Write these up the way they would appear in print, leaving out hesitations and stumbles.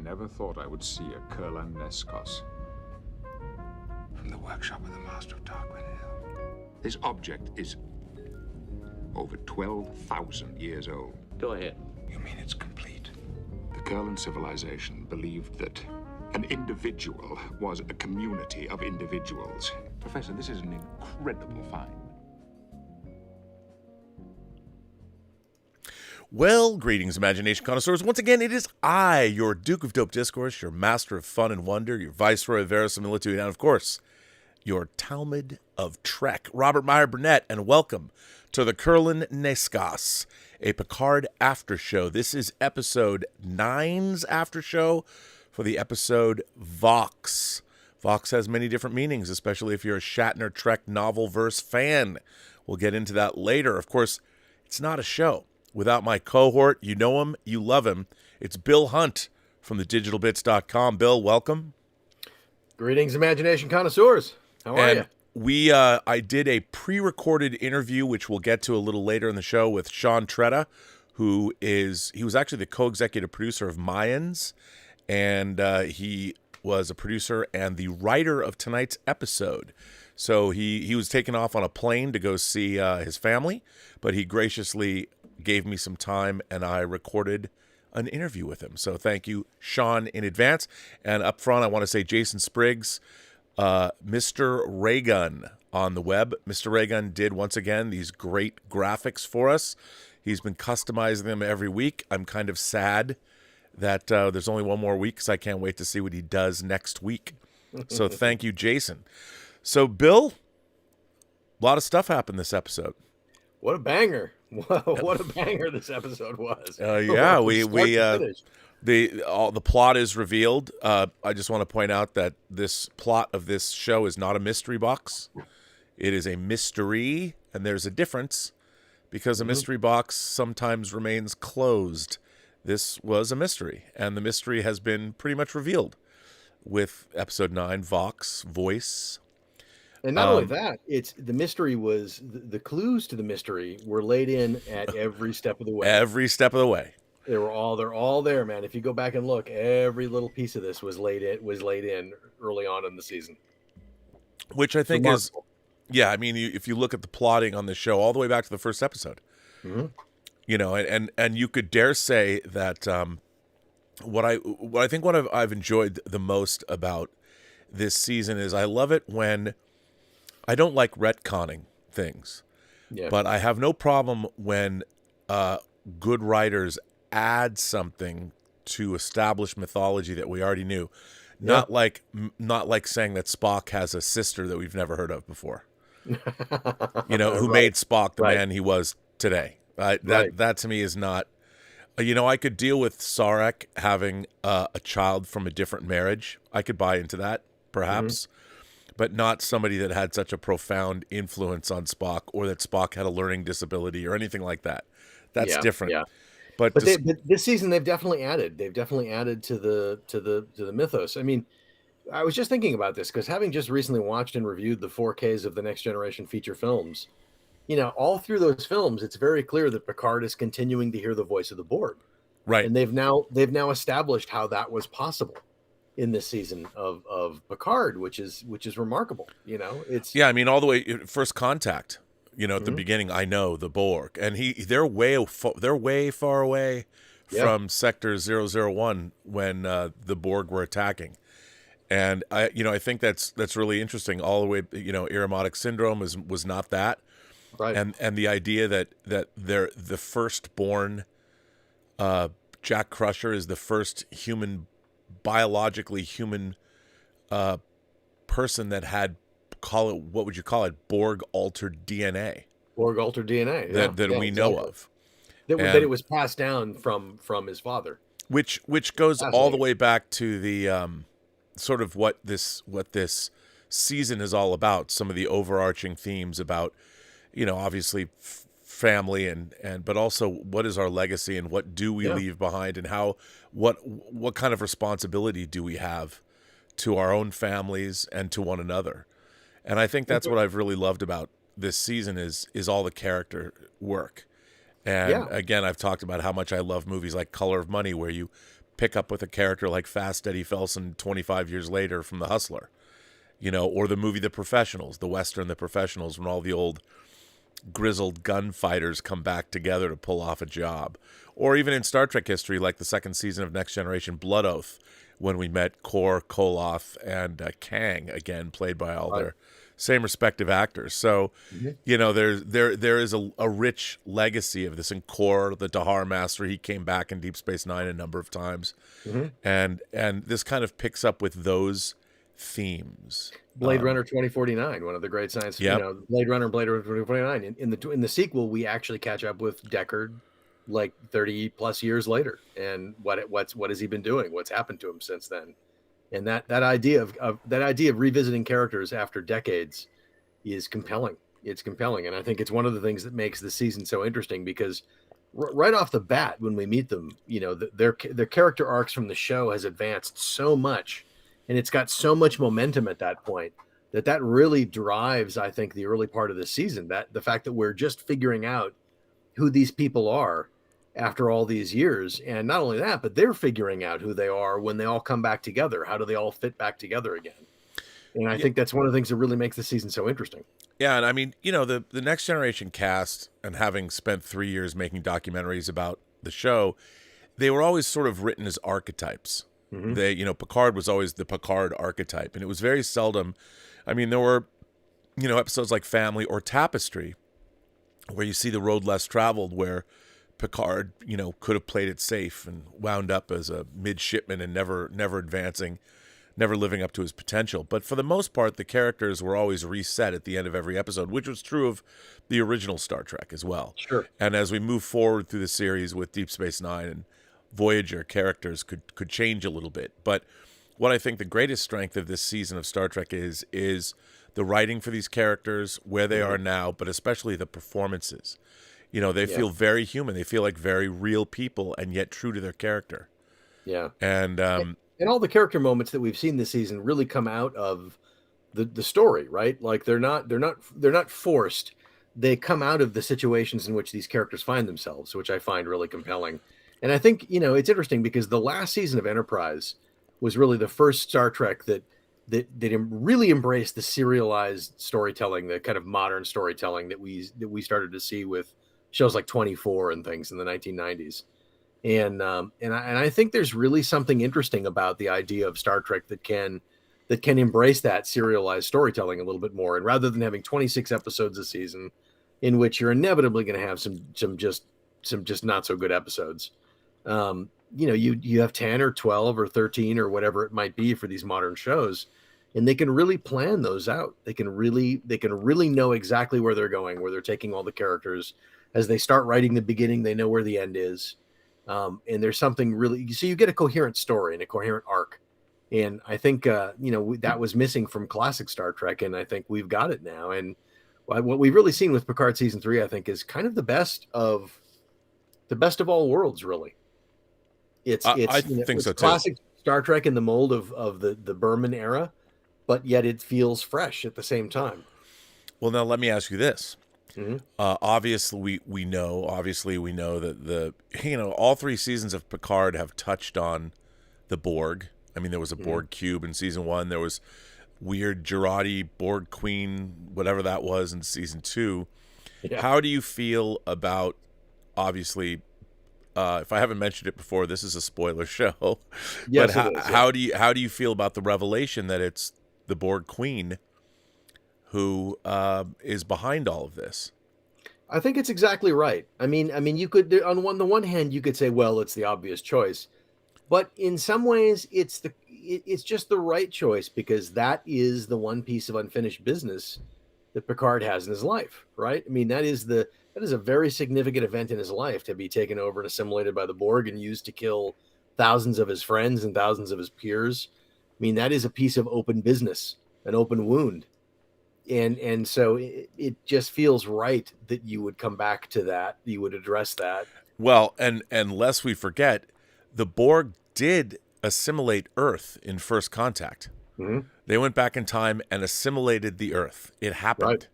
never thought I would see a KURLAN NAISKOS. From the workshop of the Master of Tarquin Hill. This object is over 12,000 years old. Go ahead. You mean it's complete? The KURLAN civilization believed that an individual was a community of individuals. Professor, this is an incredible find. Well, greetings, imagination connoisseurs. Once again, it is I, your Duke of Dope Discourse, your master of fun and wonder, your viceroy of verisimilitude, and of course, your Talmud of Trek, Robert Meyer Burnett, and welcome to the KURLAN NAISKOS, a Picard after show. This is episode 9's after show for the episode VOX. VOX has many different meanings, especially if you're a Shatner Trek novel verse fan. We'll get into that later. Of course, it's not a show without my cohort. You know him, you love him. It's Bill Hunt from thedigitalbits.com. Bill, welcome. Greetings, imagination connoisseurs. How are you? I did a pre-recorded interview, which we'll get to a little later in the show, with Sean Tretta, he was actually the co-executive producer of Mayans, and he was a producer and the writer of tonight's episode. So he was taken off on a plane to go see his family, but he graciously gave me some time, and I recorded an interview with him. So thank you, Sean, in advance. And up front, I want to say Jason Spriggs, Mr. Raygun on the web. Mr. Raygun did, once again, these great graphics for us. He's been customizing them every week. I'm kind of sad that there's only one more week because I can't wait to see what he does next week. So thank you, Jason. So, Bill, a lot of stuff happened this episode. What a banger. What a banger this episode was. Yeah, the plot is revealed. I just want to point out that this plot of this show is not a mystery box. It is a mystery, and there's a difference because a mystery box sometimes remains closed. This was a mystery, and the mystery has been pretty much revealed with episode 9, VOX, Voice. And not only that, it's the mystery was the clues to the mystery were laid in at every step of the way. Every step of the way. They're all there, man. If you go back and look, every little piece of this was laid in early on in the season. Which I think is, yeah, I mean, if you look at the plotting on the show all the way back to the first episode, you know, and you could dare say that what I've enjoyed the most about this season is I love it when I don't like retconning things, but I have no problem when good writers add something to establish mythology that we already knew. Not like saying that Spock has a sister that we've never heard of before. You know, who made Spock the man he was today. That to me is not. You know, I could deal with Sarek having a child from a different marriage. I could buy into that, perhaps. But not somebody that had such a profound influence on Spock, or that Spock had a learning disability or anything like that. That's different. Yeah. But this season they've definitely added. They've definitely added to the mythos. I mean, I was just thinking about this because having just recently watched and reviewed the 4Ks of the Next Generation feature films, you know, all through those films, it's very clear that Picard is continuing to hear the voice of the Borg. Right. And they've now established how that was possible in this season of Picard, which is remarkable. You know, I mean, all the way First Contact, you know, at the beginning, I know the Borg, and they're way far away from Sector 001 when the Borg were attacking. And I think that's really interesting. All the way, you know, Ironic Syndrome was not that. Right. And the idea that they're the firstborn Jack Crusher is the first biologically human person that had, what would you call it, Borg altered DNA. Borg altered DNA that we know of. That it was passed down from his father. Which goes all the way back to the sort of what this season is all about. Some of the overarching themes about, you know, obviously family and but also what is our legacy and what do we leave behind, and how what kind of responsibility do we have to our own families and to one another. And I think that's what I've really loved about this season is all the character work. And again, I've talked about how much I love movies like Color of Money, where you pick up with a character like Fast Eddie Felson 25 years later from The Hustler, you know, or the movie The Professionals, the Western The Professionals, when all the old grizzled gunfighters come back together to pull off a job. Or even in Star Trek history, like the second season of Next Generation Blood Oath, when we met Kor, Koloth, and Kang, again, played by all their same respective actors. So, you know, there is a rich legacy of this. And Kor, the Dahar Master, he came back in Deep Space Nine a number of times. And this kind of picks up with those themes. Blade Runner 2049, one of the great science, you know, Blade Runner 2049. In the sequel, we actually catch up with Deckard like 30 plus years later, and what has he been doing? What's happened to him since then? And that idea of revisiting characters after decades is compelling. It's compelling, and I think it's one of the things that makes the season so interesting, because right off the bat, when we meet them, you know, their character arcs from the show has advanced so much, and it's got so much momentum at that point that really drives, I think, the early part of the season. That the fact that we're just figuring out who these people are after all these years, and not only that, but they're figuring out who they are when they all come back together. How do they all fit back together again? And I think that's one of the things that really makes the season so interesting. Yeah, and I mean, you know, the Next Generation cast, and having spent 3 years making documentaries about the show, they were always sort of written as archetypes. They, you know, Picard was always the Picard archetype, and it was very seldom. I mean, there were, you know, episodes like Family or Tapestry, where you see the road less traveled, where Picard, you know, could have played it safe and wound up as a midshipman and never advancing, never living up to his potential. But for the most part, the characters were always reset at the end of every episode, which was true of the original Star Trek as well. Sure. And as we move forward through the series with Deep Space Nine and Voyager, characters could change a little bit. But what I think the greatest strength of this season of Star Trek is the writing for these characters, where they are now, but especially the performances. You know, they feel very human. They feel like very real people, and yet true to their character. Yeah. And all the character moments that we've seen this season really come out of the story, right? Like they're not forced. They come out of the situations in which these characters find themselves, which I find really compelling. And I think, you know, it's interesting because the last season of Enterprise was really the first Star Trek that really embraced the serialized storytelling, the kind of modern storytelling that we started to see with shows like 24 and things in the 1990s. And I think there's really something interesting about the idea of Star Trek that can embrace that serialized storytelling a little bit more. And rather than having 26 episodes a season, in which you're inevitably going to have some just not so good episodes, you know, you have 10 or 12 or 13 or whatever it might be for these modern shows, and they can really plan those out. They can really know exactly where they're going, where they're taking all the characters. As they start writing the beginning, they know where the end is. And there's something really, so you get a coherent story and a coherent arc. And I think, you know, that was missing from classic Star Trek. And I think we've got it now. And what we've really seen with Picard season 3, I think, is kind of the best of all worlds, really. I think so too. Classic Star Trek in the mold of the Berman era, but yet it feels fresh at the same time. Well, now let me ask you this. Obviously, we know that all 3 seasons of Picard have touched on the Borg. I mean, there was a Borg cube in season 1. There was weird Jurati Borg Queen, whatever that was, in season 2. Yeah. How do you feel about, obviously, if I haven't mentioned it before, this is a spoiler show. Yes, but it is, how do you feel about the revelation that it's the Borg Queen who is behind all of this? I think it's exactly right. I mean, you could, on the one hand, you could say, well, it's the obvious choice, but in some ways, it's just the right choice, because that is the one piece of unfinished business that Picard has in his life, right? I mean, that is a very significant event in his life, to be taken over and assimilated by the Borg and used to kill thousands of his friends and thousands of his peers. I mean, that is a piece of open business, an open wound. And so it just feels right that you would come back to that, you would address that. Well, and lest we forget, the Borg did assimilate Earth in First Contact. Mm-hmm. They went back in time and assimilated the Earth. It happened.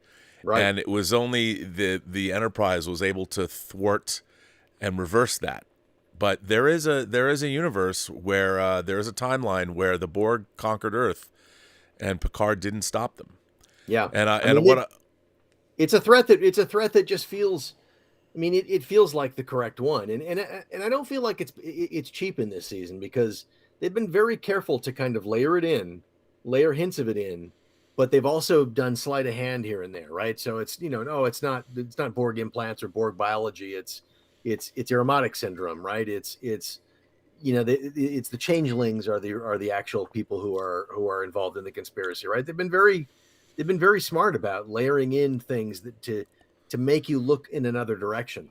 Right. And it was only the Enterprise was able to thwart and reverse that. But there is a universe where there is a timeline where the Borg conquered Earth, and Picard didn't stop them. Yeah, It's a threat that just feels. I mean, it feels like the correct one, and I don't feel like it's cheap in this season, because they've been very careful to kind of layer hints of it in, but they've also done sleight of hand here and there, right? So it's no, it's not Borg implants or Borg biology. It's Aromatic syndrome, right? It's the changelings are the actual people who are involved in the conspiracy, right? They've been very smart about layering in things that to make you look in another direction.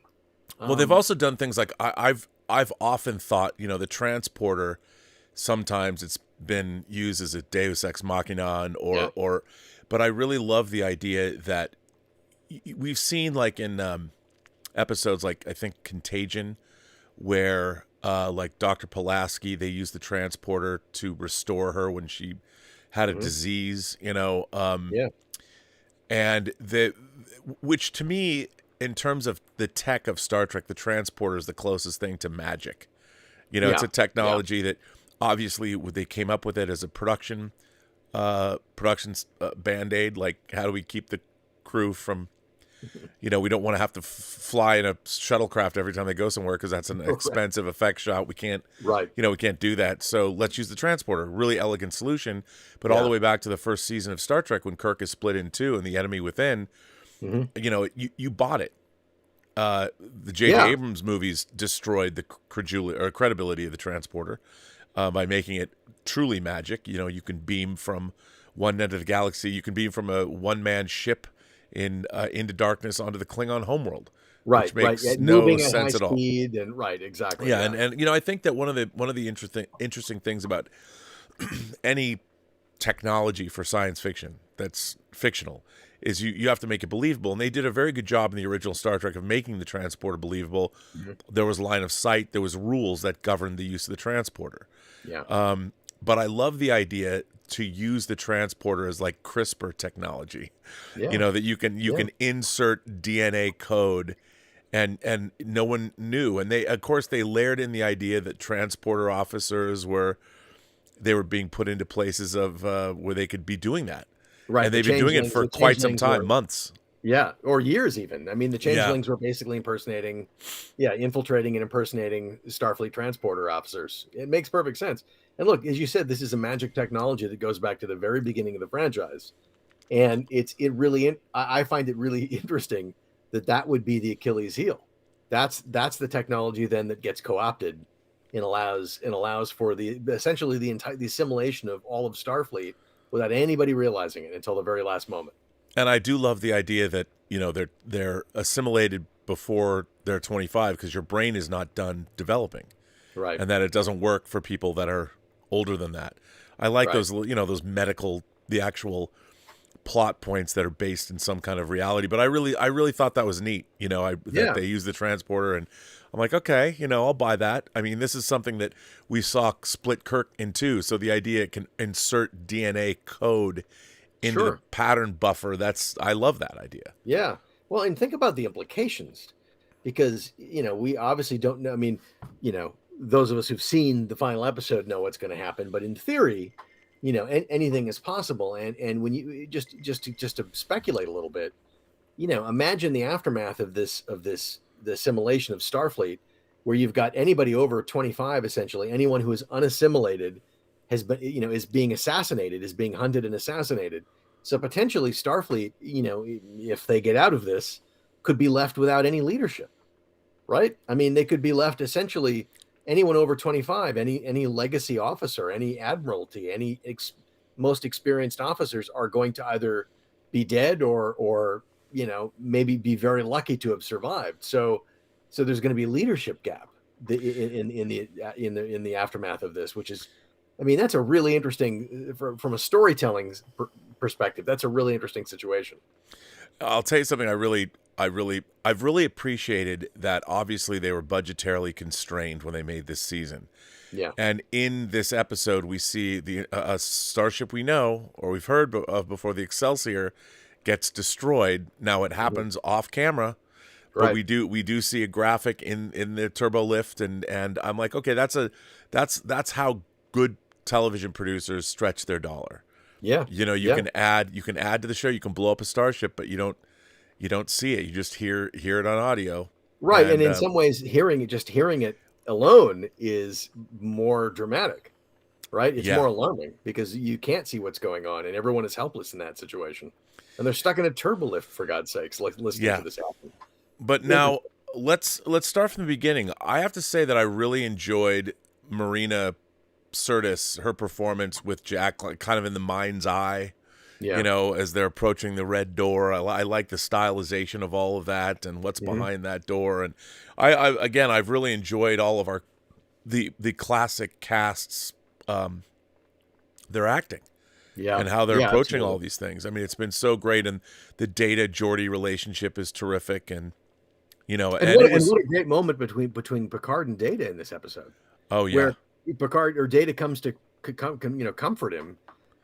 Well, they've also done things like I've often thought, the transporter, sometimes it's been used as a Deus Ex Machina but I really love the idea that we've seen, like in episodes like I think Contagion, where like Dr. Pulaski, they use the transporter to restore her when she had a disease, and which to me, in terms of the tech of Star Trek, the transporter is the closest thing to magic. It's a technology that obviously they came up with it as a production band-aid. Like, how do we keep the crew from, we don't want to have to fly in a shuttlecraft every time they go somewhere, because that's an expensive effect shot. We can't, we can't do that. So let's use the transporter. Really elegant solution. But all the way back to the first season of Star Trek, when Kirk is split in two and the enemy within, you bought it. The J.J. Abrams movies destroyed the credibility of the transporter by making it truly magic. You can beam from one end of the galaxy. You can beam from a one-man ship into darkness onto the Klingon homeworld, which makes no sense at all. And exactly. Yeah, and I think that one of the interesting things about any technology for science fiction that's fictional is you have to make it believable, and they did a very good job in the original Star Trek of making the transporter believable. There was line of sight, there was rules that governed the use of the transporter. But I love the idea to use the transporter as like CRISPR technology, that you can insert DNA code, and no one knew. And they layered in the idea that transporter officers were being put into places of where they could be doing that. Right. And they've been doing it for quite some time, months. Yeah, or years even. I mean, the changelings were basically infiltrating and impersonating Starfleet transporter officers. It makes perfect sense. And look, as you said, this is a magic technology that goes back to the very beginning of the franchise. And I find it really interesting that would be the Achilles heel. That's the technology then that gets co-opted and allows for essentially the assimilation of all of Starfleet without anybody realizing it until the very last moment. And I do love the idea that, they're assimilated before they're 25, because your brain is not done developing. Right. And that it doesn't work for people that are older than that. I like those, those medical, the actual plot points that are based in some kind of reality. But I really thought that was neat, that they use the transporter, and I'm like, okay, I'll buy that. I mean, this is something that we saw split Kirk in two. So the idea it can insert DNA code into the pattern buffer, I love that idea. Yeah. Well, and think about the implications, because, we obviously don't know. I mean, those of us who've seen the final episode know what's going to happen, but in theory, anything is possible. And when you just to speculate a little bit, imagine the aftermath of the assimilation of Starfleet, where you've got anybody over 25, essentially anyone who is unassimilated has been, is being assassinated, is being hunted and assassinated. So potentially Starfleet, if they get out of this, could be left without any leadership, right? I mean, they could be left essentially anyone over 25, any legacy officer, any admiralty, any most experienced officers are going to either be dead or maybe be very lucky to have survived. So there's going to be a leadership gap in the aftermath of this, which is, I mean, that's a really interesting from a storytelling perspective. That's a really interesting situation. I'll tell you something. I've really appreciated that. Obviously, they were budgetarily constrained when they made this season. Yeah. And in this episode, we see a starship we know or we've heard of before, the Excelsior, gets destroyed. Now it happens off camera, But Right. we do see a graphic in the turbo lift, and I'm like, okay, that's how good television producers stretch their dollar. Yeah. You know, you can add to the show, you can blow up a starship, but you don't see it. You just hear it on audio. Right. And in some ways, hearing it alone is more dramatic, right? It's more alarming because you can't see what's going on and everyone is helpless in that situation. And they're stuck in a turbo lift, for God's sakes, like listening to this happen. But now let's start from the beginning. I have to say that I really enjoyed Marina Sirtis, her performance with Jack, like kind of in the mind's eye. Yeah. You know, as they're approaching the red door, I like the stylization of all of that and what's behind that door. And I've really enjoyed all of the classic casts, their acting, and how they're approaching all these things. I mean, it's been so great, and the Data Geordi relationship is terrific, and you know, and what a great moment between Picard and Data in this episode. Oh yeah, where Picard or Data comes to comfort him.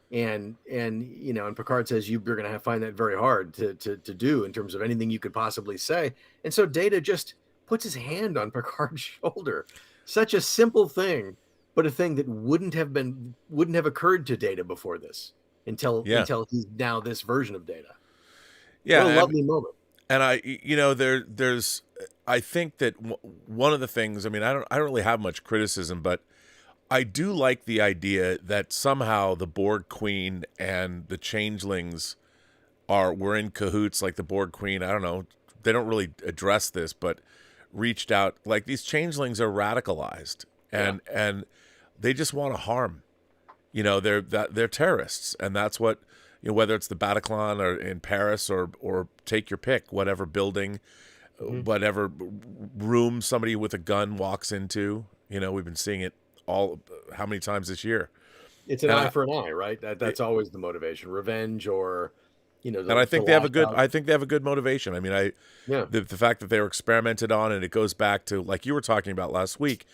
And you know, and Picard says you're going to find that very hard to do in terms of anything you could possibly say. And so Data just puts his hand on Picard's shoulder. Such a simple thing, but a thing that wouldn't have occurred to Data before this until he's now this version of Data. Yeah, what a lovely moment. And there's I think that one of the things, I mean, I don't really have much criticism, but I do like the idea that somehow the Borg Queen and the changelings were in cahoots. Like the Borg Queen, I don't know, they don't really address this, but reached out. Like these changelings are radicalized, and they just want to harm. You know, they're terrorists, and that's what, you know, whether it's the Bataclan or in Paris or take your pick, whatever building, whatever room somebody with a gun walks into. You know, we've been seeing it how many times this year. It's an eye for an eye, right? That's always the motivation, revenge, or you know. And I think they have a good motivation. I mean, the fact that they were experimented on, and it goes back to, like you were talking about last week,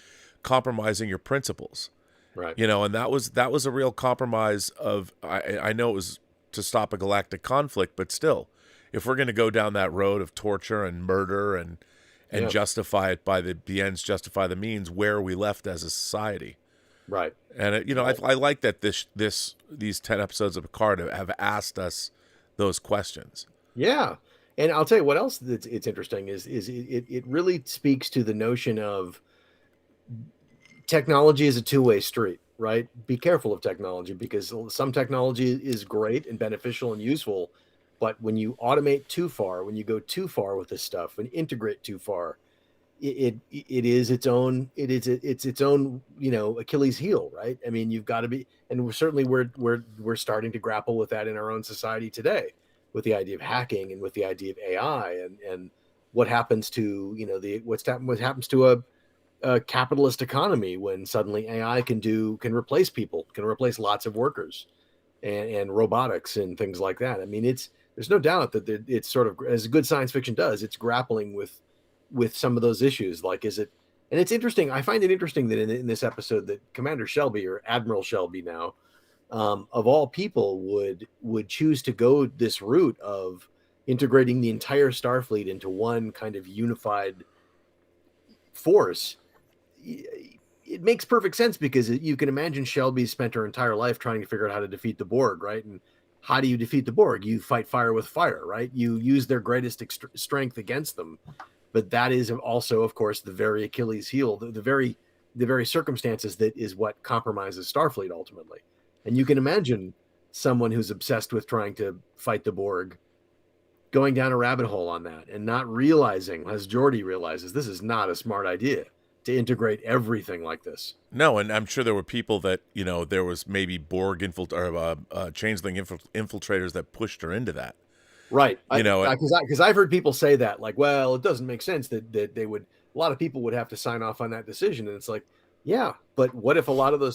compromising your principles, right? You know, and that was a real compromise of. I know it was to stop a galactic conflict, but still, if we're going to go down that road of torture and murder and justify it by the ends justify the means, where are we left as a society? Right. And you know, I like that these 10 episodes of Picard have asked us those questions. Yeah. And I'll tell you what else it's interesting is it really speaks to the notion of technology is a two-way street, right? Be careful of technology, because some technology is great and beneficial and useful. But when you automate too far, when you go too far with this stuff, when you integrate too far, it's its own, you know, Achilles heel, right? I mean, you've got to be, and we're starting to grapple with that in our own society today, with the idea of hacking and with the idea of AI and what happens to, you know, what happens to a capitalist economy when suddenly AI can replace people, can replace lots of workers, and robotics and things like that. I mean, there's no doubt that it's sort of, as good science fiction does, it's grappling with some of those issues. Like, is it, and it's interesting. I find it interesting that in this episode that Commander Shelby, or Admiral Shelby now, of all people, would choose to go this route of integrating the entire Starfleet into one kind of unified force. It makes perfect sense, because you can imagine Shelby spent her entire life trying to figure out how to defeat the Borg, right? And how do you defeat the Borg? You fight fire with fire, right? You use their greatest strength against them. But that is also, of course, the very Achilles heel, the very circumstances that is what compromises Starfleet ultimately. And you can imagine someone who's obsessed with trying to fight the Borg going down a rabbit hole on that and not realizing, as Geordi realizes, this is not a smart idea to integrate everything like this. No, and I'm sure there were people that, you know, there was maybe Borg changeling infiltrators that pushed her into that. Right. You know, because I've heard people say that, like, well, it doesn't make sense that they would, a lot of people would have to sign off on that decision. And it's like, yeah, but what if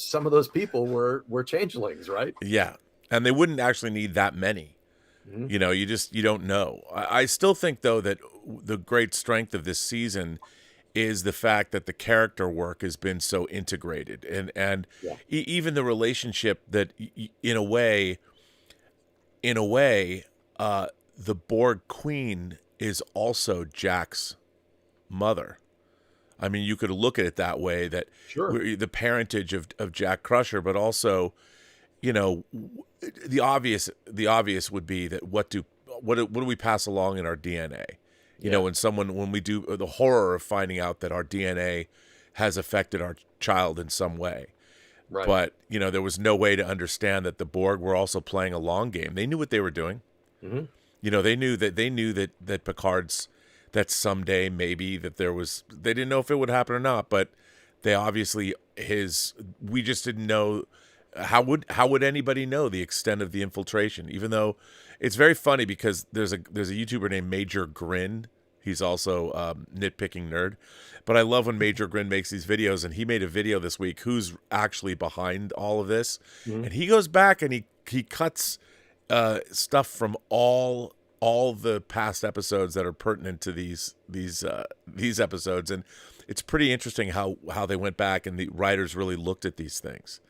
some of those people were changelings, right? Yeah. And they wouldn't actually need that many. Mm-hmm. You know, you don't know. I still think, though, that the great strength of this season is the fact that the character work has been so integrated, and even the relationship that, in a way, the Borg Queen is also Jack's mother. I mean, you could look at it that way, that the parentage of Jack Crusher, but also, you know, the obvious would be that what do we pass along in our DNA? You know, when we do the horror of finding out that our DNA has affected our child in some way. Right. But, you know, there was no way to understand that the Borg were also playing a long game. They knew what they were doing. Mm-hmm. You know, they knew that Picards, that someday maybe that they didn't know if it would happen or not, but they obviously we just didn't know. How would anybody know the extent of the infiltration? Even though it's very funny because there's a YouTuber named Major Grin. He's also nitpicking nerd, but I love when Major Grin makes these videos, and he made a video this week who's actually behind all of this. Mm-hmm. And he goes back and he cuts stuff from all the past episodes that are pertinent to these episodes, and it's pretty interesting how they went back and the writers really looked at these things.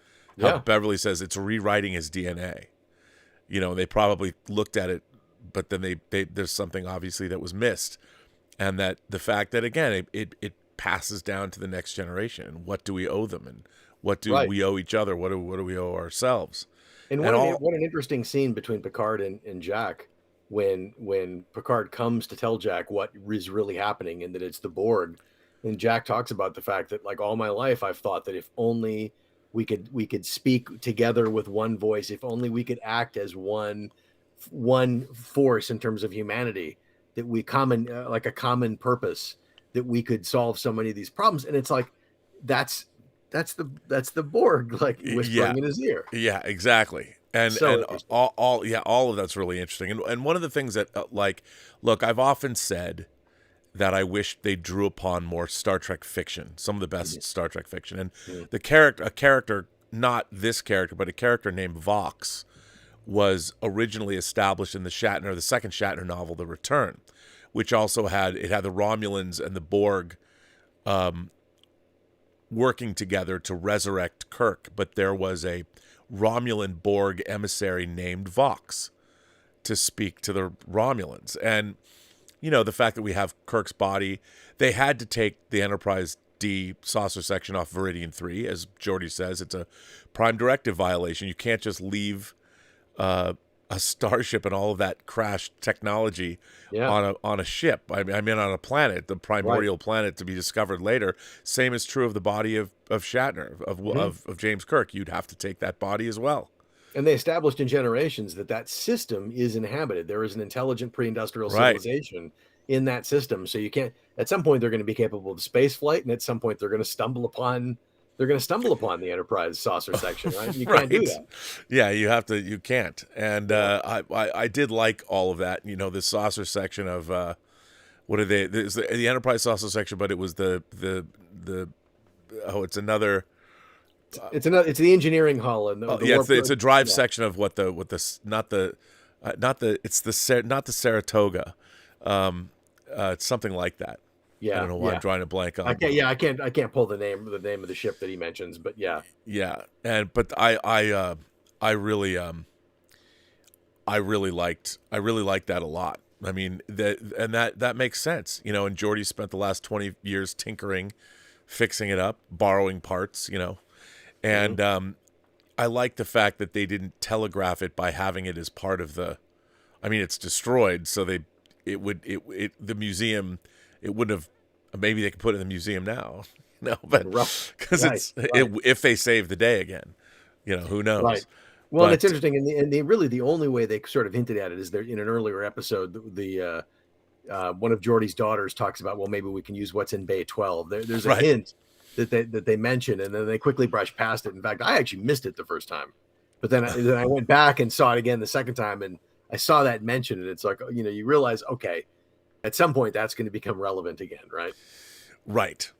How Beverly says it's rewriting his DNA. You know, they probably looked at it, but then they there's something obviously that was missed, and that the fact that again it passes down to the next generation. And what do we owe them, and what do we owe each other? What do we owe ourselves? And what an interesting scene between Picard and Jack when Picard comes to tell Jack what is really happening and that it's the Borg, and Jack talks about the fact that like all my life I've thought that if only we could speak together with one voice, if only we could act as one force in terms of humanity, that we like a common purpose, that we could solve so many of these problems. And it's like that's the Borg like whispering in his ear. Yeah, exactly. And all of that's really interesting. And one of the things that look, I've often said that I wish they drew upon more Star Trek fiction, some of the best Star Trek fiction. And a character, not this character, but a character named VOX was originally established in the second Shatner novel, The Return, which also had the Romulans and the Borg working together to resurrect Kirk. But there was a Romulan Borg emissary named VOX to speak to the Romulans. And you know, the fact that we have Kirk's body, they had to take the Enterprise D saucer section off Viridian 3. As Geordi says, it's a prime directive violation. You can't just leave a starship and all of that crashed technology on a ship. I mean, on a planet, the primordial planet to be discovered later. Same is true of the body of Shatner, of James Kirk. You'd have to take that body as well. And they established in Generations that system is inhabited. There is an intelligent pre-industrial civilization in that system. So you can't. At some point, they're going to be capable of space flight, and at some point, they're going to stumble upon the Enterprise saucer section. Right? You can't do that. Yeah, you have to. You can't. And I did like all of that. You know, the saucer section of what are they? The Enterprise saucer section, but it was it's another. It's the engineering hull and it's a drive section of not the Saratoga, it's something like that. I don't know why I'm drawing a blank on. I can't pull the name of the ship that he mentions, but yeah. But I really liked that a lot. I mean that makes sense, you know. And Geordi spent the last 20 years tinkering, fixing it up, borrowing parts, you know. And I like the fact that they didn't telegraph it by having it as part of it's destroyed, so the museum, it wouldn't have, maybe they could put it in the museum now. No, but because if they save the day again, you know, who knows? Right. Well, it's interesting, and really the only way they sort of hinted at it is there in an earlier episode, the one of Geordi's daughters talks about, well, maybe we can use what's in Bay 12. There's a hint that they mention, and then they quickly brush past it. In fact, I actually missed it the first time, but then I went back and saw it again the second time, and I saw that mention, and it's like, you know, you realize, okay, at some point that's going to become relevant again, right? Right.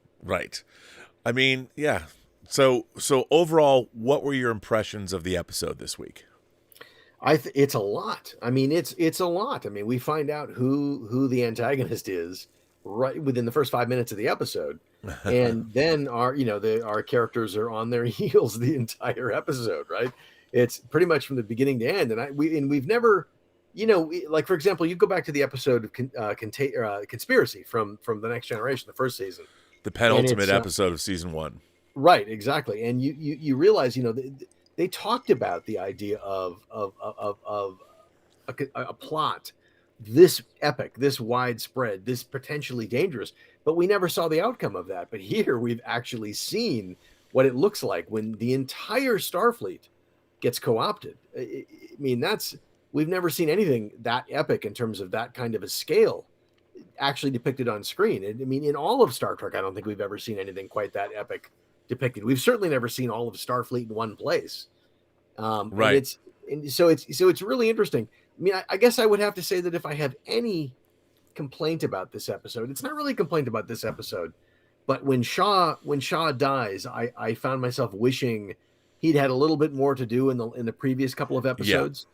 I mean, yeah. So overall, what were your impressions of the episode this week? It's a lot. I mean, it's a lot. I mean, we find out who the antagonist is right within the first 5 minutes of the episode. And then our characters are on their heels the entire episode, right? It's pretty much from the beginning to end. And we've never like for example, you go back to the episode of Conspiracy from the Next Generation, the first season, the penultimate episode of season 1. Right, exactly, and you realize, they talked about the idea of a plot this epic, this widespread, this potentially dangerous, but we never saw the outcome of that. But here we've actually seen what it looks like when the entire Starfleet gets co-opted. I mean, we've never seen anything that epic in terms of that kind of a scale actually depicted on screen. I mean, in all of Star Trek, I don't think we've ever seen anything quite that epic depicted. We've certainly never seen all of Starfleet in one place. Right. So it's really interesting. I mean, I guess I would have to say that if I have any complaint about this episode, it's not really a complaint about this episode, but when Shaw dies, I found myself wishing he'd had a little bit more to do in the previous couple of episodes. Yeah.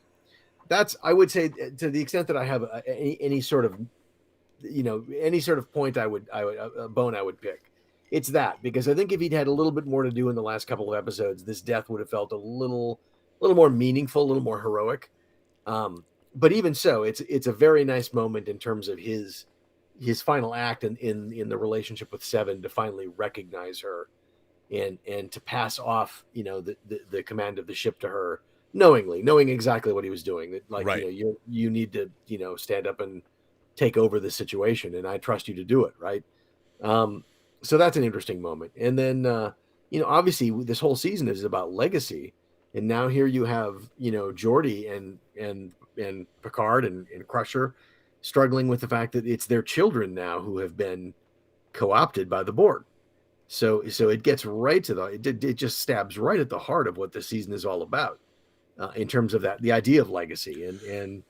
That's, I would say, to the extent that I have any sort of, any sort of point a bone I would pick. It's that, because I think if he'd had a little bit more to do in the last couple of episodes, this death would have felt a little more meaningful, a little more heroic. But even so, it's a very nice moment in terms of his final act in the relationship with Seven, to finally recognize her and to pass off, the command of the ship to her, knowing exactly what he was doing. That, like, right. You need to, stand up and take over this situation, and I trust you to do it. Right. So that's an interesting moment. And then, obviously this whole season is about legacy. And now here you have, Geordi and Picard and Crusher struggling with the fact that it's their children now who have been co-opted by the Borg. So it gets right to it just stabs right at the heart of what the season is all about, in terms of the idea of legacy. And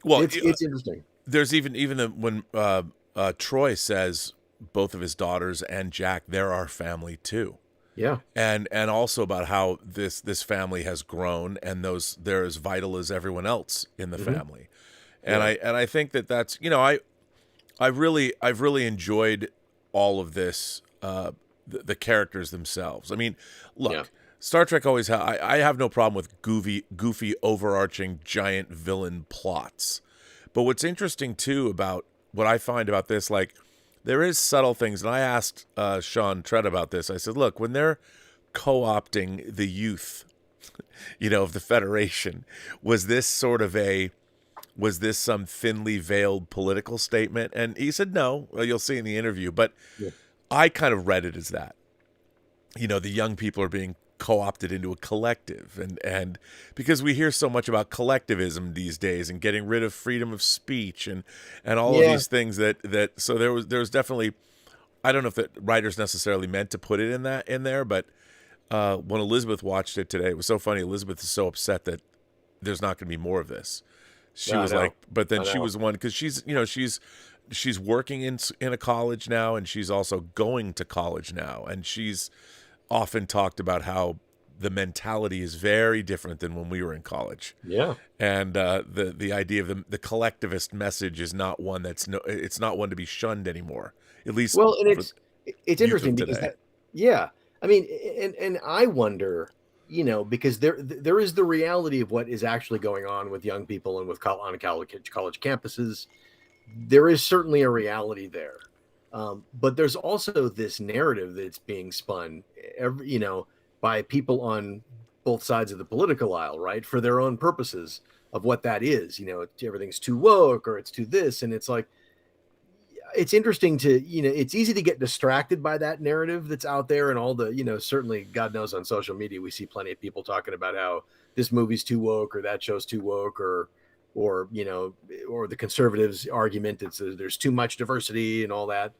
well, it's interesting. There's even when Troy says both of his daughters and Jack, they're our family too. Yeah. And also about how this family has grown, and they're as vital as everyone else in the family. And I think that's, I've really enjoyed all of this, the characters themselves. I mean, look, Star Trek always I have no problem with goofy overarching giant villain plots. But what's interesting too about what I find about this, like, there is subtle things, and I asked Sean Trett about this. I said, look, when they're co-opting the youth, of the Federation, was this some thinly veiled political statement? And he said, no. Well, you'll see in the interview. But I kind of read it as that. The young people are being co-opted into a collective, and because we hear so much about collectivism these days and getting rid of freedom of speech and all of these things that so there was definitely, I don't know if the writers necessarily meant to put it in there, but when Elizabeth watched it today, it was so funny. Elizabeth is so upset that there's not going to be more of this. She was like, but then she was one, because she's working in a college now, and she's also going to college now, and she's often talked about how the mentality is very different than when we were in college. Yeah. And the idea of the collectivist message is not one it's not one to be shunned anymore. At least, well, and it's interesting because I mean, and I wonder, because there is the reality of what is actually going on with young people and with on college campuses. There is certainly a reality there. But there's also this narrative that's being spun, by people on both sides of the political aisle, right, for their own purposes of what that is. Everything's too woke, or it's too this, and it's like, it's interesting to, it's easy to get distracted by that narrative that's out there, and all the, certainly, God knows, on social media we see plenty of people talking about how this movie's too woke, or that show's too woke, or the conservatives' argument there's too much diversity and all that.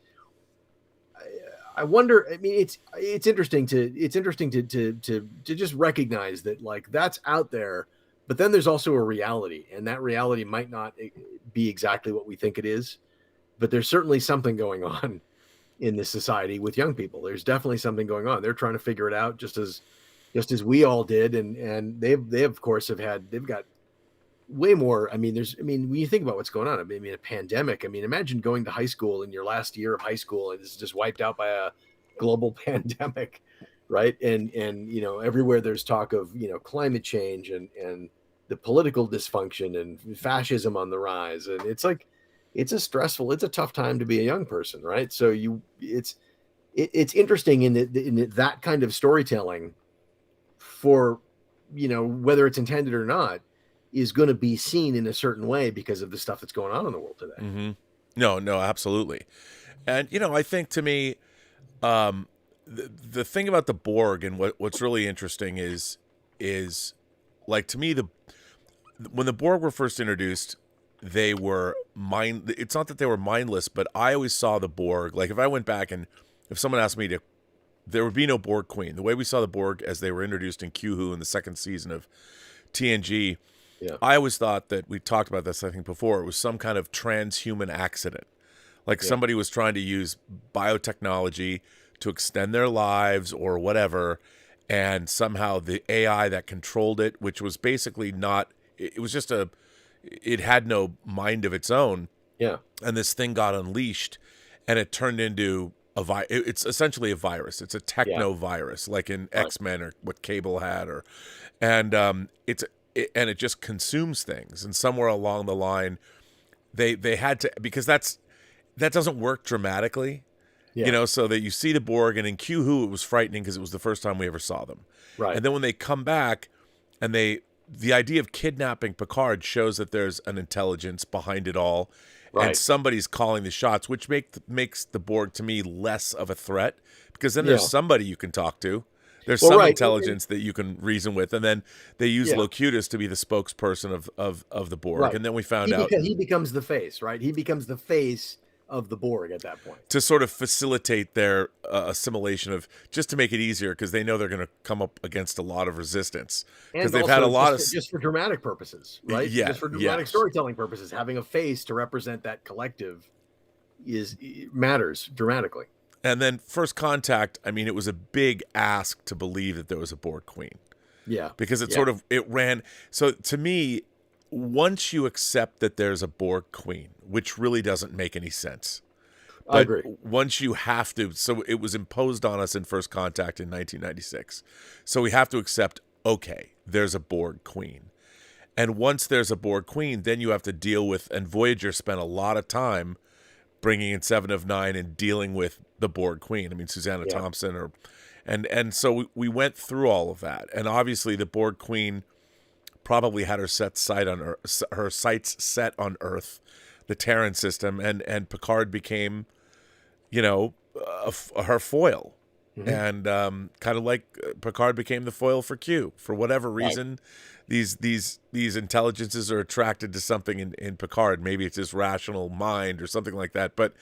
I wonder. I mean, it's interesting to just recognize that, like, that's out there, but then there's also a reality, and that reality might not be exactly what we think it is, but there's certainly something going on in this society with young people. There's definitely something going on. They're trying to figure it out just as we all did, and they of course they've got way more. I mean, when you think about what's going on, I mean, a pandemic. I mean, imagine going to high school in your last year of high school and it's just wiped out by a global pandemic, right? And everywhere there's talk of climate change and the political dysfunction and fascism on the rise. And it's like, it's a tough time to be a young person, right? So it's interesting in that kind of storytelling, for, whether it's intended or not, is going to be seen in a certain way because of the stuff that's going on in the world today. Mm-hmm. No, absolutely. And, I think to me, the thing about the Borg and what's really interesting is like, to me, when the Borg were first introduced, they were it's not that they were mindless, but I always saw the Borg, like, if I went back and if someone asked me there would be no Borg Queen. The way we saw the Borg as they were introduced in Q-Who in the second season of TNG, I always thought that, we talked about this, I think, before, it was some kind of transhuman accident. Like somebody was trying to use biotechnology to extend their lives or whatever, and somehow the AI that controlled it, which was basically not, it was just it had no mind of its own. Yeah. And this thing got unleashed, and it turned into it's essentially a virus. It's a techno virus, like in X-Men or what Cable had, and it just consumes things. And somewhere along the line, they had to, because that doesn't work dramatically, so that you see the Borg, and in Q-Who it was frightening because it was the first time we ever saw them. Right. And then when they come back, and the idea of kidnapping Picard shows that there's an intelligence behind it all. Right. And somebody's calling the shots, which makes the Borg, to me, less of a threat, because then there's somebody you can talk to. There's some intelligence that you can reason with, and then they use Locutus to be the spokesperson of the Borg. Right. And then we found out he becomes the face, right? He becomes the face of the Borg at that point, to sort of facilitate their assimilation, just to make it easier, because they know they're going to come up against a lot of resistance, because they've had a lot just for dramatic purposes, right? Yeah, just for dramatic storytelling purposes, having a face to represent that collective matters dramatically. And then First Contact, I mean, it was a big ask to believe that there was a Borg Queen. Yeah, because it ran. So to me, once you accept that there's a Borg Queen, which really doesn't make any sense. I agree. Once you have to, so it was imposed on us in First Contact in 1996. So we have to accept, okay, there's a Borg Queen. And once there's a Borg Queen, then you have to deal with, and Voyager spent a lot of time bringing in Seven of Nine and dealing with the Borg Queen. I mean, Susanna Thompson, and so we went through all of that. And obviously the Borg Queen probably had her sights set on Earth, the Terran system, and Picard became, her foil, and kind of like Picard became the foil for Q. For whatever reason, these intelligences are attracted to something in Picard. Maybe it's his rational mind or something like that. But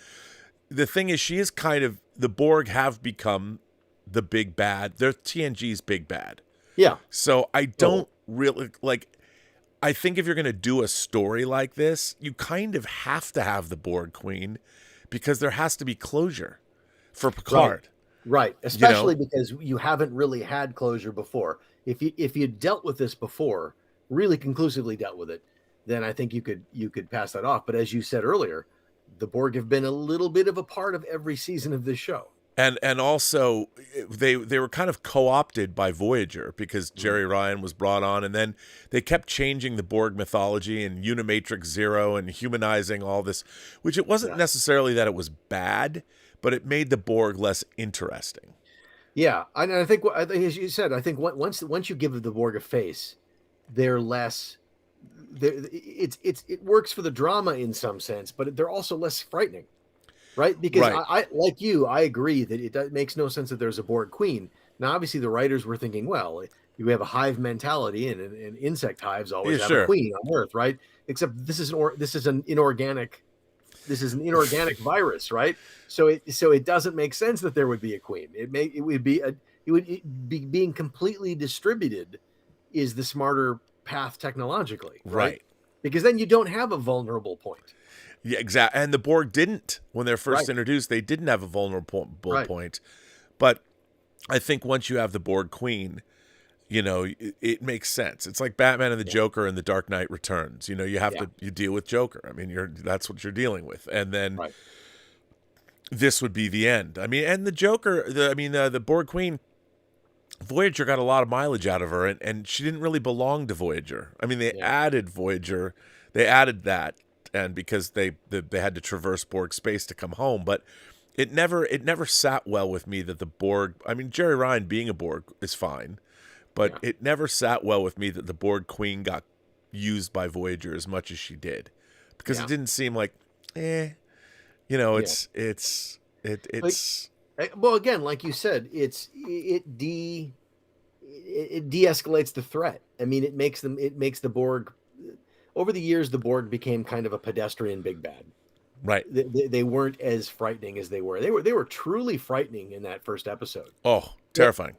the thing is, she is kind of, the Borg have become the big bad. They're TNG's big bad. Yeah. So I don't really I think if you're going to do a story like this, you kind of have to have the Borg Queen, because there has to be closure for Picard. Right. Especially because you haven't really had closure before. If you dealt with this before, really conclusively dealt with it, then I think you could pass that off. But as you said earlier, the Borg have been a little bit of a part of every season of this show. And also they were kind of co-opted by Voyager, because Jerry Ryan was brought on, and then they kept changing the Borg mythology and Unimatrix Zero and humanizing all this, which it wasn't necessarily that it was bad, but it made the Borg less interesting. Yeah, and I think as you said, I think once you give the Borg a face, they're less. It works for the drama in some sense, but they're also less frightening. Right, because I like you, I agree that it makes no sense that there's a Borg Queen. Now, obviously, the writers were thinking, well, you have a hive mentality, and insect hives always have a queen on Earth, right? Except this is an inorganic virus, right? So it doesn't make sense that there would be a queen. It would be being completely distributed is the smarter path technologically, right? Because then you don't have a vulnerable point. Yeah, exactly. And the Borg didn't, when they're first introduced, they didn't have a vulnerable point. But I think once you have the Borg Queen, it makes sense. It's like Batman and the Joker in The Dark Knight Returns. You have to deal with Joker. I mean, that's what you're dealing with. And then this would be the end. I mean, and the Joker, the Borg Queen, Voyager got a lot of mileage out of her, and she didn't really belong to Voyager. I mean, they added Voyager, they added that, and because they had to traverse Borg space to come home, but it never sat well with me that the Borg. I mean, Jerry Ryan being a Borg is fine, but it never sat well with me that the Borg Queen got used by Voyager as much as she did, because it didn't seem like, you know, it's. Well, again, like you said, it de-escalates the threat. I mean, it makes the Borg. Over the years, the Borg became kind of a pedestrian big bad. Right. They weren't as frightening as they were. They were truly frightening in that first episode. Oh, terrifying.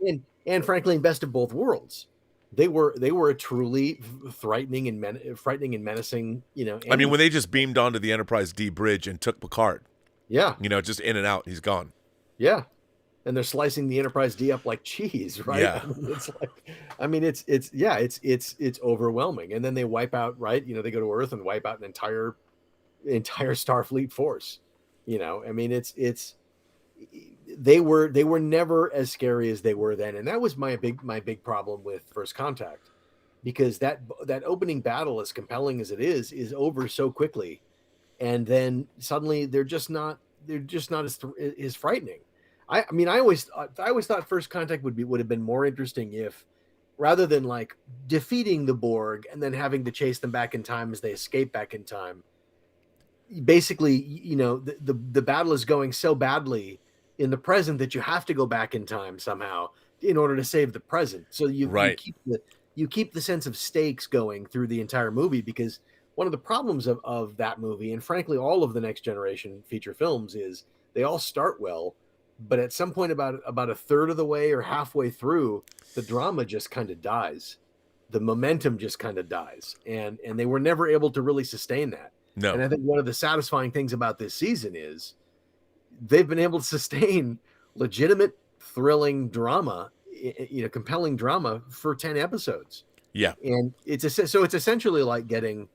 And frankly, in Best of Both Worlds, they were a truly frightening and menacing. You know, I mean, when they just beamed onto the Enterprise D bridge and took Picard. Yeah. You know, just in and out, he's gone. Yeah. And they're slicing the Enterprise D up like cheese, right? Yeah. It's overwhelming. And then they wipe out, right? You know, they go to Earth and wipe out an entire Starfleet force. You know, I mean, they were never as scary as they were then. And that was my big problem with First Contact, because that opening battle, as compelling as it is over so quickly. And then suddenly they're just not as frightening. I mean, I always thought First Contact would have been more interesting if, rather than like defeating the Borg and then having to chase them back in time as they escape back in time, basically, you know, the battle is going so badly in the present that you have to go back in time somehow in order to save the present. So you keep the sense of stakes going through the entire movie, because one of the problems of that movie, and frankly all of the Next Generation feature films, is they all start well, but at some point about a third of the way or halfway through, the drama just kind of dies. The momentum just kind of dies. And they were never able to really sustain that. No. And I think one of the satisfying things about this season is they've been able to sustain legitimate, thrilling drama, you know, compelling drama for 10 episodes. Yeah. And it's essentially like getting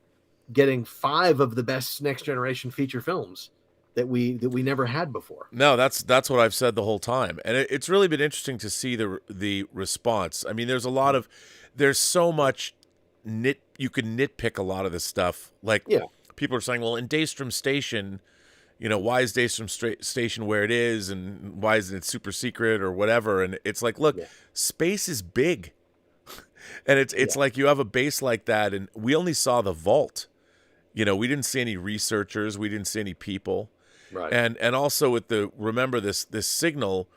5 of the best Next Generation feature films that we never had before. No, that's what I've said the whole time, and it's really been interesting to see the response. I mean, there's so much you can nitpick a lot of this stuff. Like, people are saying, well, in Daystrom Station, you know, why is Daystrom Station where it is, and why isn't it super secret or whatever? And it's like, look, space is big, and it's like you have a base like that, and we only saw the vault. You know, we didn't see any researchers, we didn't see any people. Right. And also with remember this signal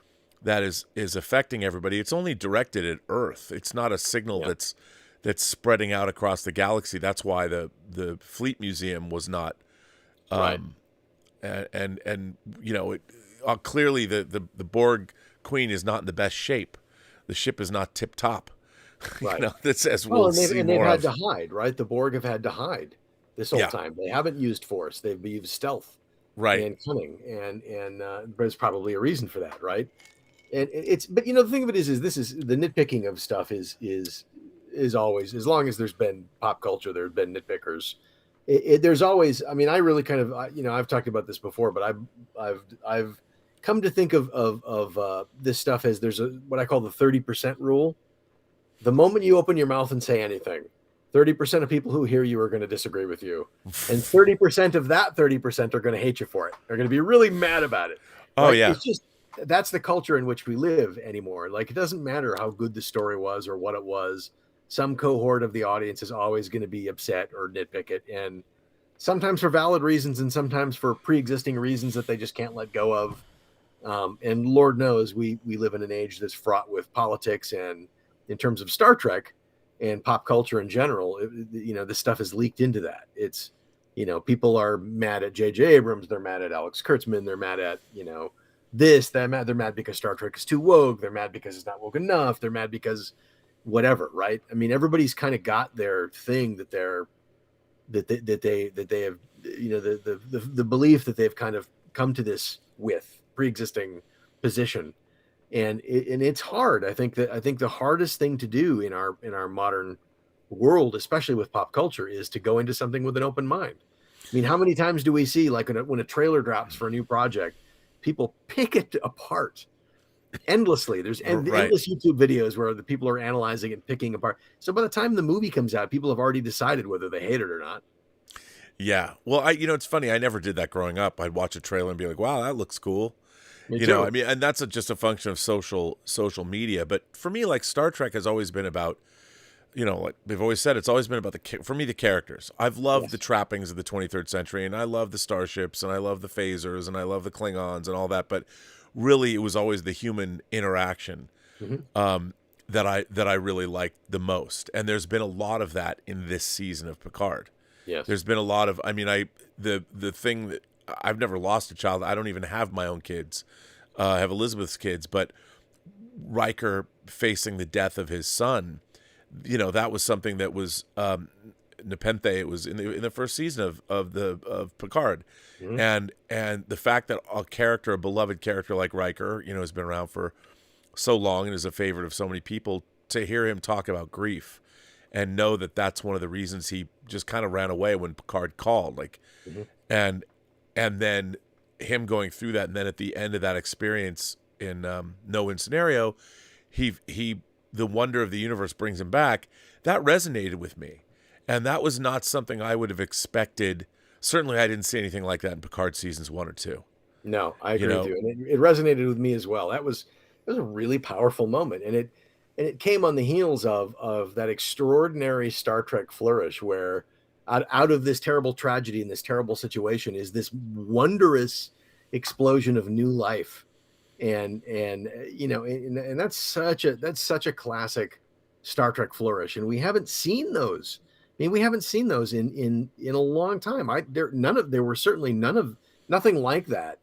that is affecting everybody, it's only directed at Earth. It's not a signal that's spreading out across the galaxy. That's why the Fleet Museum was not right. And you know, clearly the Borg Queen is not in the best shape. The ship is not tip top. Right. You know, that's as we'll see and more they've had of. to hide, right? The Borg have had to hide this whole time. They haven't used force. They've used stealth. Right. And cunning, and there's probably a reason for that, right? And but you know, the thing of it is this is the nitpicking of stuff is always, as long as there's been pop culture, there's been nitpickers. There's always, I mean, I really kind of, you know, I've talked about this before, but I've come to think of this stuff as there's what I call the 30% rule. The moment you open your mouth and say anything, 30% of people who hear you are going to disagree with you. And 30% of that 30% are going to hate you for it. They're going to be really mad about it. Oh, like, yeah. It's just, that's the culture in which we live anymore. Like, it doesn't matter how good the story was or what it was. Some cohort of the audience is always going to be upset or nitpick it. And sometimes for valid reasons and sometimes for pre-existing reasons that they just can't let go of. And Lord knows we live in an age that's fraught with politics, and in terms of Star Trek and pop culture in general, you know, this stuff is leaked into that. It's, you know, people are mad at J.J. Abrams. They're mad at Alex Kurtzman. They're mad at, you know, they're mad because Star Trek is too woke. They're mad because it's not woke enough. They're mad because whatever, right? I mean, everybody's kind of got their thing that they have, you know, the belief that they've kind of come to this with pre-existing position. And it's hard. I think the hardest thing to do in our modern world, especially with pop culture, is to go into something with an open mind. I mean, how many times do we see, like, when a trailer drops for a new project, people pick it apart endlessly. There's endless YouTube videos where the people are analyzing it, picking apart. So by the time the movie comes out, people have already decided whether they hate it or not. Yeah. Well, it's funny. I never did that growing up. I'd watch a trailer and be like, wow, that looks cool. Me too. I mean, and that's just a function of social media. But for me, like Star Trek has always been about, like they've always said, it's always been about for me, the characters. I've loved the trappings of the 23rd century, and I love the starships, and I love the phasers, and I love the Klingons and all that. But really, it was always the human interaction that I really liked the most. And there's been a lot of that in this season of Picard. Yes. There's been a lot of, the thing that I've never lost a child. I don't even have my own kids. I have Elizabeth's kids, but Riker facing the death of his son, that was something that was Nepenthe. It was in the first season of Picard, and the fact that a beloved character like Riker, has been around for so long and is a favorite of so many people, to hear him talk about grief and know that that's one of the reasons he just kind of ran away when Picard called, and then him going through that, and then at the end of that experience in No Win Scenario, the wonder of the universe brings him back. That resonated with me, and that was not something I would have expected. Certainly, I didn't see anything like that in Picard seasons 1 or 2. No, I agree with you, and it resonated with me as well. It was a really powerful moment, and it came on the heels of that extraordinary Star Trek Flourish, where out of this terrible tragedy and this terrible situation is this wondrous explosion of new life, and that's such a classic Star Trek Flourish, and we haven't seen those. I mean, we haven't seen those in a long time. There were certainly nothing like that.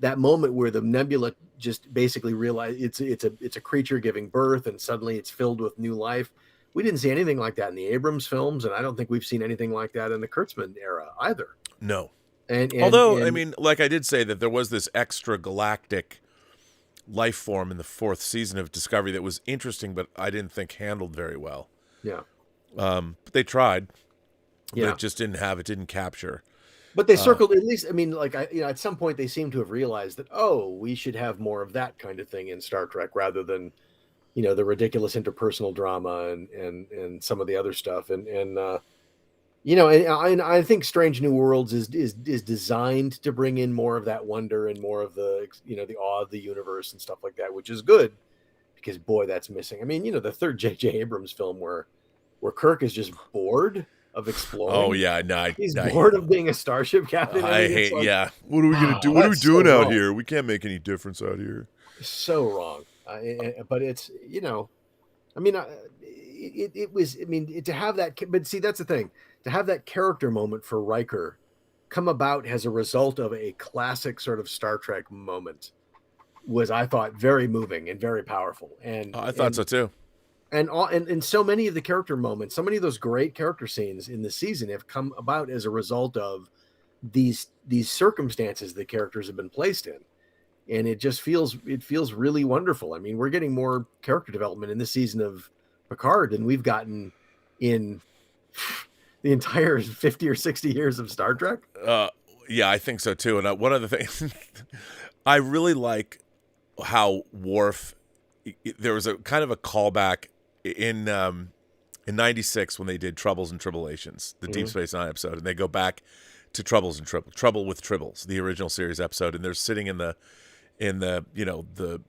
That moment where the nebula just basically realized it's a creature giving birth, and suddenly it's filled with new life. We didn't see anything like that in the Abrams films, and I don't think we've seen anything like that in the Kurtzman era either. No. And although, I mean, like I did say that there was this extra galactic life form in the 4th season of Discovery that was interesting, but I didn't think handled very well. Yeah. But they tried. But Yeah. it just didn't capture. But they circled, at least, I mean, like, at some point they seem to have realized that, we should have more of that kind of thing in Star Trek rather than, the ridiculous interpersonal drama and some of the other stuff. And I think Strange New Worlds is designed to bring in more of that wonder and more of the, the awe of the universe and stuff like that, which is good, because boy, that's missing. I mean, the third J.J. Abrams film where Kirk is just bored of exploring. Oh yeah, he's bored of being a starship captain. I hate. Yeah, what are we gonna do? What are we doing out here? We can't make any difference out here. So wrong. But it's I mean, it was. I mean, to have that. But see, that's the thing. To have that character moment for Riker come about as a result of a classic sort of Star Trek moment was, I thought, very moving and very powerful. And I thought so too. And so many of the character moments, so many of those great character scenes in the season have come about as a result of these circumstances the characters have been placed in. And it just feels really wonderful. I mean, we're getting more character development in this season of Picard than we've gotten in the entire 50 or 60 years of Star Trek. Yeah, I think so too. And one of the things I really like how Worf, there was a kind of a callback in '96 when they did Troubles and Tribulations, the Deep Space Nine episode, and they go back to Trouble with Tribbles, the original series episode, and they're sitting in the the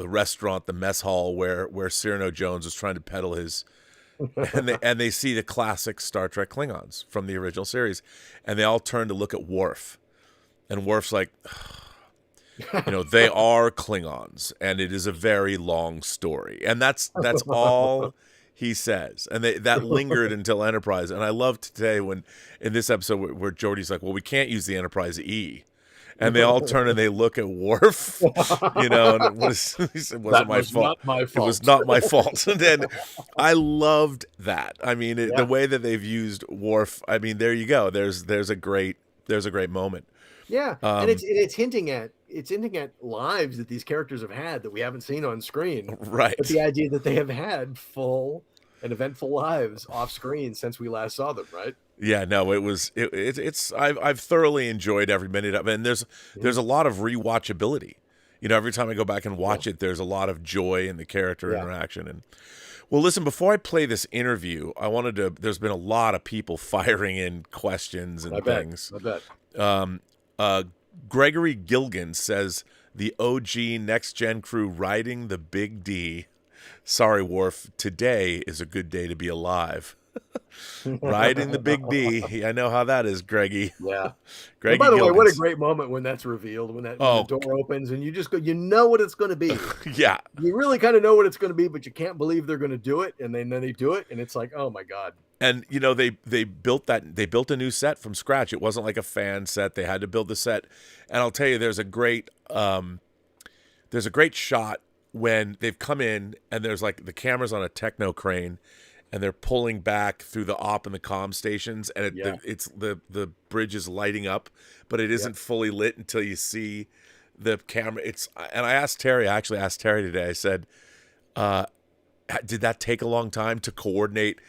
restaurant, the mess hall where Cyrano Jones was trying to peddle his and they see the classic Star Trek Klingons from the original series, and they all turn to look at Worf, and Worf's like, they are Klingons, and it is a very long story, and that's all he says, and that lingered until Enterprise. And I loved today when in this episode where Geordi's like, well, we can't use the Enterprise E. And they all turn and they look at Worf, and he said, wasn't my fault. It was not my fault. And then I loved that. I mean, the way that they've used Worf. I mean, there you go. There's a great moment. Yeah, and it's hinting at lives that these characters have had that we haven't seen on screen. Right. But the idea that they have had full and eventful lives off screen since we last saw them, right? Yeah, no, I've thoroughly enjoyed every minute of it, and there's a lot of rewatchability every time I go back and watch it, there's a lot of joy in the character interaction. And well, listen, before I play this interview, there's been a lot of people firing in questions and things. I bet. Gregory Gilgan says the OG Next Gen crew riding the Big D. Sorry, Worf. Today is a good day to be alive. Riding the Big D. I know how that is, Greggy. Yeah. Greggy. By the way, what a great moment when that's revealed, when the door opens and you just go, you know what it's going to be. Yeah. You really kind of know what it's going to be, but you can't believe they're going to do it. And then they do it. And it's like, oh my God. And, they built a new set from scratch. It wasn't like a fan set. They had to build the set. And I'll tell you, there's a great shot when they've come in and there's like the camera's on a techno crane and they're pulling back through the op and the comm stations, and it's the bridge is lighting up, but it isn't fully lit until you see the camera. And I actually asked Terry today, I said, did that take a long time to coordinate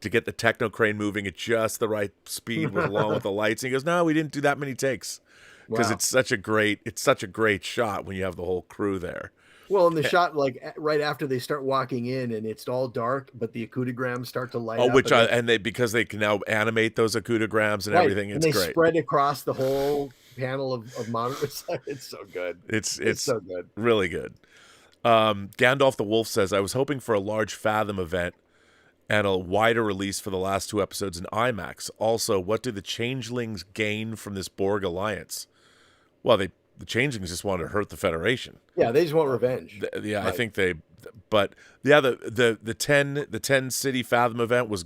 to get the techno crane moving at just the right speed along with the lights? And he goes, no, we didn't do that many takes because it's such a great shot when you have the whole crew there. Well, in the shot, like right after they start walking in and it's all dark, but the acoudigrams start to light up. Because they can now animate those acoudigrams and everything. It's great. They spread across the whole panel of monitors. It's so good. It's so good. Really good. Gandalf the Wolf says, I was hoping for a large Fathom event and a wider release for the last 2 episodes in IMAX. Also, what do the Changelings gain from this Borg alliance? Well, the Changelings just wanted to hurt the Federation. Yeah, they just want revenge. Right. I think the 10 city Fathom event was,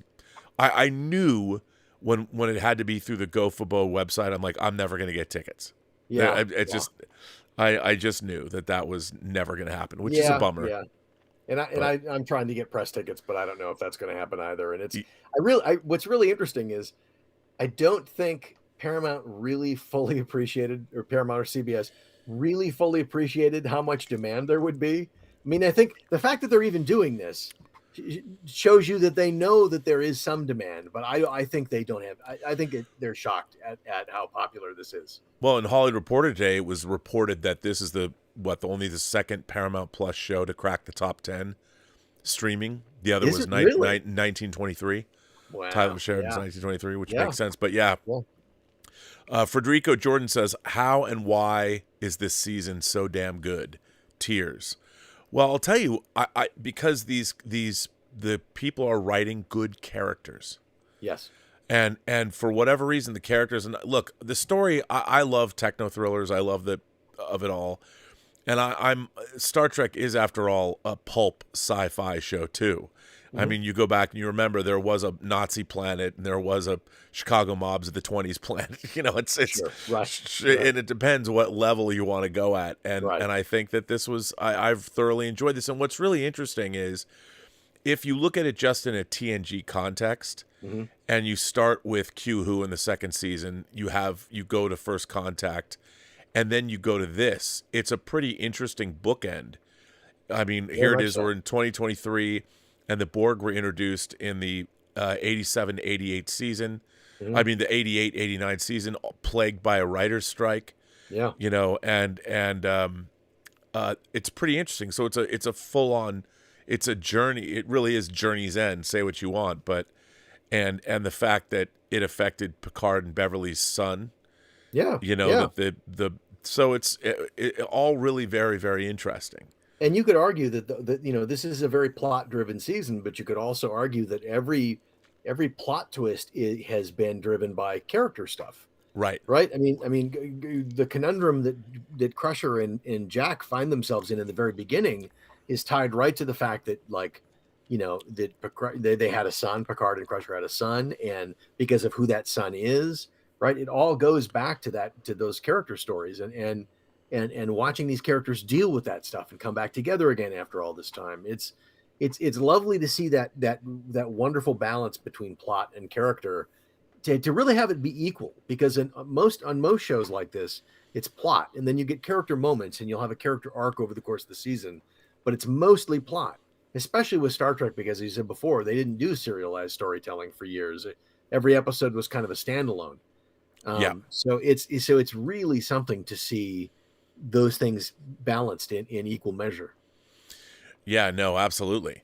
I knew when it had to be through the GoFabo website, I'm like, I'm never going to get tickets. Yeah. I just knew that was never going to happen, which is a bummer. Yeah. I'm trying to get press tickets, but I don't know if that's going to happen either. And what's really interesting is I don't think Paramount really fully appreciated, or Paramount or CBS really fully appreciated how much demand there would be. I mean, I think the fact that they're even doing this shows you that they know that there is some demand, but I think they don't have. I think they're shocked at how popular this is. Well, in Hollywood Reporter today, it was reported that this is only the second Paramount Plus show to crack the top 10 streaming. The other was 1923. Wow. Tyler Sheridan's 1923, which makes sense. But yeah. Federico Jordan says, how and why is this season so damn good? Tears. Well, I'll tell you, because the people are writing good characters. Yes. And for whatever reason, the characters, and look, the story, I love techno thrillers. I love of it all. And I'm Star Trek is, after all, a pulp sci-fi show too. Mm-hmm. I mean, you go back and you remember there was a Nazi planet and there was a Chicago Mobs of the 20s planet. Sure. And it depends what level you want to go at. And I think that this was, I've thoroughly enjoyed this. And what's really interesting is if you look at it just in a TNG context, mm-hmm. and you start with Q-Who in the second season, you go to First Contact, and then you go to this. It's a pretty interesting bookend. I mean, here it is. We're in 2023, and the Borg were introduced in the 87-88 season. Mm-hmm. I mean, the 88-89 season, plagued by a writer's strike. Yeah. And it's pretty interesting. So it's a full-on, it's a journey. It really is Journey's End. Say what you want, but and the fact that it affected Picard and Beverly's son. Yeah. So it's all really very, very interesting. And you could argue that this is a very plot-driven season, but you could also argue that every plot twist has been driven by character stuff. Right. Right. I mean, the conundrum that Crusher and Jack find themselves in the very beginning is tied right to the fact that, like, that they had a son. Picard and Crusher had a son, and because of who that son is, right, it all goes back to those character stories, and watching these characters deal with that stuff and come back together again after all this time. It's lovely to see that wonderful balance between plot and character, to really have it be equal, because on most shows like this, it's plot, and then you get character moments, and you'll have a character arc over the course of the season, but it's mostly plot, especially with Star Trek, because, as you said before, they didn't do serialized storytelling for years. Every episode was kind of a standalone. So it's really something to see, those things balanced in equal measure. Yeah, no, absolutely.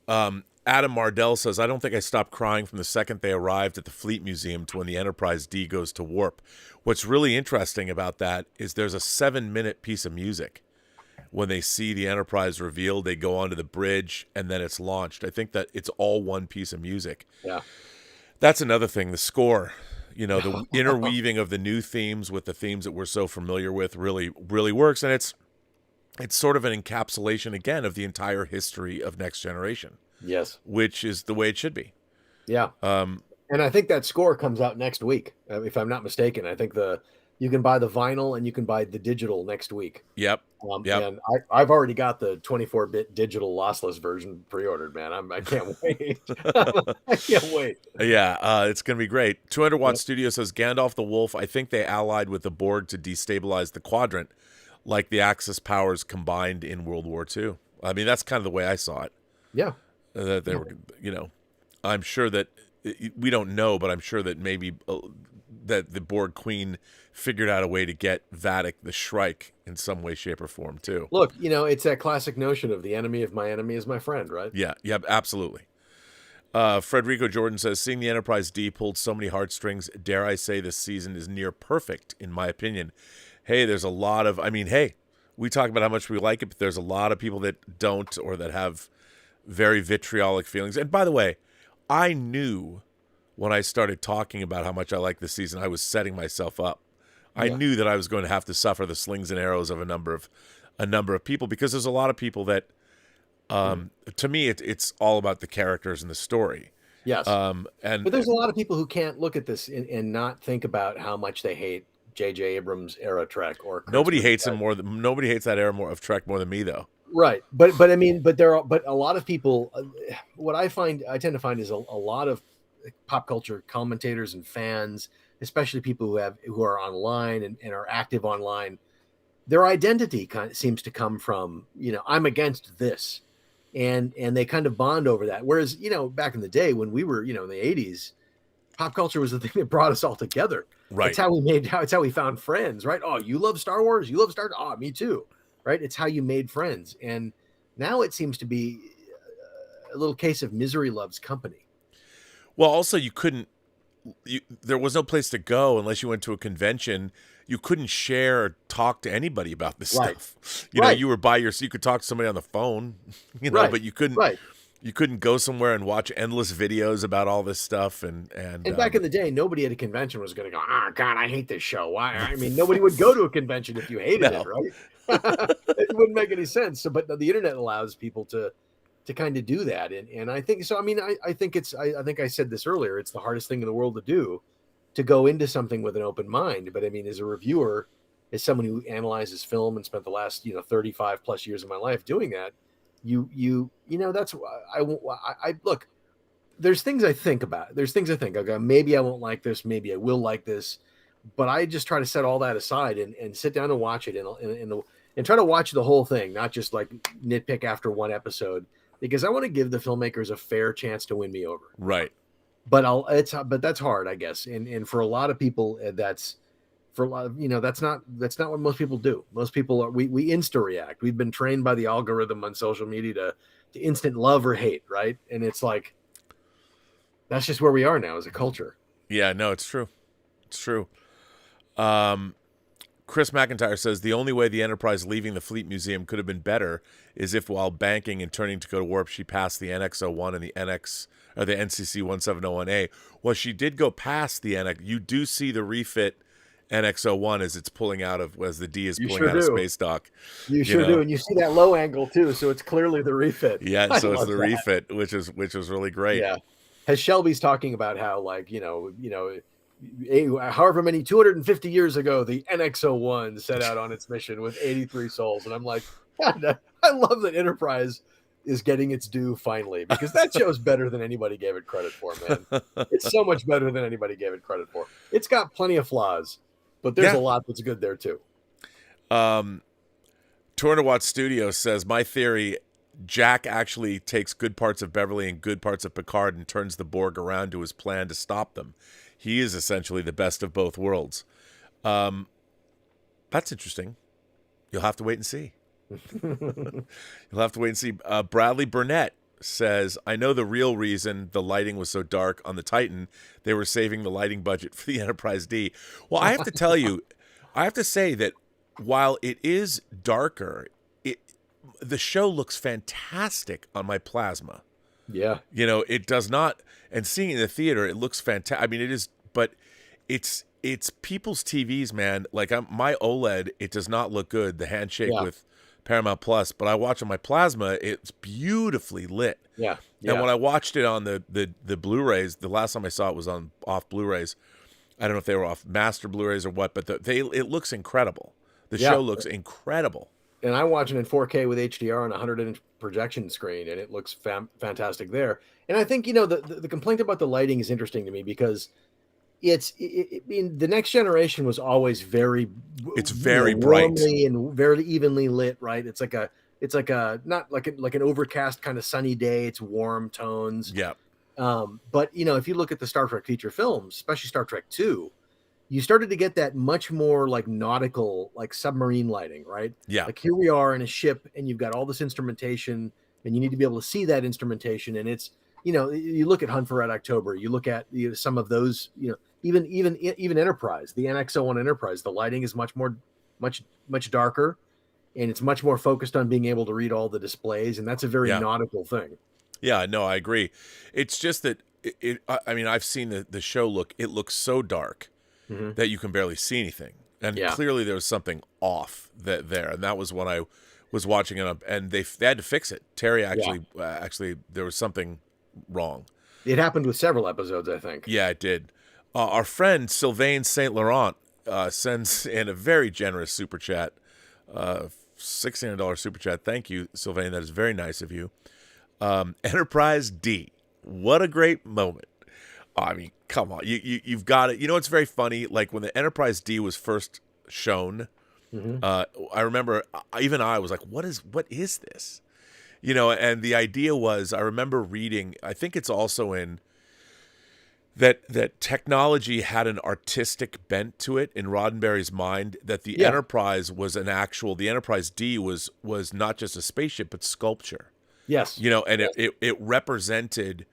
Adam Mardell says, I don't think I stopped crying from the second they arrived at the Fleet Museum to when the Enterprise D goes to warp. What's really interesting about that is there's a 7-minute piece of music. When they see the Enterprise revealed, they go onto the bridge and then it's launched. I think that it's all one piece of music. Yeah. That's another thing. The score, the interweaving of the new themes with the themes that we're so familiar with really, really works. And it's sort of an encapsulation, again, of the entire history of Next Generation. Yes. Which is the way it should be. Yeah. And I think that score comes out next week, if I'm not mistaken. I think you can buy the vinyl and you can buy the digital next week. Yep. And I've already got the 24-bit digital lossless version pre-ordered, man. I can't wait. I can't wait. Yeah, it's going to be great. 200 Watt Studio says, Gandalf the Wolf, I think they allied with the Borg to destabilize the Quadrant, like the Axis powers combined in World War II. I mean, that's kind of the way I saw it. Yeah. That they were, I'm sure that, we don't know, but I'm sure that maybe that the Borg Queen figured out a way to get Vatic the Shrike in some way, shape, or form, too. Look, it's that classic notion of the enemy of my enemy is my friend, right? Yeah, absolutely. Frederico Jordan says, seeing the Enterprise D pulled so many heartstrings, dare I say this season is near perfect, in my opinion. Hey, there's a lot of, we talk about how much we like it, but there's a lot of people that don't, or that have very vitriolic feelings. And by the way, I knew when I started talking about how much I like this season, I was setting myself up. I knew that I was going to have to suffer the slings and arrows of a number of people, because there's a lot of people that, to me, it's all about the characters and the story. Yes. But there's a lot of people who can't look at this and not think about how much they hate J.J. Abrams era Trek or nobody hates that era of Trek more than me, though. Right. But a lot of people, what I tend to find is a lot of pop culture commentators and fans, especially people who are online and are active online, their identity seems to come from, I'm against this, and they kind of bond over that. Whereas, back in the day when we were, in the 80s, pop culture was the thing that brought us all together. Right. It's how we found friends, right? Oh, you love Star Wars? You love Star Wars? Oh, me too. Right. It's how you made friends. And now it seems to be a little case of misery loves company. Well, also there was no place to go unless you went to a convention. You couldn't share or talk to anybody about this stuff. You were you could talk to somebody on the phone, but you couldn't go somewhere and watch endless videos about all this stuff. And back in the day, nobody at a convention was going to go, oh God, I hate this show. Why? Nobody would go to a convention if you hated it, right? It wouldn't make any sense. So, but the internet allows people to kind of do that. And I think so. I think I said this earlier, it's the hardest thing in the world to do, to go into something with an open mind. But as a reviewer, as someone who analyzes film and spent the last 35 plus years of my life doing that, that's I look, there's things I think about. There's things I think, okay, maybe I won't like this, maybe I will like this, but I just try to set all that aside and sit down and watch it and try to watch the whole thing, not just like nitpick after one episode, because I want to give the filmmakers a fair chance to win me over. Right. But that's hard, I guess. And for a lot of people, that's not what most people do. Most people we insta react. We've been trained by the algorithm on social media to instant love or hate, right? And it's like, that's just where we are now as a culture. Yeah, no, it's true. It's true. Chris McIntyre says the only way the Enterprise leaving the Fleet Museum could have been better is if, while banking and turning to go to warp, she passed the NX-01 and the NCC-1701A. Well, she did go past the NX. You do see the refit NX-01 as it's pulling out of, as the D is pulling out of space dock. You sure do, and you see that low angle too, so it's clearly the refit. Yeah, so it's the refit, which is really great. Yeah, as Shelby's talking about how, like, however many 250 years ago, the NX-01 set out on its mission with 83 souls, and I'm like, God, I love that Enterprise is getting its due finally, because that show's better than anybody gave it credit for, man. It's so much better than anybody gave it credit for. It's got plenty of flaws, but there's a lot that's good there too. 200 Watt Studio says, my theory, Jack actually takes good parts of Beverly and good parts of Picard and turns the Borg around to his plan to stop them. He is essentially the best of both worlds. That's interesting. You'll have to wait and see. You'll have to wait and see. Bradley Burnett says, I know the real reason the lighting was so dark on the Titan. They were saving the lighting budget for the Enterprise D. Well, I have to tell you, I have to say that while it is darker, the show looks fantastic on my plasma. Yeah. You know, it does not, and seeing it in the theater, it looks fantastic. I mean, it is, but it's people's TVs, man. Like my OLED, it does not look good. The handshake with Paramount Plus, but I watch on my plasma, it's beautifully lit. Yeah. And when I watched it on the Blu-rays, the last time I saw it was on off Blu-rays. I don't know if they were off master Blu-rays or what, but it looks incredible. The show looks incredible. And I watch it in 4K with HDR on a 100-inch projection screen, and it looks fantastic there. And I think, you know, the complaint about the lighting is interesting to me because I mean, the Next Generation was always very bright and very evenly lit, right? It's like a not like an overcast kind of sunny day. It's warm tones. Yeah. But you know, if you look at the Star Trek feature films, especially Star Trek II, you started to get that much more like nautical, like submarine lighting, right? Yeah. Like here we are in a ship, and you've got all this instrumentation, and you need to be able to see that instrumentation. And it's, you know, you look at Hunt for Red October, you look at some of those, you know, even Enterprise, the NX-01 Enterprise, the lighting is much darker, and it's much more focused on being able to read all the displays, and that's a very nautical thing. Yeah, no, I agree. It's just that I mean, I've seen the show it looks so dark that you can barely see anything, and clearly there was something off there, and that was when I was watching it up, and they had to fix it. Terry actually there was something wrong. It happened with several episodes, I think. Yeah, it did. Our friend Sylvain Saint Laurent sends in a very generous super chat, $1,600 super chat. Thank you, Sylvain. That is very nice of you. Enterprise D, what a great moment. I mean, come on, you've got it. You know, it's very funny. Like when the Enterprise D was first shown, I remember even I was like, what is this? You know, and the idea was, I remember reading, I think it's also in that technology had an artistic bent to it in Roddenberry's mind, that the Enterprise was the Enterprise D was not just a spaceship, but sculpture. Yes. You know, and it represented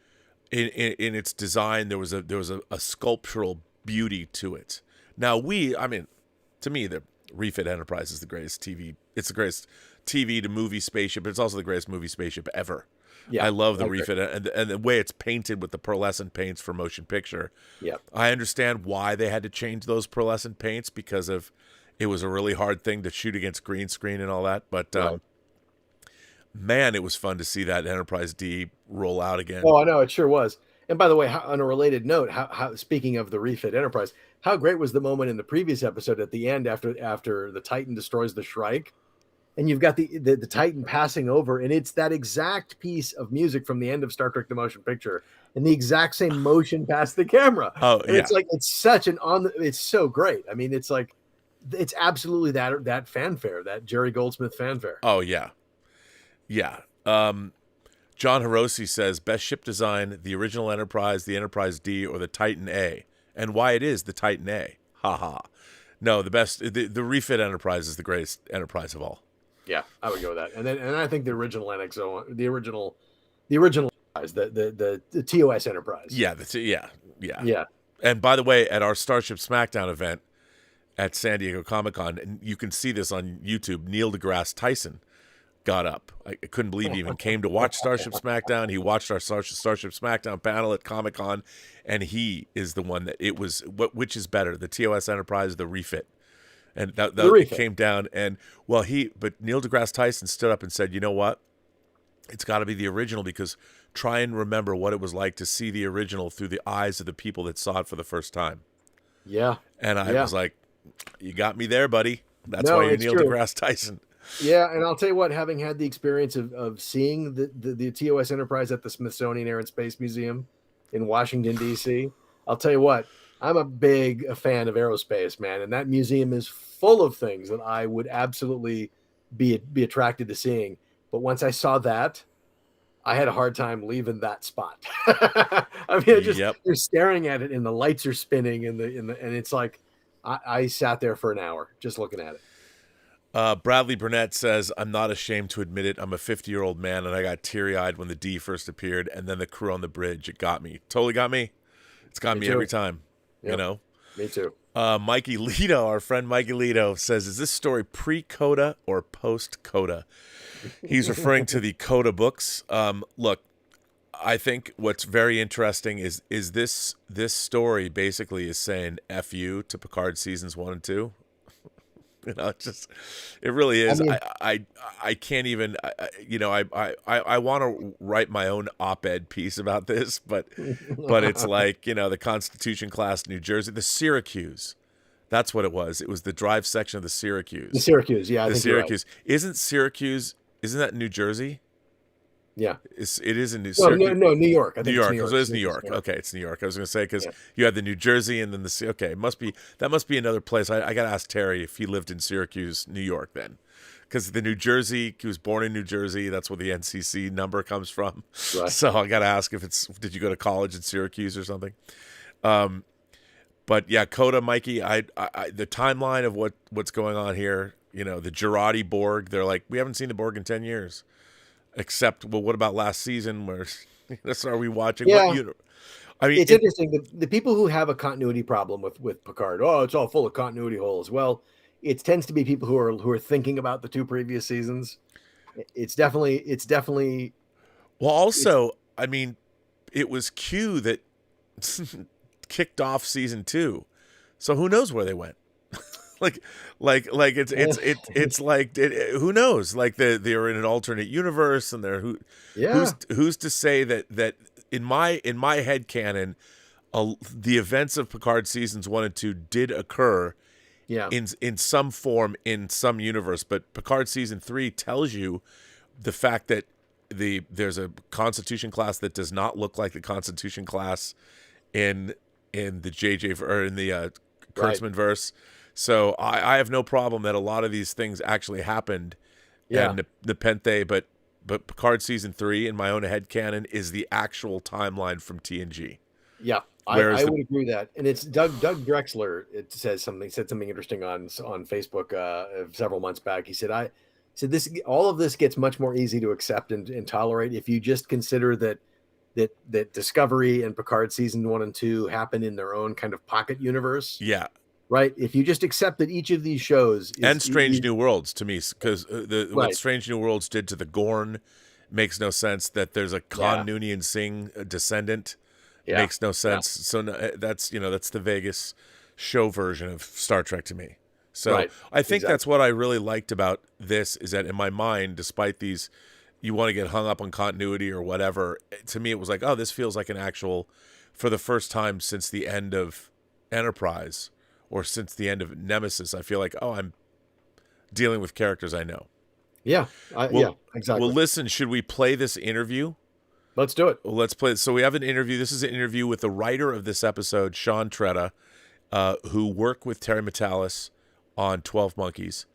in its design, there was a sculptural beauty to it. Now to me, the refit Enterprise is the greatest TV. It's the greatest TV to movie spaceship, but it's also the greatest movie spaceship ever. Yeah, I love the refit and the way it's painted with the pearlescent paints for motion picture. Yeah, I understand why they had to change those pearlescent paints because it was a really hard thing to shoot against green screen and all that. But man, it was fun to see that Enterprise D roll out again. Oh, I know, it sure was. And by the way, on a related note, how speaking of the refit Enterprise, how great was the moment in the previous episode at the end after the Titan destroys the Shrike? And you've got the Titan passing over, and it's that exact piece of music from the end of Star Trek: The Motion Picture, and the exact same motion past the camera. Oh, and it's like it's such it's so great. I mean, it's like it's absolutely that fanfare, that Jerry Goldsmith fanfare. Oh yeah. John Hiroshi says best ship design: the original Enterprise, the Enterprise D, or the Titan A, and why it is the Titan A. Ha ha. No, the best. The refit Enterprise is the greatest Enterprise of all. Yeah, I would go with that. And I think the original NX-01, the original Enterprise, the TOS Enterprise. Yeah. And by the way, at our Starship Smackdown event at San Diego Comic-Con, and you can see this on YouTube, Neil deGrasse Tyson got up. I couldn't believe he even came to watch Starship Smackdown. He watched our Starship Smackdown panel at Comic-Con, and he is the one that it was. Which is better, the TOS Enterprise or the refit? And that came down, and but Neil deGrasse Tyson stood up and said, you know what? It's got to be the original, because try and remember what it was like to see the original through the eyes of the people that saw it for the first time. Yeah. And I was like, you got me there, buddy. That's why you're Neil deGrasse Tyson. Yeah, and I'll tell you what, having had the experience of seeing the TOS Enterprise at the Smithsonian Air and Space Museum in Washington, D.C., I'll tell you what, I'm a big fan of aerospace, man, and that museum is full of things that I would absolutely be attracted to seeing. But once I saw that, I had a hard time leaving that spot. I mean, you're staring at it, and the lights are spinning, and it's like I sat there for an hour just looking at it. Bradley Burnett says, I'm not ashamed to admit it. I'm a 50-year-old man, and I got teary-eyed when the D first appeared, and then the crew on the bridge. It got me. Totally got me. It's got me every time. Yep. You know? Me too. Mikey Lito, our friend Mikey Lito, says, is this story pre-Coda or post-Coda? He's referring to the Coda books. Look, I think what's very interesting is this story basically is saying F you to Picard seasons 1 and 2. You know, it really is. I can't even, I want to write my own op-ed piece about this, but it's like, you know, the Constitution class, New Jersey, the Syracuse. That's what it was. It was the drive section of the Syracuse. The Syracuse, yeah. The Syracuse. Isn't that New Jersey? Yeah, it is in New Syracuse. No, New York. I think New York. It's New York. So it is New York. Okay, it's New York. I was going to say because you had the New Jersey and then the. Okay, that must be another place. I got to ask Terry if he lived in Syracuse, New York, then, because the New Jersey. He was born in New Jersey. That's where the NCC number comes from. Right. So I got to ask if did you go to college in Syracuse or something? But yeah, Coda, Mikey. The timeline of what's going on here. You know, the Girardi Borg. They're like, we haven't seen the Borg in 10 years. Except, well, what about last season? Where are we watching? Yeah. I mean, it's interesting. The people who have a continuity problem with Picard, it's all full of continuity holes. Well, it tends to be people who are thinking about the 2 previous seasons. It's definitely. Well, also, I mean, it was Q that kicked off season 2, so who knows where they went? Like it's like who knows? Like they're in an alternate universe, and who's to say that in my head canon, the events of Picard seasons 1 and 2 did occur, in some form in some universe, but Picard season 3 tells you the fact that there's a Constitution class that does not look like the Constitution class in the JJ or in the Kurtzman verse. So I have no problem that a lot of these things actually happened in Nepenthe, but Picard season 3 in my own headcanon is the actual timeline from TNG. Yeah, I would agree with that. And it's Doug Drexler. It said something interesting on Facebook several months back. He said, all of this gets much more easy to accept and tolerate if you just consider that Discovery and Picard season 1 and 2 happen in their own kind of pocket universe. Yeah. Right. If you just accept that each of these shows and Strange New Worlds to me, because what Strange New Worlds did to the Gorn makes no sense. That there's a Khan Noonien Singh descendant makes no sense. So that's the Vegas show version of Star Trek to me. So I think that's what I really liked about this is that in my mind, despite these, you want to get hung up on continuity or whatever. To me, it was like, oh, this feels like an actual, for the first time since the end of Enterprise. Or since the end of Nemesis, I feel like, I'm dealing with characters I know. Yeah, exactly. Well, listen, should we play this interview? Let's do it. Well, let's play it. So we have an interview. This is an interview with the writer of this episode, Sean Tretta, who worked with Terry Matalas on 12 Monkeys.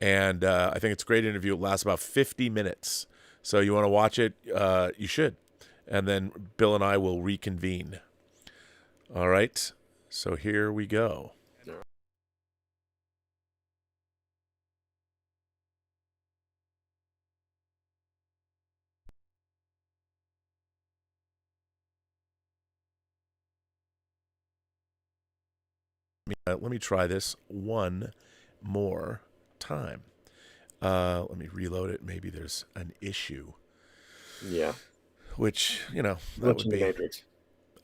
And I think it's a great interview. It lasts about 50 minutes. So you want to watch it, you should. And then Bill and I will reconvene. All right. So here we go. Let me try this one more time. Let me reload it. Maybe there's an issue. Yeah. Which, that would be. Matrix.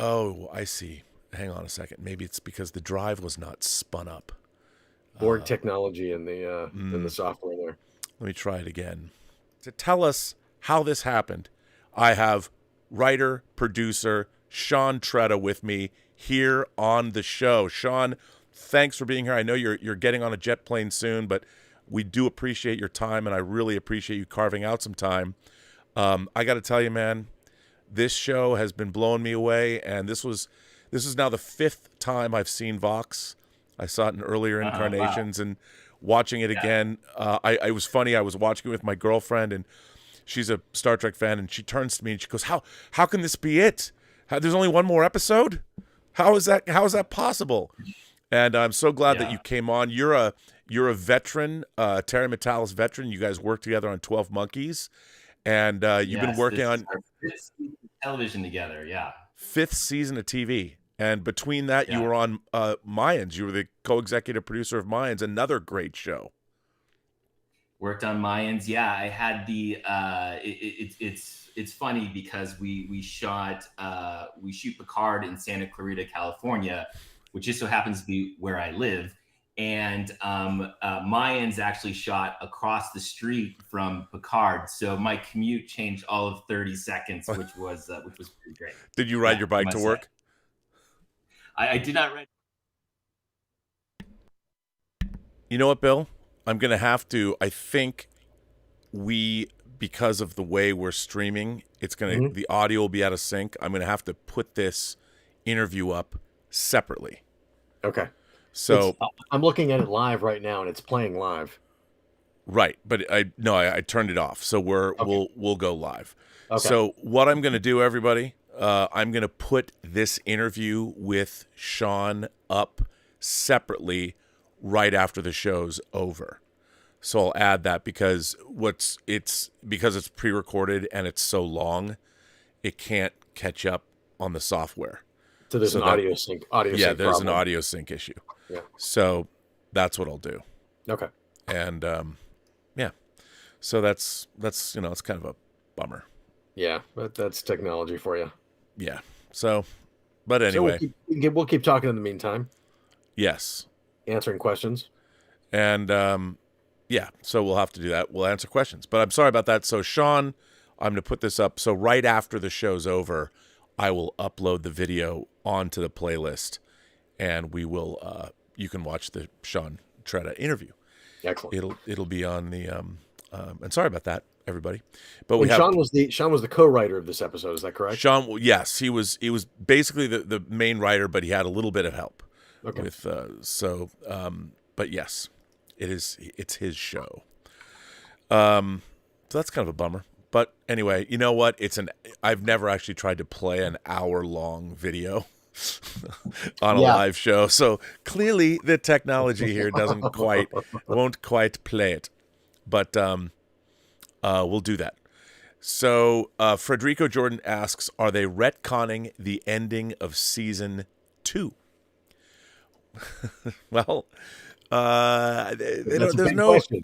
Oh, I see. Hang on a second. Maybe it's because the drive was not spun up. Borg technology in the software there. Let me try it again. To tell us how this happened, I have writer, producer, Sean Tretta with me here on the show. Sean, thanks for being here. I know you're getting on a jet plane soon, but we do appreciate your time, and I really appreciate you carving out some time. I got to tell you, man, this show has been blowing me away, and this is now the 5th time I've seen Vox. I saw it in earlier incarnations, and watching it again, it was funny. I was watching it with my girlfriend, and she's a Star Trek fan, and she turns to me and she goes, "How can this be it? There's only one more episode? How is that possible?" And I'm so glad that you came on. You're you're a veteran, Terry Metalis veteran. You guys worked together on 12 Monkeys, and you've been working on our 5th season of television together. Yeah, 5th season of TV. And between that, you were on Mayans. You were the co-executive producer of Mayans, another great show. Worked on Mayans. Yeah, I had the. It's funny because we shoot Picard in Santa Clarita, California, which just so happens to be where I live. And Mayans actually shot across the street from Picard, so my commute changed all of 30 seconds, which was pretty great. Did you ride your bike to work? I did not ride. You know what, Bill? I'm going to have to. I think because of the way we're streaming, it's going to the audio will be out of sync. I'm going to have to put this interview up separately. Okay. So I'm looking at it live right now, and it's playing live. Right, but I turned it off, so we'll go live. Okay. So what I'm going to do, everybody, I'm going to put this interview with Sean up separately right after the show's over. So I'll add that because it's pre-recorded and it's so long, it can't catch up on the software. So there's an audio sync. Yeah, there's problem. an audio sync issue. Yeah. So that's what I'll do. Okay. And yeah, so that's it's kind of a bummer. Yeah, but that's technology for you. Yeah. So, but anyway, so we'll keep talking in the meantime. Yes. Answering questions. And yeah, so we'll have to do that. We'll answer questions. But I'm sorry about that. So Sean, I'm going to put this up. So right after the show's over, I will upload the video onto the playlist, and we will. You can watch the Sean Tretta interview. Excellent. It'll be on the. And sorry about that, everybody. But Sean was the co-writer of this episode. Is that correct? Sean, yes, he was basically the main writer, but he had a little bit of help. Okay. With but yes, it's his show. So that's kind of a bummer. But anyway, you know what? I've never actually tried to play an hour-long video on a live show. So clearly the technology here won't quite play it. But we'll do that. So Frederico Jordan asks, are they retconning the ending of season 2? Well,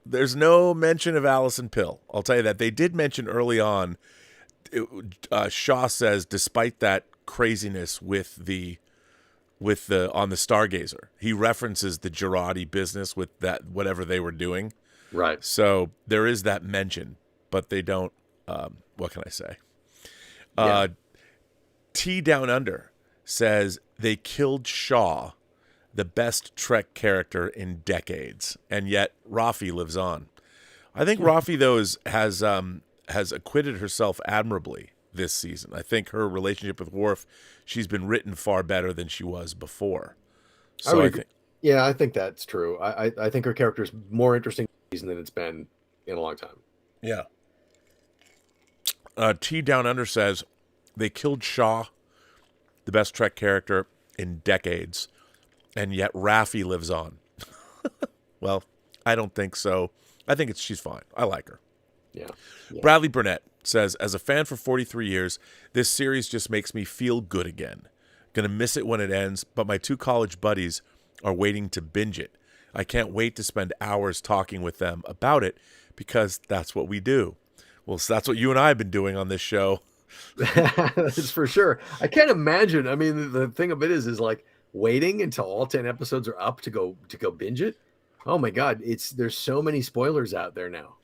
there's no mention of Allison Pill. I'll tell you that. They did mention early on, Shaw says, despite that craziness with the on the Stargazer, he references the Girardi business with that, whatever they were doing. Right. So there is that mention, but they don't, what can I say? T Down Under says they killed Shaw, the best Trek character in decades, and yet Rafi lives on. I think Rafi, though, has acquitted herself admirably this season. I think her relationship with Worf, she's been written far better than she was before. So I think that's true. I think her character is more interesting this season than it's been in a long time. Yeah. T Down Under says they killed Shaw, the best Trek character in decades, and yet Raffi lives on. Well, I don't think so. I think she's fine. I like her. Yeah. Bradley Burnett says, as a fan for 43 years, this series just makes me feel good again. Gonna miss it when it ends, but my 2 college buddies are waiting to binge it. I can't wait to spend hours talking with them about it because that's what we do. Well, so that's what you and I have been doing on this show. That's for sure. I can't imagine. I mean, the thing of it is like waiting until all 10 episodes are up to go binge it. Oh my God. There's so many spoilers out there now.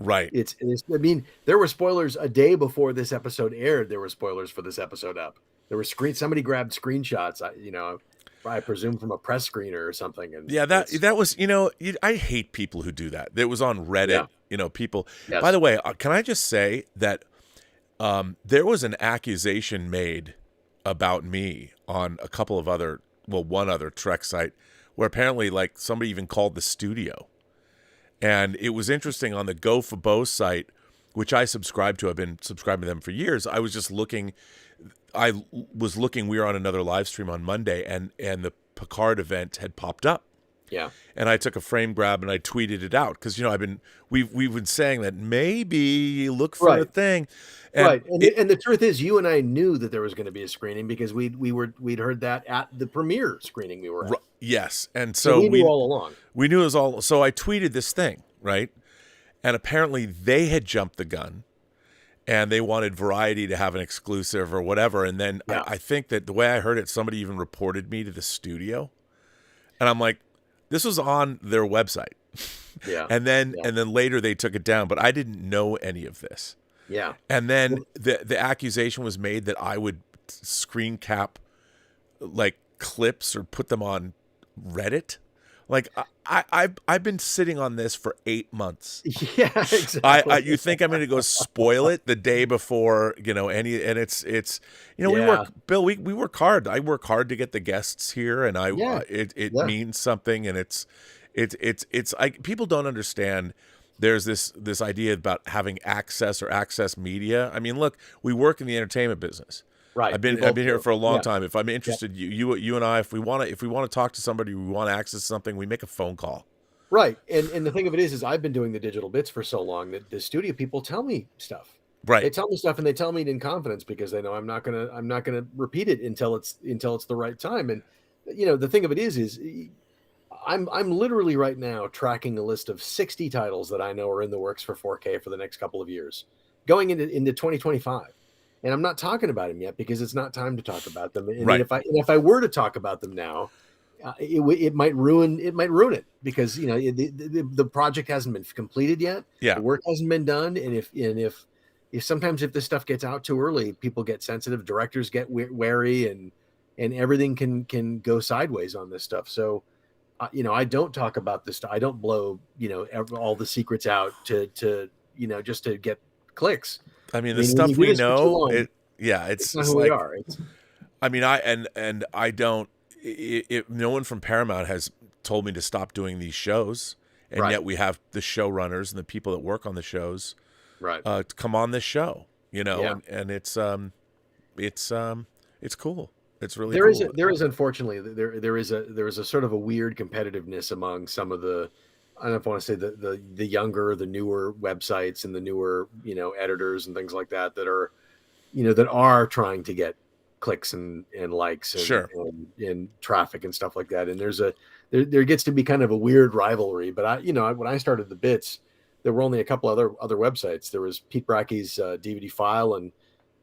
Right. I mean, there were spoilers a day before this episode aired. There were spoilers for this episode up. There were somebody grabbed screenshots, I presume from a press screener or something. And yeah, that was, I hate people who do that. It was on Reddit, people. Yes. By the way, can I just say that there was an accusation made about me on a couple of one other Trek site where apparently like somebody even called the studio. And it was interesting on the Go for Bo site, which I subscribe to. I've been subscribing to them for years. I was just looking. We were on another live stream on Monday, and the Picard event had popped up. Yeah. And I took a frame grab and I tweeted it out because, you know, we've been saying that maybe look for a thing. And right. And the truth is, you and I knew that there was going to be a screening because we'd heard that at the premiere screening we were at. Yes. And so we knew all along. We knew it was all. So I tweeted this thing, right? And apparently they had jumped the gun and they wanted Variety to have an exclusive or whatever. And then I think that the way I heard it, somebody even reported me to the studio. And I'm like, this was on their website. Yeah. and then later they took it down, but I didn't know any of this. Yeah. And then the accusation was made that I would screen cap like clips or put them on Reddit. Like I've been sitting on this for 8 months. Yeah, exactly. You think I'm going to go spoil it the day before, you know, and it's, you know, we work, Bill, we work hard. I work hard to get the guests here and it means something. And it's people don't understand. There's this idea about having access or access media. I mean, look, we work in the entertainment business. Right. I've been here for a long time. If I'm interested, you and I, if we want to talk to somebody, we want to access something, we make a phone call. Right. And the thing of it is I've been doing the digital bits for so long that the studio people tell me stuff. Right. They tell me stuff and they tell me it in confidence because they know I'm not gonna repeat it until it's the right time. And you know, the thing of it is I'm literally right now tracking a list of 60 titles that I know are in the works for 4K for the next couple of years, going into 2025. And I'm not talking about them yet because it's not time to talk about them. And if I were to talk about them now, it might ruin it because, you know, the project hasn't been completed yet. Yeah. The work hasn't been done. And if sometimes if this stuff gets out too early, people get sensitive, directors get wary, and everything can go sideways on this stuff. So, you know, I don't talk about this stuff. I don't blow, you know, all the secrets out to you know, just to get clicks. I mean, the stuff we know, it's not who like, we are. I mean, I don't. No one from Paramount has told me to stop doing these shows, and yet we have the showrunners and the people that work on the shows, to come on this show. You know, and it's cool. It's really cool. There is unfortunately there is a sort of a weird competitiveness among some of the, I don't know if I want to say the younger, the newer websites and the newer, you know, editors and things like that are, you know, that are trying to get clicks and likes and traffic and stuff like that. And there gets to be kind of a weird rivalry. But when I started the bits, there were only a couple other websites. There was Pete Brackey's DVD file and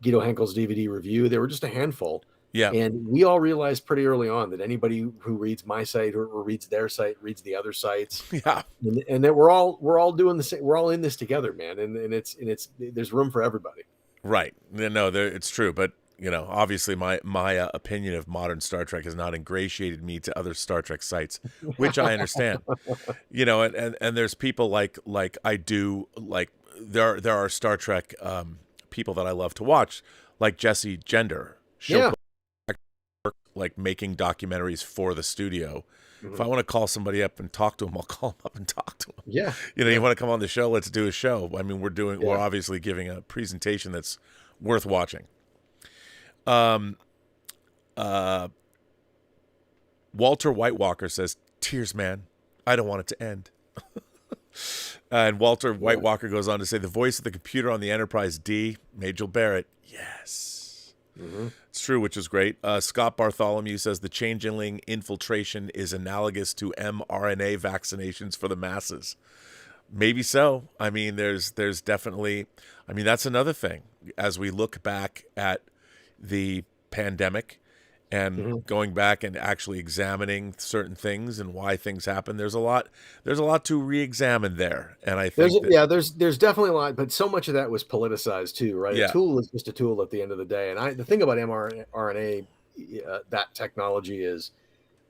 Guido Henkel's DVD review. There were just a handful. Yeah. And we all realized pretty early on that anybody who reads my site or reads their site reads the other sites. Yeah. And that we're all doing the same. We're all in this together, man. And it's there's room for everybody. Right. No, it's true. But, you know, obviously my opinion of modern Star Trek has not ingratiated me to other Star Trek sites, which I understand. You know, and there's people like I do, like there are Star Trek people that I love to watch, like Jesse Gender. Like making documentaries for the studio. Mm-hmm. If I want to call somebody up and talk to him, I'll call him up and talk to him. Yeah. You know, you want to come on the show, let's do a show. I mean, we're obviously giving a presentation that's worth watching. Walter White Walker says, "Tears, man. I don't want it to end." And Walter White Walker goes on to say, "The voice of the computer on the Enterprise D, Majel Barrett." Yes. Mm-hmm. It's true, which is great. Scott Bartholomew says the changeling infiltration is analogous to mRNA vaccinations for the masses. Maybe so. I mean, there's definitely, I mean, that's another thing. As we look back at the pandemic and going back and actually examining certain things and why things happen, there's a lot to re-examine there. And I think there's definitely a lot, but so much of that was politicized too, right? Yeah. A tool is just a tool at the end of the day. And the thing about mRNA, that technology is,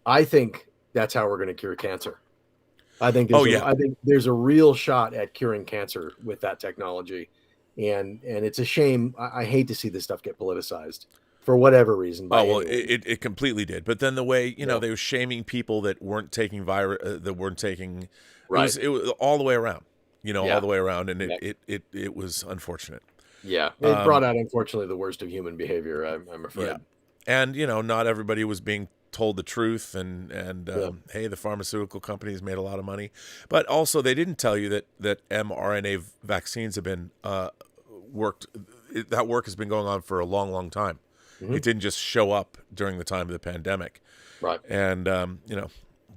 I think that's how we're going to cure cancer. I think there's a real shot at curing cancer with that technology. And it's a shame. I hate to see this stuff get politicized. For whatever reason. It completely did. But then the way, you know, they were shaming people that weren't taking that weren't taking, it was all the way around, you know, all the way around. And it was unfortunate. Yeah. It brought out, unfortunately, the worst of human behavior, I'm afraid. Yeah. And, you know, not everybody was being told the truth, and hey, the pharmaceutical companies made a lot of money, but also they didn't tell you that mRNA vaccines have been worked. That work has been going on for a long, long time. Mm-hmm. It didn't just show up during the time of the pandemic, right? And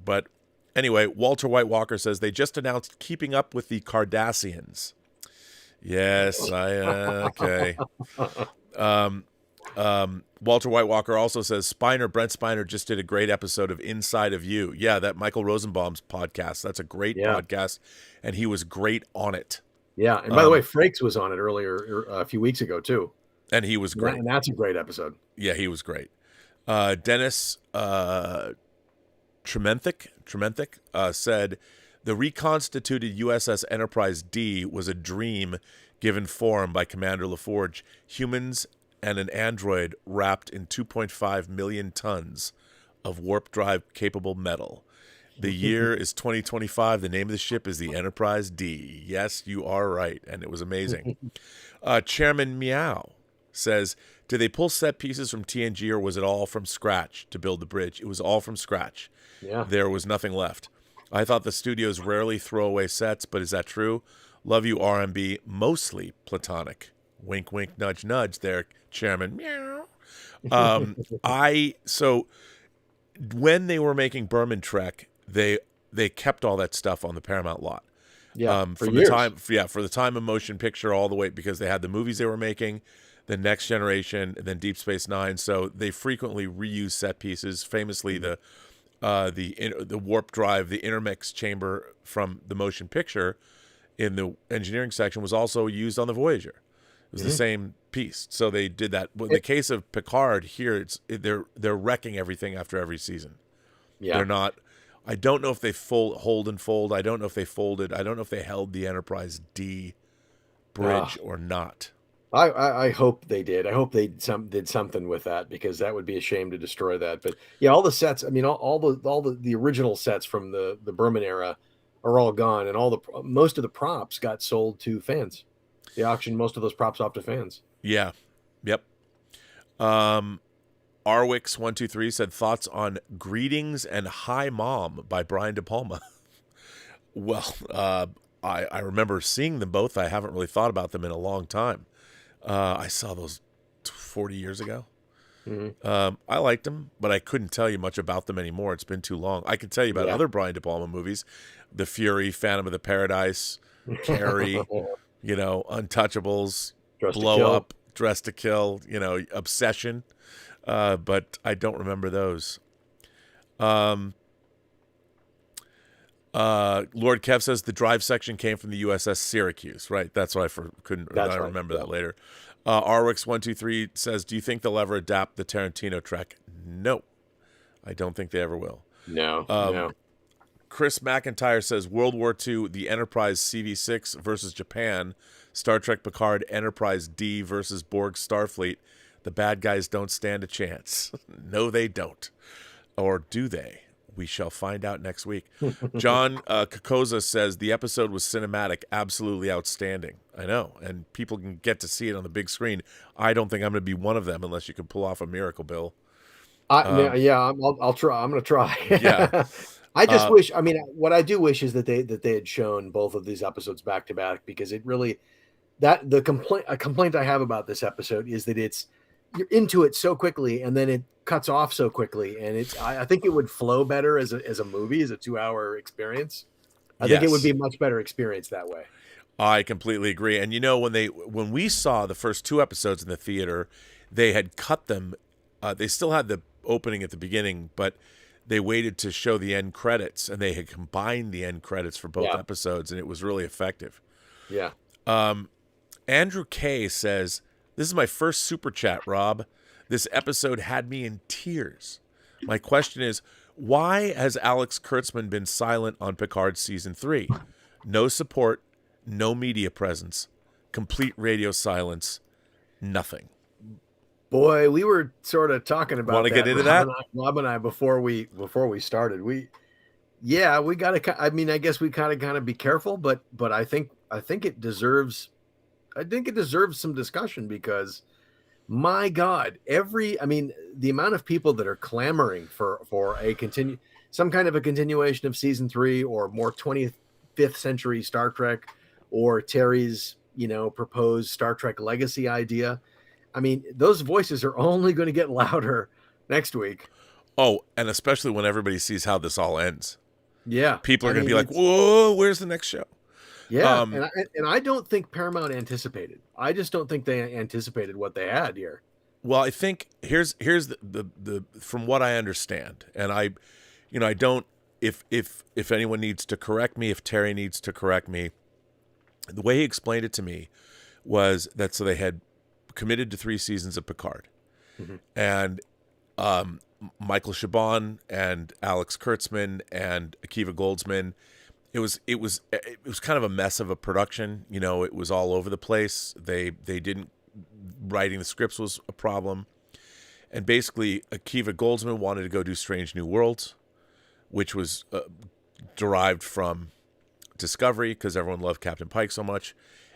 but anyway, Walter White Walker says they just announced Keeping Up with the Kardashians. Yes, okay. Walter White Walker also says Brent Spiner just did a great episode of Inside of You. Yeah, that Michael Rosenbaum's podcast. That's a great podcast, and he was great on it. Yeah, and by the way, Frakes was on it earlier a few weeks ago too, and he was great. And that's a great episode. Yeah, he was great. Dennis Trementhick said the reconstituted USS Enterprise D was a dream given form by Commander LaForge. Humans and an android wrapped in 2.5 million tons of warp drive capable metal. The year is 2025. The name of the ship is the Enterprise D. Yes, you are right. And it was amazing. Chairman Meow says, did they pull set pieces from TNG or was it all from scratch to build the bridge? It was all from scratch. Yeah. There was nothing left. I thought the studios rarely throw away sets, but is that true? Love you, RMB. Mostly platonic. Wink, wink, nudge, nudge there, Chairman. Meow. So when they were making Berman Trek, they kept all that stuff on the Paramount lot. Yeah, for the time of motion picture all the way, because they had the movies they were making, the Next Generation, and then Deep Space Nine. So they frequently reuse set pieces. Famously, the warp drive, the intermix chamber from the motion picture in the engineering section was also used on the Voyager. It was the same piece. So they did that. But in the case of Picard here, they're wrecking everything after every season. Yeah. They're not. I don't know if they hold and fold. I don't know if they folded. I don't know if they held the Enterprise D bridge or not. I hope they did. I hope they did something with that, because that would be a shame to destroy that. But yeah, all the sets. I mean, all the original sets from the Berman era are all gone, and most of the props got sold to fans. They auctioned most of those props off to fans. Yeah. Yep. Arwix123 said thoughts on Greetings and Hi Mom by Brian De Palma. Well, I remember seeing them both. I haven't really thought about them in a long time. I saw those 40 years ago. Mm-hmm. I liked them, but I couldn't tell you much about them anymore. It's been too long. I could tell you about other Brian De Palma movies: The Fury, Phantom of the Paradise, Carrie, Untouchables, Blow Up, Dress to Kill, Obsession. But I don't remember those. Lord Kev says the drive section came from the USS Syracuse. Right, that's why I remember that later. Arwix123 says, do you think they'll ever adapt the Tarantino Trek? No, I don't think they ever will. No. Chris McIntyre says World War II, the Enterprise CV6 versus Japan, Star Trek Picard Enterprise D versus Borg Starfleet. The bad guys don't stand a chance. No, they don't. Or do they? We shall find out next week. John Kokoza says the episode was cinematic, absolutely outstanding. I know, and people can get to see it on the big screen. I don't think I'm going to be one of them unless you can pull off a miracle, Bill. I'll try. I'm going to try. Yeah. I just wish. I mean, what I do wish is that they had shown both of these episodes back to back, because it really a complaint I have about this episode is that you're into it so quickly and then it cuts off so quickly, and I think it would flow better as a movie, as a 2-hour experience. I think it would be a much better experience that way. I completely agree. And when we saw the first 2 episodes in the theater, they had cut them. They still had the opening at the beginning, but they waited to show the end credits, and they had combined the end credits for both episodes, and it was really effective. Yeah. Andrew K says, this is my first super chat, Rob. This episode had me in tears. My question is, why has Alex Kurtzman been silent on Picard season 3? No support, no media presence, complete radio silence, nothing. Boy, we were sort of talking about. Want to get into that, Rob and I, before we started. We got to. I mean, I guess we kind of be careful, but I think it deserves. I think it deserves some discussion, because my God, the amount of people that are clamoring for some kind of a continuation of season 3 or more 25th century Star Trek, or Terry's, proposed Star Trek legacy idea. I mean, those voices are only going to get louder next week. Oh, and especially when everybody sees how this all ends. Yeah. People are going to be like, whoa, where's the next show? Yeah. And I don't think Paramount anticipated. I just don't think they anticipated what they had here. Well, I think here's the from what I understand, and I don't, if anyone needs to correct me, if Terry needs to correct me, the way he explained it to me was that so they had committed to 3 seasons of Picard, and Michael Chabon and Alex Kurtzman and Akiva Goldsman, it was kind of a mess of a production. It was all over the place. They didn't, writing the scripts was a problem, and basically Akiva Goldsman wanted to go do Strange New Worlds, which was derived from Discovery because everyone loved Captain Pike so much,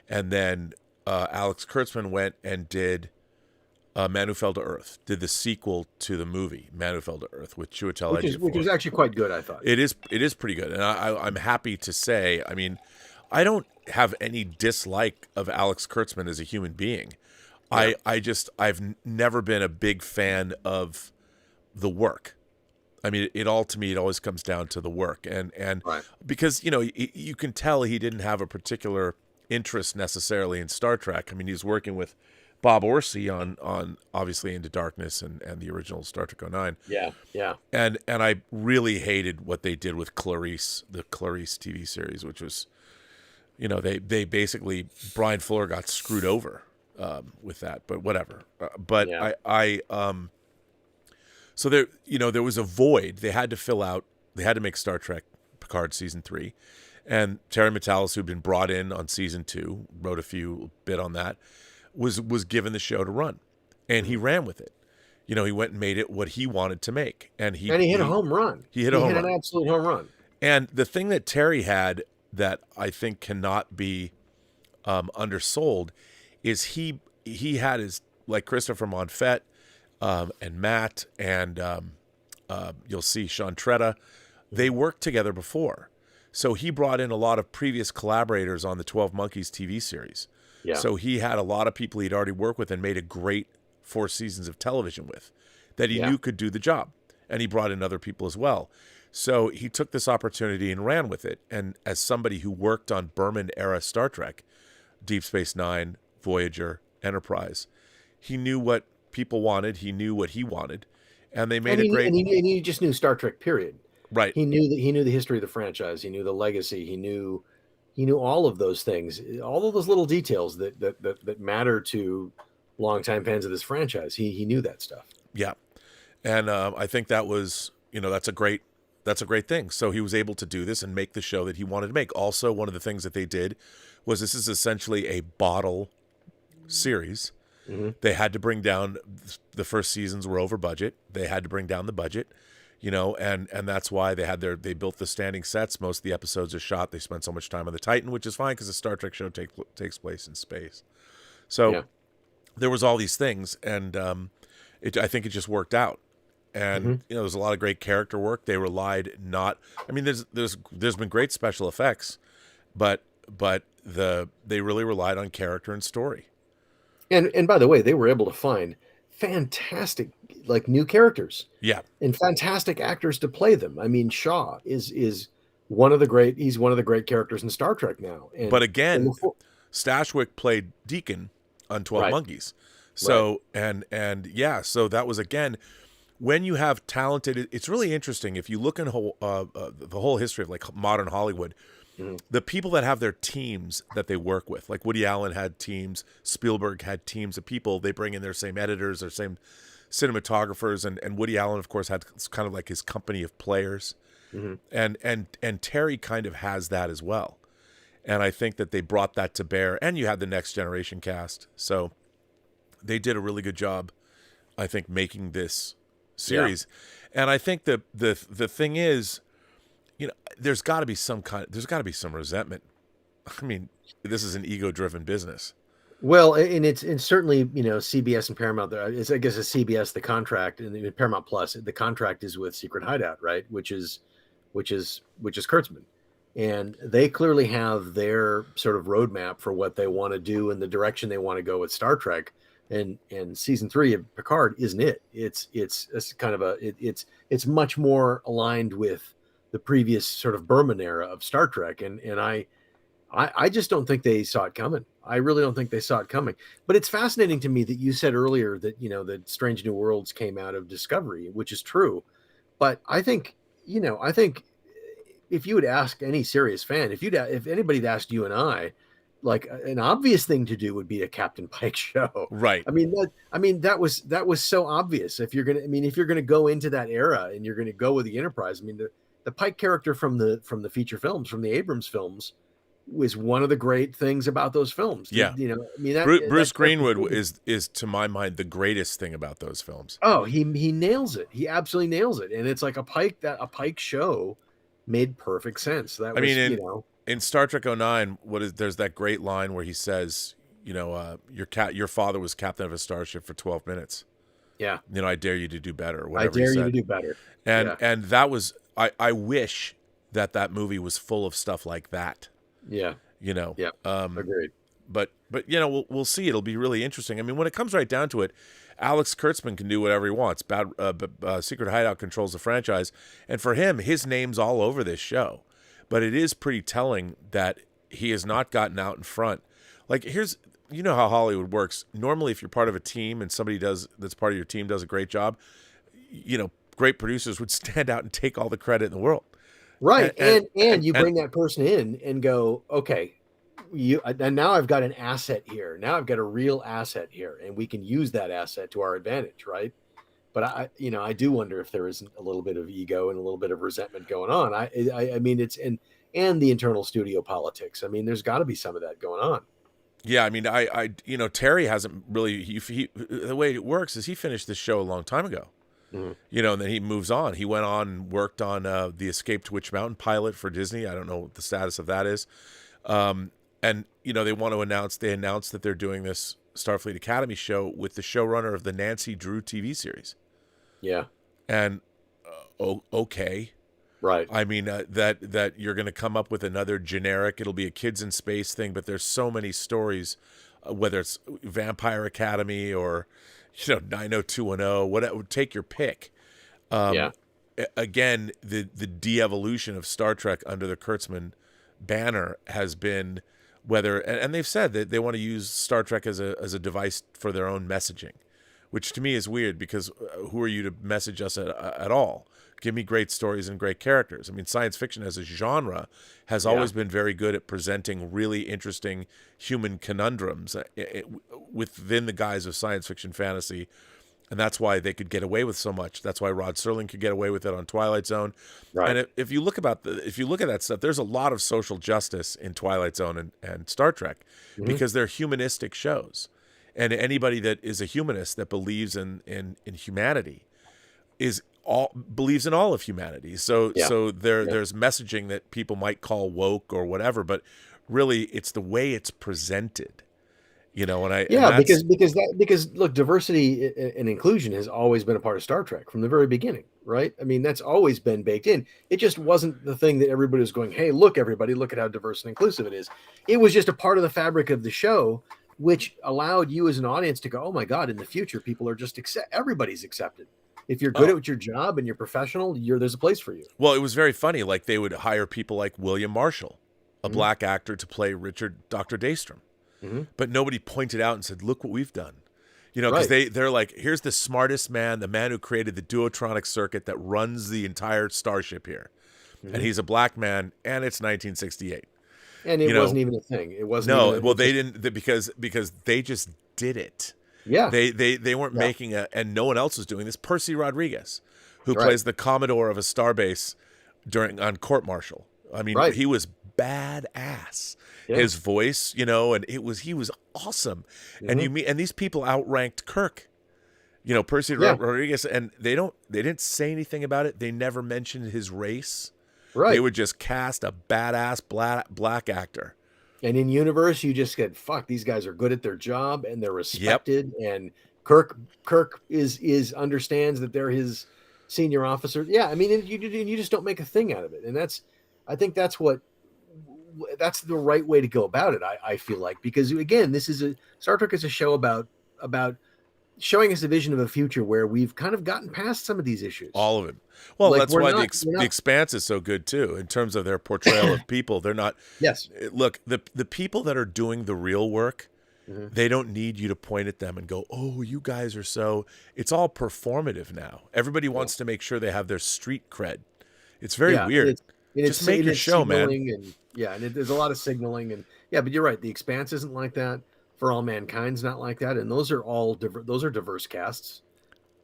and then Alex Kurtzman went and did Man Who Fell to Earth, did the sequel to the movie Man Who Fell to Earth with Chiwetel Ejiofor, which is actually quite good, I thought. It is pretty good, and I'm happy to say, I mean, I don't have any dislike of Alex Kurtzman as a human being. Yeah. I've never been a big fan of the work. I mean, it always comes down to the work, and right. Because you can tell he didn't have a particular interest necessarily in Star Trek. I mean, he's working with Bob Orsi on obviously Into Darkness and the original Star Trek 09. Yeah. And I really hated what they did with Clarice, the Clarice TV series, which was, they basically, Brian Fuller got screwed over with that, but whatever. But yeah. So there was a void they had to fill out. They had to make Star Trek Picard season 3, and Terry Matalas, who'd been brought in on season 2, wrote a few bit on that, was given the show to run, and he ran with it. He went and made it what he wanted to make, and he hit a home run. He hit an absolute home run. And the thing that Terry had that I think cannot be undersold is he had his, like, Christopher Monfette and Matt and you'll see Sean Tretta, they worked together before. So he brought in a lot of previous collaborators on the 12 Monkeys TV series. Yeah. So he had a lot of people he'd already worked with and made a great 4 seasons of television with that he knew could do the job. And he brought in other people as well. So he took this opportunity and ran with it. And as somebody who worked on Berman-era Star Trek, Deep Space Nine, Voyager, Enterprise, he knew what people wanted. He knew what he wanted. And they made a great... And he just knew Star Trek, period. Right. He knew the history of the franchise. He knew the legacy. He knew all of those things, all of those little details that matter to longtime fans of this franchise. He knew that stuff. Yeah. And I think that was, that's a great thing. So he was able to do this and make the show that he wanted to make. Also, one of the things that they did was this is essentially a bottle series. Mm-hmm. They had to bring down, the first seasons were over budget. They had to bring down the budget, and that's why they built the standing sets. Most of the episodes are shot. They spent so much time on the Titan, which is fine because the Star Trek show takes place in space. So there was all these things, and I think it just worked out. And there's a lot of great character work. They relied not. I mean, there's been great special effects, but they really relied on character and story. And by the way, they were able to find fantastic, like, new characters. Yeah. And fantastic actors to play them. I mean, Shaw is one of the great. He's one of the great characters in Star Trek now. But again, Stashwick played Deacon on 12 Monkeys. So so that was, again, when you have talented, it's really interesting if you look in the whole history of, like, modern Hollywood. The people that have their teams that they work with, like Woody Allen had teams, Spielberg had teams of people. They bring in their same editors, their same cinematographers, and Woody Allen, of course, had kind of like his company of players, and Terry kind of has that as well. And I think that they brought that to bear. And you had the Next Generation cast, so they did a really good job, I think, making this series. Yeah. And I think the thing is, there's got to be some resentment. I mean, this is an ego-driven business. Well, and it's certainly, CBS and Paramount. It's, I guess, a CBS, the contract, and Paramount Plus. The contract is with Secret Hideout, right? Which is Kurtzman, and they clearly have their sort of roadmap for what they want to do and the direction they want to go with Star Trek. And season 3 of Picard isn't it? It's kind of it's much more aligned with the previous sort of Berman era of Star Trek, and I just don't think they saw it coming. I really don't think they saw it coming. But it's fascinating to me that you said earlier that, that Strange New Worlds came out of Discovery, which is true. But I think if you would ask any serious fan, if anybody'd asked you and I, like, an obvious thing to do would be a Captain Pike show. Right. That was so obvious. If you're gonna go into that era and you're gonna go with the Enterprise, the Pike character from the feature films, from the Abrams films, was one of the great things about those films. Yeah. Bruce Greenwood is to my mind the greatest thing about those films. Oh, he nails it. He absolutely nails it. And it's like a Pike show made perfect sense. In Star Trek 09, there's that great line where he says, your father was captain of a starship for 12 minutes. Yeah. I dare you to do better. Or whatever I dare you to do better. And that was, I wish that movie was full of stuff like that. Yeah. Yeah. Agreed. But we'll see. It'll be really interesting. When it comes right down to it, Alex Kurtzman can do whatever he wants. Secret Hideout controls the franchise, and for him, his name's all over this show. But it is pretty telling that he has not gotten out in front. Like, how Hollywood works. Normally, if you're part of a team and somebody that's part of your team does a great job, great producers would stand out and take all the credit in the world. Right. And you bring that person in and go, okay, and now I've got an asset here. Now I've got a real asset here, and we can use that asset to our advantage, right? But I do wonder if there isn't a little bit of ego and a little bit of resentment going on. It's and the internal studio politics. There's got to be some of that going on. Yeah, Terry hasn't really. The way it works is he finished this show a long time ago. Mm-hmm. And then he moves on. He went on and worked on the Escape to Witch Mountain pilot for Disney. I don't know what the status of that is. And they want to announced that they're doing this Starfleet Academy show with the showrunner of the Nancy Drew TV series. Yeah. And okay. Right. That you're going to come up with another generic, it'll be a kids in space thing, but there's so many stories, whether it's Vampire Academy or 90210, whatever, take your pick. Again, the de-evolution of Star Trek under the Kurtzman banner has been and they've said that they want to use Star Trek as a device for their own messaging, which to me is weird because who are you to message us at all? Give me great stories and great characters. Science fiction as a genre has always been very good at presenting really interesting human conundrums within the guise of science fiction fantasy. And that's why they could get away with so much. That's why Rod Serling could get away with it on Twilight Zone. Right. And if you look at that stuff, there's a lot of social justice in Twilight Zone and Star Trek because they're humanistic shows. And anybody that is a humanist that believes in humanity believes in all of humanity. So there's messaging that people might call woke or whatever, but really it's the way it's presented. Because look, diversity and inclusion has always been a part of Star Trek from the very beginning, right? That's always been baked in. It just wasn't the thing that everybody was going, hey, look, everybody, look at how diverse and inclusive it is. It was just a part of the fabric of the show, which allowed you as an audience to go, oh my God, in the future, people are just everybody's accepted. If you're good at your job and you're professional, there's a place for you. Well, it was very funny. Like they would hire people like William Marshall, a black actor, to play Dr. Daystrom. Mm-hmm. But nobody pointed out and said, look what we've done. Because they're like, here's the smartest man, the man who created the duotronic circuit that runs the entire starship here. Mm-hmm. And he's a black man, and it's 1968. And it wasn't even a thing. It wasn't. They didn't, because they just did it. Yeah. They weren't making and no one else was doing this. Percy Rodriguez, who plays the Commodore of a starbase on Court Martial. He was badass. Yeah. His voice, and he was awesome. Mm-hmm. And these people outranked Kirk. Percy Rodriguez, and they didn't say anything about it. They never mentioned his race. Right. They would just cast a badass black actor. And in universe, you just get, fuck, these guys are good at their job and they're respected. And Kirk is understands that they're his senior officer. Yeah, I mean, you just don't make a thing out of it. And I think that's the right way to go about it. I feel like, because again, Star Trek is a show about showing us a vision of a future where we've kind of gotten past some of these issues. All of it. Well, like, that's why the Expanse is so good too, in terms of their portrayal of people. They're not. Yes. Look, the people that are doing the real work, they don't need you to point at them and go, "Oh, you guys are so." It's all performative now. Everybody wants to make sure they have their street cred. It's very weird. Just make your show, man. There's a lot of signaling, and but you're right. The Expanse isn't like that. For All Mankind's not like that, and those are all diverse casts,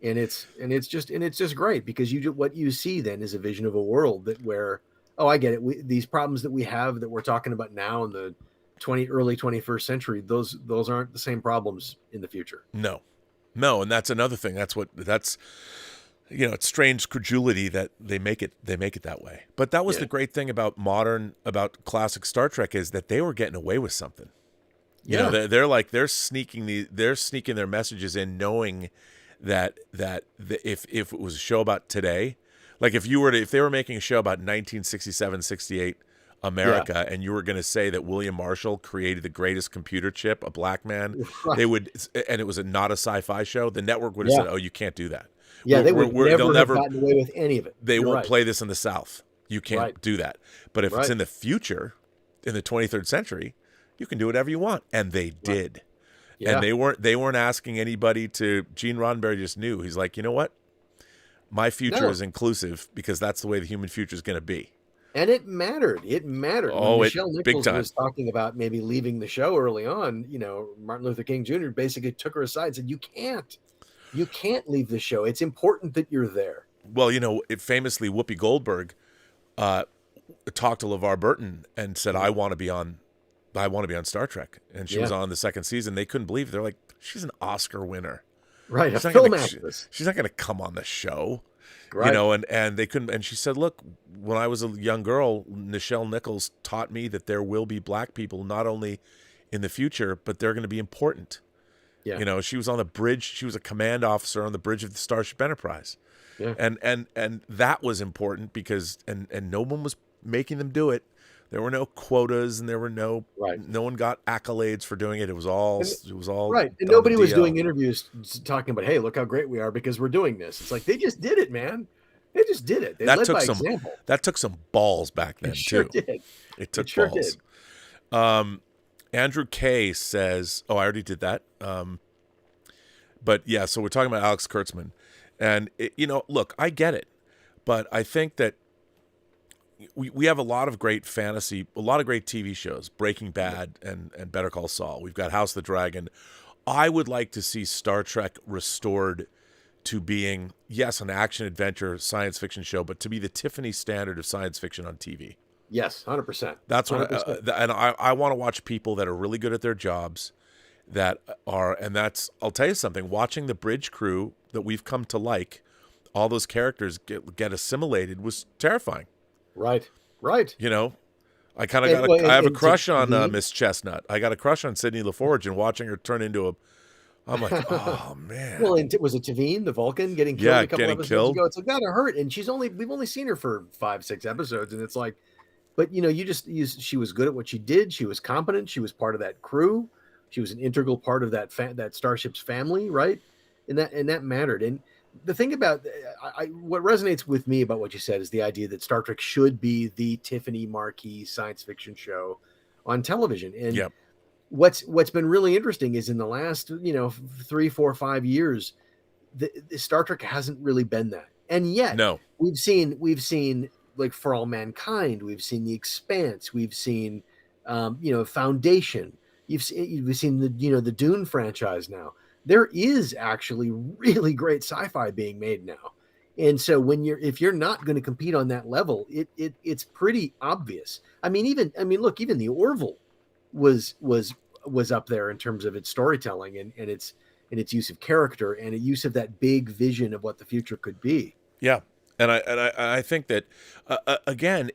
and it's just great, because what you see then is a vision of a world where I get it. These problems that we have that we're talking about now in the early 21st century, those aren't the same problems in the future. No, and that's another thing. It's strange credulity that they make it that way. But that was the great thing about classic Star Trek, is that they were getting away with something. You know, they're sneaking their messages in, knowing that if it was a show about today, like if they were making a show about 1967, 68 America, and you were going to say that William Marshall created the greatest computer chip, a black man, they would, and it was not a sci-fi show, the network would have said, "Oh, you can't do that." Yeah, they'll never have gotten away with any of it. They won't play this in the South. You can't do that. But if it's in the future, in the 23rd century, you can do whatever you want, and they did. Yeah. And they weren't asking anybody to. Gene Roddenberry just knew. He's like, you know what? My future is inclusive, because that's the way the human future is going to be. And it mattered. Oh, when Michelle Nichols was talking about maybe leaving the show early on, Martin Luther King Jr. basically took her aside and said, you can't leave the show. It's important that you're there. Well, famously, Whoopi Goldberg talked to LeVar Burton and said, I want to be on Star Trek. And she was on the second season. They couldn't believe it. They're like, she's an Oscar winner. Right. A film actress. She's not going to come on the show. Right. And they couldn't. And she said, look, when I was a young girl, Nichelle Nichols taught me that there will be black people, not only in the future, but they're going to be important. Yeah. She was on the bridge. She was a command officer on the bridge of the Starship Enterprise. Yeah. And that was important, because, and no one was making them do it. There were no quotas, and there were no one got accolades for doing it. It was all right. And nobody was doing interviews talking about, hey, look how great we are because we're doing this. It's like, they just did it, man. They just did it. They led by example. That took some balls back then, too. Did. It took balls. Did. Andrew K says, I already did that. But yeah, so we're talking about Alex Kurtzman, and look, I get it, but I think that we have a lot of great fantasy, a lot of great TV shows, Breaking Bad and Better Call Saul. We've got House of the Dragon. I would like to see Star Trek restored to being, yes, an action adventure science fiction show, but to be the Tiffany standard of science fiction on TV. Yes, 100%. That's what, and I want to watch people that are really good at their jobs, I'll tell you something, watching the Bridge Crew that we've come to like, all those characters get assimilated, was terrifying. Right. I kind of I have a crush on Miss Chestnut. I got a crush on Sidney LaForge, and watching her turn into I'm like, oh man. Well, and was it Tavine, the Vulcan, getting killed a couple episodes ago? It's like, that hurt, and we've only seen her for 5-6 episodes, and it's like, but she was good at what she did. She was competent. She was part of that crew. She was an integral part of that starship's family, right? And that mattered. And the thing about what resonates with me about what you said is the idea that Star Trek should be the Tiffany marquee science fiction show on television. And what's been really interesting is in the last 3, 4, 5 years, the Star Trek hasn't really been that. And yet, we've seen like For All Mankind, we've seen The Expanse, we've seen Foundation, we've seen the Dune franchise now. There is actually really great sci-fi being made now. And so if you're not going to compete on that level, it's pretty obvious. Look, even The Orville was up there in terms of its storytelling and its use of character and a use of that big vision of what the future could be. Yeah. And I think that again,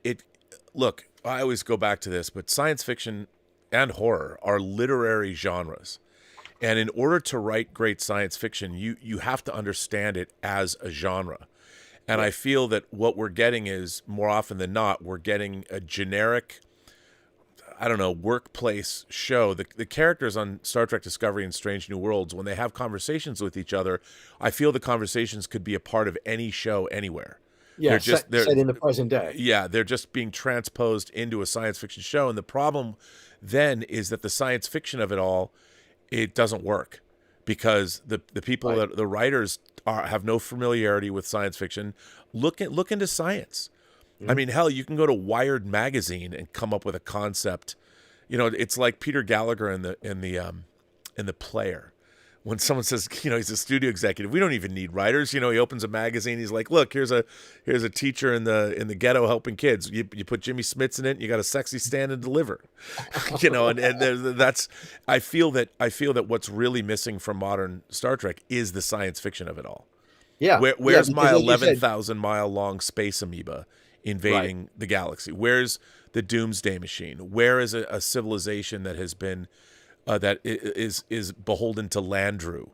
look, I always go back to this, but science fiction and horror are literary genres. And in order to write great science fiction, you have to understand it as a genre. And I feel that what we're getting is, more often than not, we're getting a generic, I don't know, workplace show. The characters on Star Trek Discovery and Strange New Worlds, when they have conversations with each other, I feel the conversations could be a part of any show anywhere. Yeah, they're set in the present day. Yeah, they're just being transposed into a science fiction show. And the problem then is that the science fiction of it all, it doesn't work, because the people that the writers have no familiarity with science fiction. Look into science. I mean, hell, you can go to Wired magazine and come up with a concept. You know, it's like Peter Gallagher in the Player. When someone says, you know, he's a studio executive, we don't even need writers. You know, he opens a magazine. He's like, look, here's a teacher in the ghetto helping kids. You put Jimmy Smits in it. And you got a sexy stand and deliver. You know, and that's. I feel that what's really missing from modern Star Trek is the science fiction of it all. Yeah. Where's my 11,000 mile long space amoeba invading the galaxy? Where's the Doomsday Machine? Where is a civilization that has been that is beholden to Landru,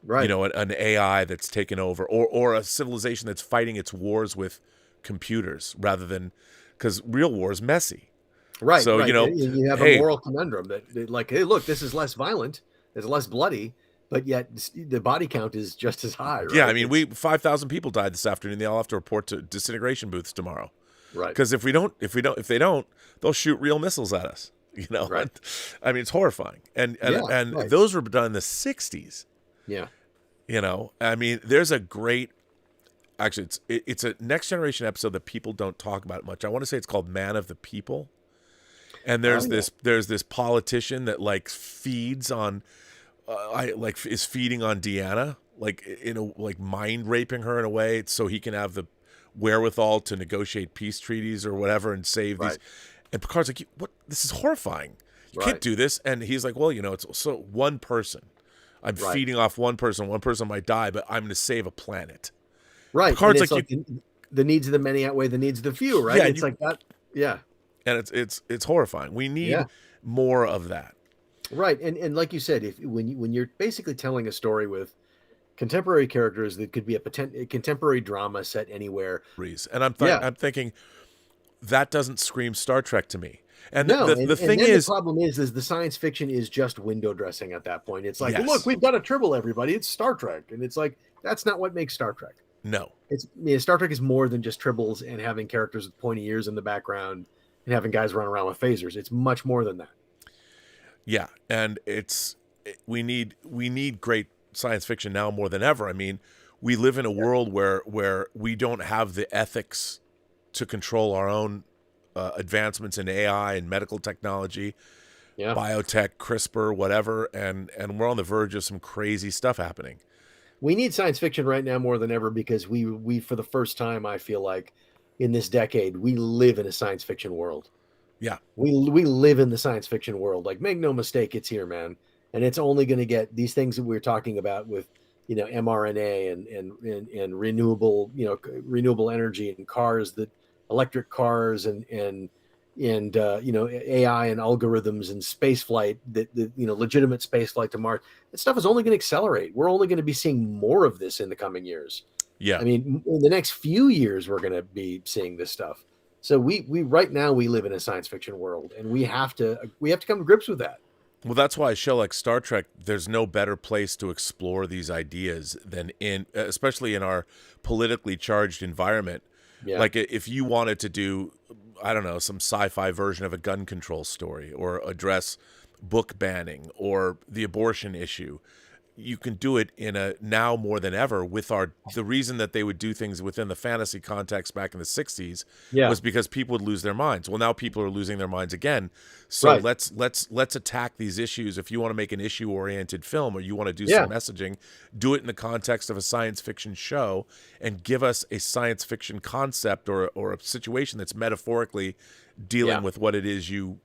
right? You know, an AI that's taken over, or a civilization that's fighting its wars with computers rather than, because real war is messy, right? So you know, you have a moral conundrum that like, hey, look, this is less violent, it's less bloody, but yet the body count is just as high. Right? Yeah, I mean, 5,000 people died this afternoon. They all have to report to disintegration booths tomorrow, right? Because if they don't, they'll shoot real missiles at us. You know, right. I mean, it's horrifying, and those were done in the 60s. Yeah, you know, I mean, there's a great, actually, it's a Next Generation episode that people don't talk about much. I want to say it's called Man of the People, and there's this politician that like feeds on, is feeding on Deanna, like mind raping her in a way so he can have the wherewithal to negotiate peace treaties or whatever and save these. And Picard's like, what? This is horrifying. You can't do this. And he's like, well, you know, it's so one person. I'm feeding off one person. One person might die, but I'm going to save a planet. Right. Picard's like the needs of the many outweigh the needs of the few, right? Yeah, it's like that. Yeah. And it's horrifying. We need more of that. Right. And like you said, when you're basically telling a story with contemporary characters that could be a contemporary drama set anywhere. And I'm thinking, that doesn't scream Star Trek to me. And the thing is, the problem is the science fiction is just window dressing at that point. It's like, look, we've got to tribble everybody. It's Star Trek. And it's like, that's not what makes Star Trek. No. Star Trek is more than just tribbles and having characters with pointy ears in the background and having guys run around with phasers. It's much more than that. Yeah. And we need great science fiction now more than ever. I mean, we live in a world where we don't have the ethics to control our own advancements in AI and medical technology, biotech, CRISPR, whatever, and we're on the verge of some crazy stuff happening. We need science fiction right now more than ever because we for the first time, I feel like, in this decade, we live in a science fiction world. Yeah, we live in the science fiction world. Like, make no mistake, it's here, man, and it's only going to get these things that we're talking about with, you know, mRNA and renewable, you know, renewable energy and cars, that electric cars and you know, AI and algorithms and space flight, that you know, legitimate space flight to Mars. That stuff is only going to accelerate. We're only going to be seeing more of this in the coming years. Yeah, I mean, in the next few years, we're going to be seeing this stuff. So we right now we live in a science fiction world, and we have to come to grips with that. Well, that's why a show like Star Trek, there's no better place to explore these ideas than especially in our politically charged environment. Yeah. Like if you wanted to do, I don't know, some sci-fi version of a gun control story, or address book banning or the abortion issue, you can do it now more than ever with the reason that they would do things within the fantasy context back in the 60s was because people would lose their minds. Well, now people are losing their minds again. So let's attack these issues. If you want to make an issue-oriented film or you want to do some messaging, do it in the context of a science fiction show and give us a science fiction concept or a situation that's metaphorically dealing with what it is you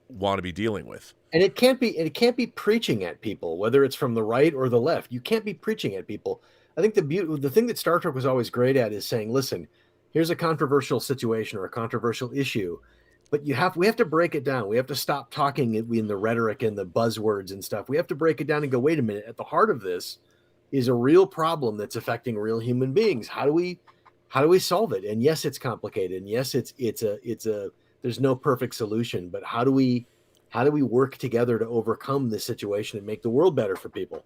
want to be dealing with. And it can't be preaching at people, whether it's from the right or the left. You can't be preaching at people. I think the thing that Star Trek was always great at is saying, listen, here's a controversial situation or a controversial issue, But we have to break it down. We have to stop talking in the rhetoric and the buzzwords and stuff. We have to break it down and go, wait a minute, at the heart of this is a real problem that's affecting real human beings. How do we solve it? And yes, it's complicated. And yes, it's a there's no perfect solution, but how do we work together to overcome this situation and make the world better for people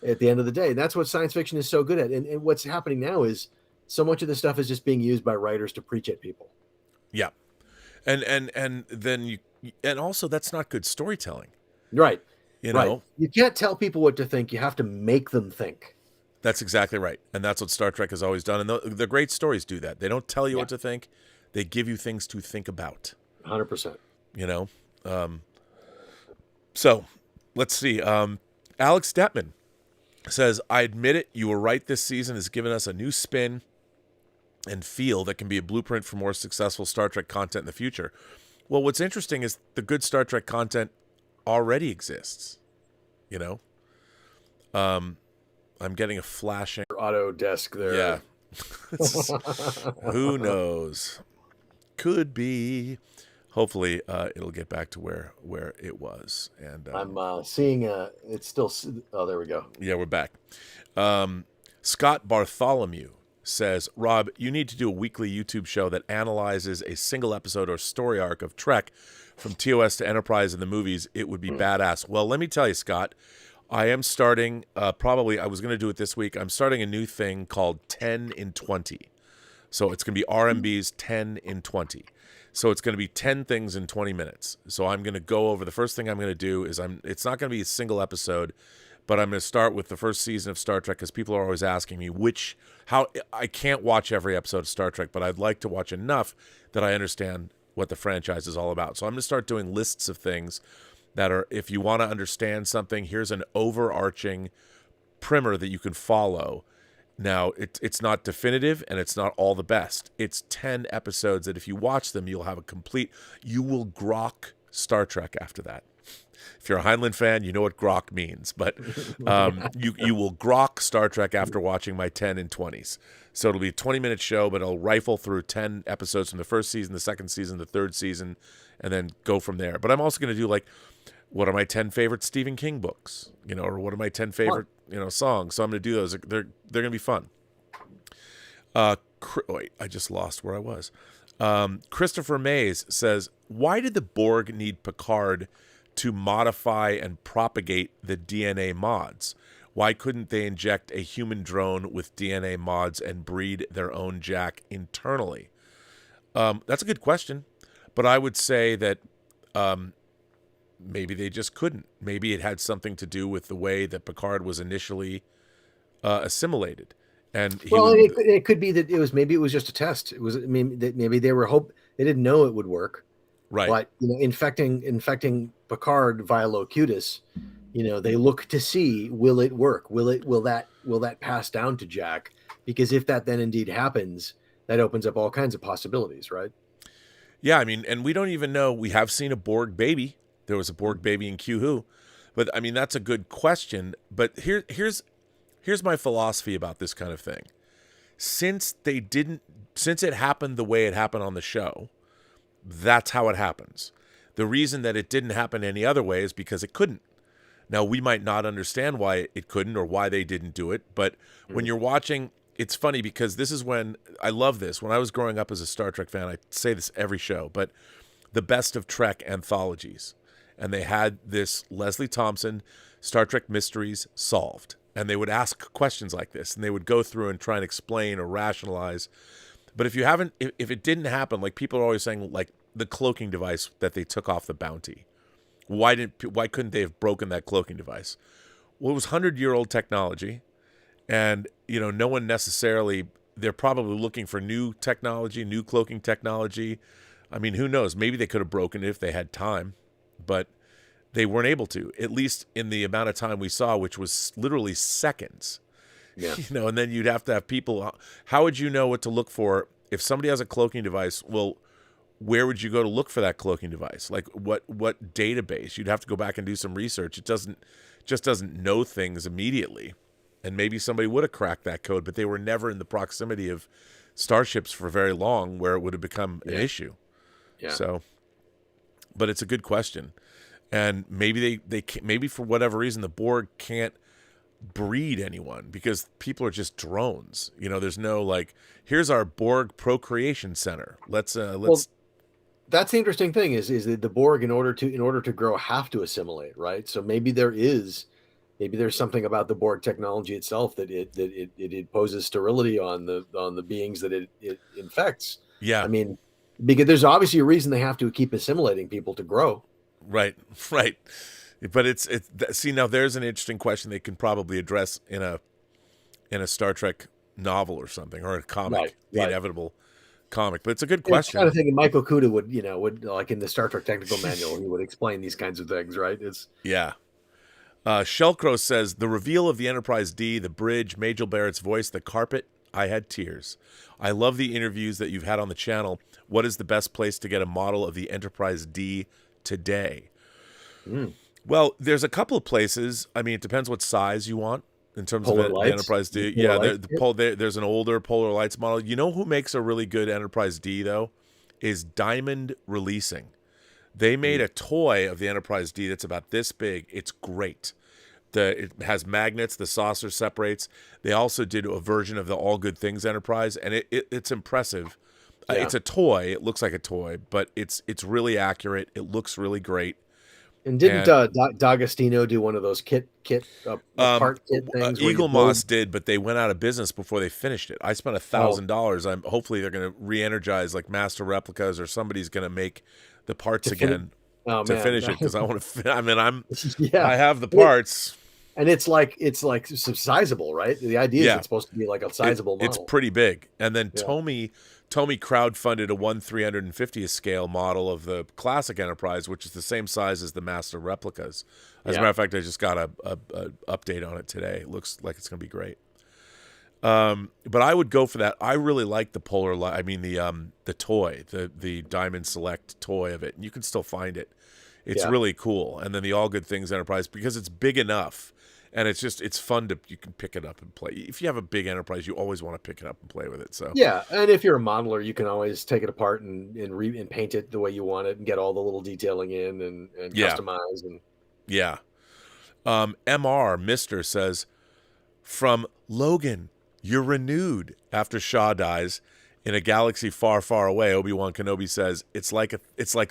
at the end of the day? That's what science fiction is so good at. And what's happening now is so much of this stuff is just being used by writers to preach at people. Yeah. And then and also that's not good storytelling. Right. You know, you can't tell people what to think. You have to make them think. That's exactly right. And that's what Star Trek has always done. And the great stories do that. They don't tell you what to think. They give you things to think about. 100%. You know? So let's see. Alex Detman says, I admit it. You were right. This season has given us a new spin and feel that can be a blueprint for more successful Star Trek content in the future. Well, what's interesting is the good Star Trek content already exists. You know? I'm getting a flashing auto desk there. Yeah. Who knows? Could be. Hopefully, it'll get back to where it was. And I'm seeing it's still. Oh, there we go. Yeah, we're back. Scott Bartholomew says, Rob, you need to do a weekly YouTube show that analyzes a single episode or story arc of Trek from TOS to Enterprise in the movies. It would be badass. Well, let me tell you, Scott, I am starting, probably, I was going to do it this week. I'm starting a new thing called 10 in 20. So it's going to be RMB's 10 in 20. So it's going to be 10 things in 20 minutes. So I'm going to go over, the first thing I'm going to do is it's not going to be a single episode, but I'm going to start with the first season of Star Trek because people are always asking me how I can't watch every episode of Star Trek, but I'd like to watch enough that I understand what the franchise is all about. So I'm going to start doing lists of things that are, if you want to understand something, here's an overarching primer that you can follow. Now, it's not definitive and it's not all the best. It's 10 episodes that if you watch them, you will grok Star Trek after that. If you're a Heinlein fan, you know what grok means, but you will grok Star Trek after watching my 10 in 20s. So it'll be a 20-minute show, but I'll rifle through 10 episodes from the first season, the second season, the third season, and then go from there. But I'm also going to do what are my 10 favorite Stephen King books, or what are my 10 favorite, songs. So I'm going to do those. They're going to be fun. Wait, I just lost where I was. Christopher Mays says, why did the Borg need Picard to modify and propagate the DNA mods? Why couldn't they inject a human drone with DNA mods and breed their own Jack internally? That's a good question, but I would say that maybe they just couldn't. Maybe it had something to do with the way that Picard was initially assimilated. And it could be that maybe it was just a test. It was, maybe they didn't know it would work. Right. But infecting Picard via Locutus, they look to see, will it work? Will that pass down to Jack? Because if that then indeed happens, that opens up all kinds of possibilities, right? Yeah, and we don't even know. We have seen a Borg baby. There was a Borg baby in Q-Who. But that's a good question. But here's my philosophy about this kind of thing. Since it happened the way it happened on the show, that's how it happens. The reason that it didn't happen any other way is because it couldn't. Now, we might not understand why it couldn't or why they didn't do it, but when you're watching, it's funny because this is when, I love this. When I was growing up as a Star Trek fan, I say this every show, but the Best of Trek anthologies. And they had this Leslie Thompson, Star Trek Mysteries Solved. And they would ask questions like this, and they would go through and try and explain or rationalize. But if it didn't happen, like people are always saying, like the cloaking device that they took off the Bounty, why couldn't they have broken that cloaking device? Well, it was 100-year-old technology, and no one necessarily. They're probably looking for new technology, new cloaking technology. Who knows? Maybe they could have broken it if they had time, but they weren't able to. At least in the amount of time we saw, which was literally seconds. Yeah. And then you'd have to have people. How would you know what to look for if somebody has a cloaking device? Well, where would you go to look for that cloaking device? Like what database? You'd have to go back and do some research. It just doesn't know things immediately. And maybe somebody would have cracked that code, but they were never in the proximity of starships for very long where it would have become an issue. Yeah. So but it's a good question. And maybe they can't, maybe for whatever reason the Borg can't breed anyone because people are just drones. You know, there's no like, here's our Borg procreation center. Let's. Well, that's the interesting thing is that the Borg, in order to grow, have to assimilate, right? So maybe there's something about the Borg technology itself that it imposes sterility on the beings that it infects. Yeah, I mean, because there's obviously a reason they have to keep assimilating people to grow. Right. But it's see, now there's an interesting question they can probably address in a Star Trek novel or something, or a comic, the inevitable comic. But it's a good question. I was thinking Michael Kuda would like in the Star Trek technical manual, he would explain these kinds of things, right? Shellcrow says the reveal of the Enterprise D, the bridge, Majel Barrett's voice, the carpet. I had tears. I love the interviews that you've had on the channel. What is the best place to get a model of the Enterprise D today? Well, there's a couple of places. I mean, it depends what size you want in terms of the Enterprise D. Yeah, there's an older Polar Lights model. You know who makes a really good Enterprise D, though? Is Diamond Releasing. They made a toy of the Enterprise D that's about this big. It's great. It has magnets. The saucer separates. They also did a version of the All Good Things Enterprise, and it's impressive. Yeah. It's a toy. It looks like a toy, but it's really accurate. It looks really great. And didn't D'Agostino do one of those part kit things? Eagle Moss did, but they went out of business before they finished it. I spent $1,000. Hopefully they're going to re-energize like Master Replicas, or somebody's going to make the parts again to finish it, because I want to. I have the parts. And it's like sizable, right? The idea is it's supposed to be like a sizable model. It's pretty big. And then Tomy crowdfunded a 1/350th scale model of the classic Enterprise, which is the same size as the Master Replicas. As a matter of fact, I just got a update on it today. It looks like it's going to be great. But I would go for that. I really like the Polar Light. I mean the toy, the Diamond Select toy of it. And you can still find it. It's really cool. And then the All Good Things Enterprise, because it's big enough. And it's fun you can pick it up and play. If you have a big Enterprise, you always want to pick it up and play with it. So and if you're a modeler, you can always take it apart and paint it the way you want it and get all the little detailing in and customize. And MR Mister says, from Logan, you're renewed after Shaw dies. In a galaxy far, far away, Obi-Wan Kenobi says, it's like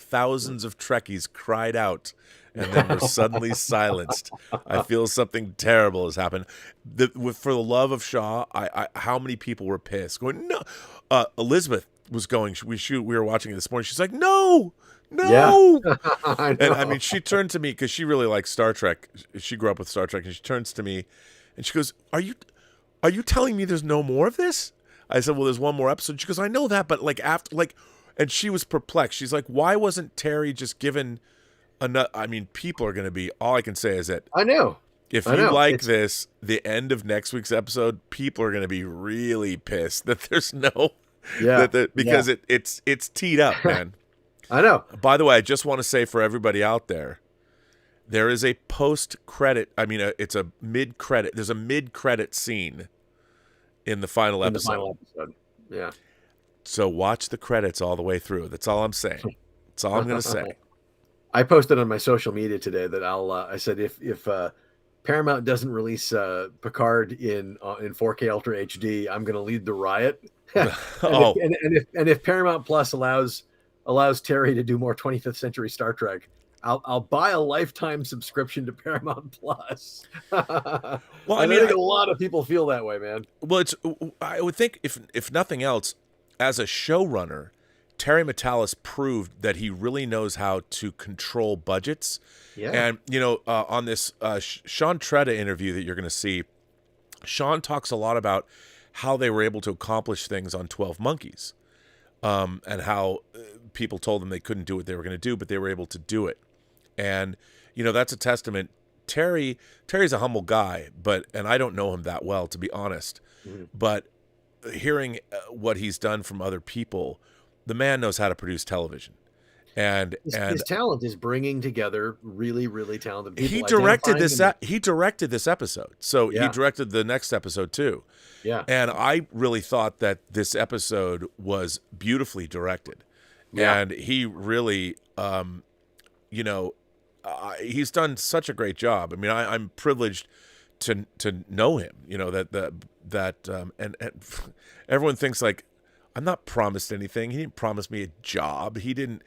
thousands of Trekkies cried out and then were suddenly silenced. I feel something terrible has happened. For the love of Shaw, how many people were pissed? Going, no. Elizabeth was going, we were watching it this morning. She's like, no. I mean, she turned to me because she really likes Star Trek. She grew up with Star Trek, and she turns to me and she goes, are you telling me there's no more of this? I said, well, there's one more episode. She goes, I know that, but and she was perplexed. She's like, why wasn't Terry just given enough? I mean, people are going to be, all I can say is that I know. If you like this, the end of next week's episode, people are going to be really pissed that there's no, because it's teed up, man. I know. By the way, I just want to say for everybody out there, there is a post-credit, it's a mid-credit, there's a mid-credit scene in the final episode. Yeah. So watch the credits all the way through. That's all I'm saying. That's all I'm going to say. I posted on my social media today that I said if Paramount doesn't release Picard in 4K Ultra HD, I'm going to lead the riot. If Paramount Plus allows Terry to do more 25th century Star Trek, I'll buy a lifetime subscription to Paramount Plus. Well, I think a lot of people feel that way, man. Well, I would think if nothing else, as a showrunner, Terry Matalas proved that he really knows how to control budgets. Yeah. And on this Sean Tretta interview that you're going to see, Sean talks a lot about how they were able to accomplish things on 12 Monkeys, and how people told them they couldn't do what they were going to do, but they were able to do it. And, that's a testament. Terry's a humble guy, and I don't know him that well, to be honest. Mm-hmm. But hearing what he's done from other people, the man knows how to produce television. And his talent is bringing together really, really talented people. He directed this episode. So he directed the next episode too. Yeah. And I really thought that this episode was beautifully directed. Yeah. And he really, you know, he's done such a great job. I mean, I'm privileged to know him. You know, and everyone thinks like, I'm not promised anything. He didn't promise me a job. He didn't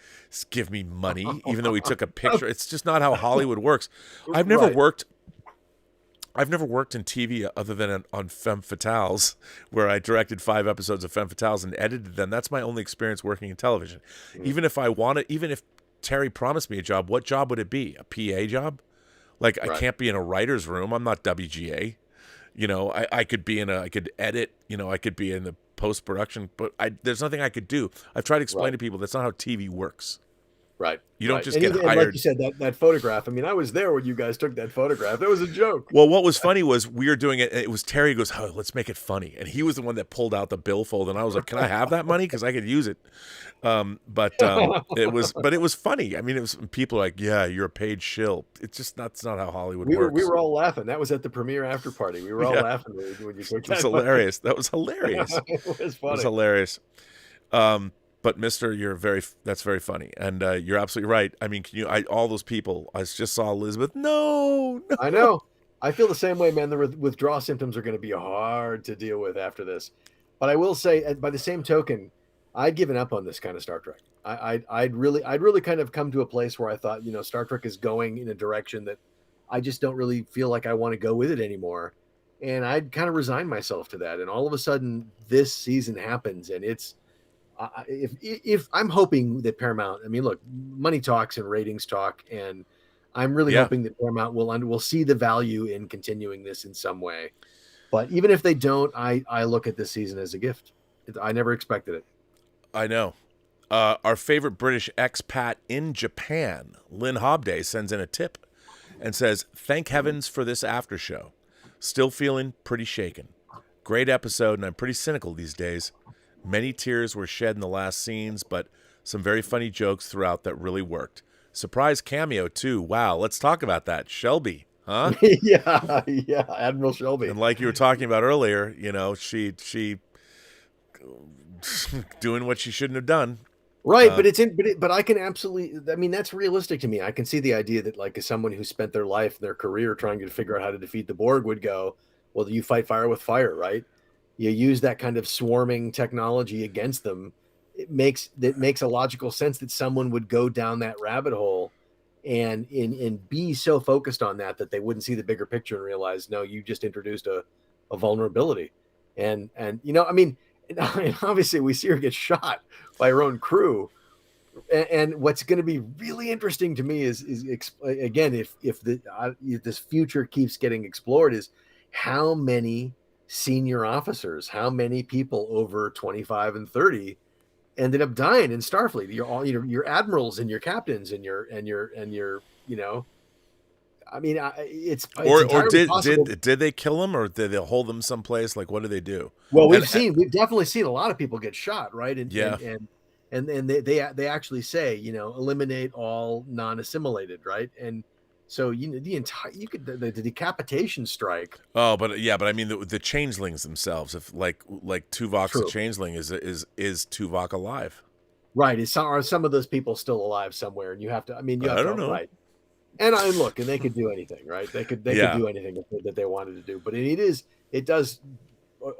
give me money, even though he took a picture. It's just not how Hollywood works. I've never worked in TV other than on Femme Fatales, where I directed 5 episodes of Femme Fatales and edited them. That's my only experience working in television. Even if Terry promised me a job, what job would it be? A PA job? Like, I can't be in a writer's room. I'm not WGA. You know, I could edit, you know, I could be in the post-production, but there's nothing I could do. I've tried to explain to people that's not how TV works. Right. You don't just get hired. And like you said, that photograph. I mean, I was there when you guys took that photograph. That was a joke. Well, what was funny was we were doing it. It was Terry goes, "Oh, let's make it funny," and he was the one that pulled out the billfold, and I was like, "Can I have that money? Because I could use it." It was funny. I mean, it was people like, "Yeah, you're a paid shill." It's just that's not how Hollywood works. We were all laughing. That was at the premiere after party. We were all laughing when you took that. It was hilarious. That was hilarious. It was funny. It was hilarious. But Mister, that's very funny, and you're absolutely right. I mean, all those people? I just saw Elizabeth. No. I know. I feel the same way, man. The withdrawal symptoms are going to be hard to deal with after this. But I will say, by the same token, I'd given up on this kind of Star Trek. I'd really kind of come to a place where I thought, you know, Star Trek is going in a direction that I just don't really feel like I want to go with it anymore. And I'd kind of resigned myself to that. And all of a sudden, this season happens, and it's. If I'm hoping that Paramount, I mean, look, money talks and ratings talk, and I'm really hoping that Paramount will see the value in continuing this in some way. But even if they don't, I look at this season as a gift. I never expected it. I know. Our favorite British expat in Japan, Lynn Hobday, sends in a tip and says, "Thank heavens for this after show. Still feeling pretty shaken. Great episode, and I'm pretty cynical these days. Many tears were shed in the last scenes, but some very funny jokes throughout that really worked. Surprise cameo, too. Wow, let's talk about that. Shelby, huh?" yeah, Admiral Shelby. And like you were talking about earlier, you know, she doing what she shouldn't have done. Right, but I can absolutely. I mean, that's realistic to me. I can see the idea that, like, as someone who spent their life, their career trying to figure out how to defeat the Borg would go, well, you fight fire with fire, right? You use that kind of swarming technology against them. It makes a logical sense that someone would go down that rabbit hole and be so focused on that they wouldn't see the bigger picture and realize, no, you just introduced a vulnerability. And you know, I mean, obviously we see her get shot by her own crew. And what's going to be really interesting to me is again, if this future keeps getting explored, is how many senior officers, how many people over 25 and 30 ended up dying in Starfleet. Your admirals and your captains and your you know, I mean, it's did they kill them, or did they hold them someplace? Like, what do they do? Well, we've definitely seen a lot of people get shot, right? And they actually say, you know, eliminate all non-assimilated, right? And so the decapitation strike. Oh, but I mean the changelings themselves. If like Tuvok's a changeling, is Tuvok alive? Right. Are some of those people still alive somewhere? And you have to. I mean, I don't know. Right. And they could do anything, right? They could do anything that they wanted to do. But it does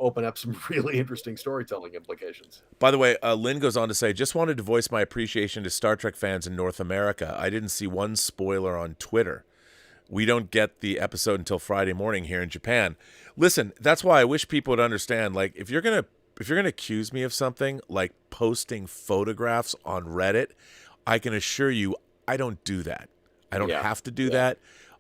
open up some really interesting storytelling implications. By the way, Lynn goes on to say, just wanted to voice my appreciation to Star Trek fans in North America. I didn't see one spoiler on Twitter. We don't get the episode until Friday morning here in Japan. Listen, that's why I wish people would understand, like, if you're gonna accuse me of something like posting photographs on Reddit, I can assure you I don't do that. I don't have to do that.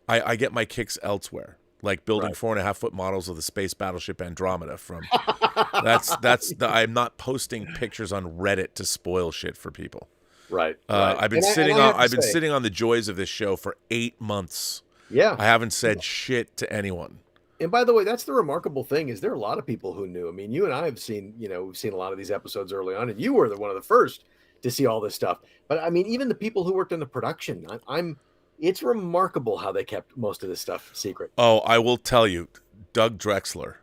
I get my kicks elsewhere. Like building 4.5-foot models of the space battleship Andromeda from I'm not posting pictures on Reddit to spoil shit for people. Right. I've been sitting on the joys of this show for 8 months. Yeah. I haven't said shit to anyone. And by the way, that's the remarkable thing, is there are a lot of people who knew. I mean, you and I have seen, we've seen a lot of these episodes early on, and you were one of the first to see all this stuff. But I mean, even the people who worked on the production, it's remarkable how they kept most of this stuff secret. Oh, I will tell you, Doug Drexler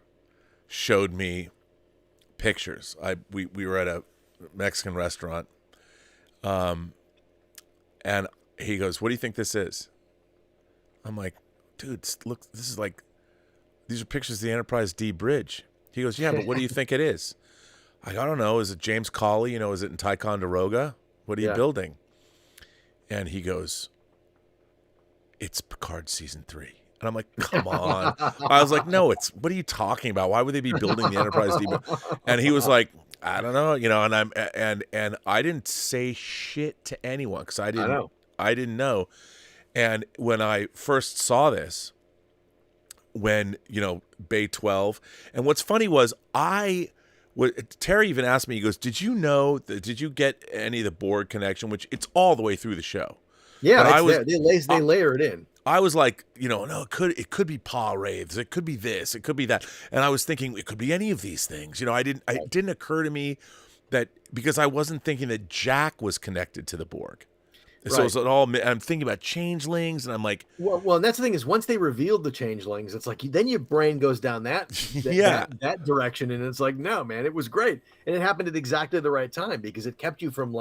showed me pictures. We were at a Mexican restaurant, and he goes, "What do you think this is?" I'm like, "Dude, look, these are pictures of the Enterprise D bridge." He goes, "Yeah, but what do you think it is?" I don't know. Is it James Cawley? Is it in Ticonderoga? What are you building? And he goes, "It's Picard season 3." And I'm like, "Come on." I was like, "No, what are you talking about? Why would they be building the Enterprise D?" And he was like, "I don't know, and I didn't say shit to anyone because I didn't know. And when I first saw this, when Bay 12, and what's funny was Terry even asked me, he goes, did you get any of the Borg connection, which it's all the way through the show. Yeah, they layer it in. I was like, no, it could be paw wraiths, it could be this, it could be that, and I was thinking it could be any of these things. It didn't occur to me that, because I wasn't thinking that Jack was connected to the Borg. So it's all, I'm thinking about changelings, and I'm like, well, and that's the thing is, once they revealed the changelings, it's like then your brain goes down that direction, and it's like, no, man, it was great, and it happened at exactly the right time because it kept you from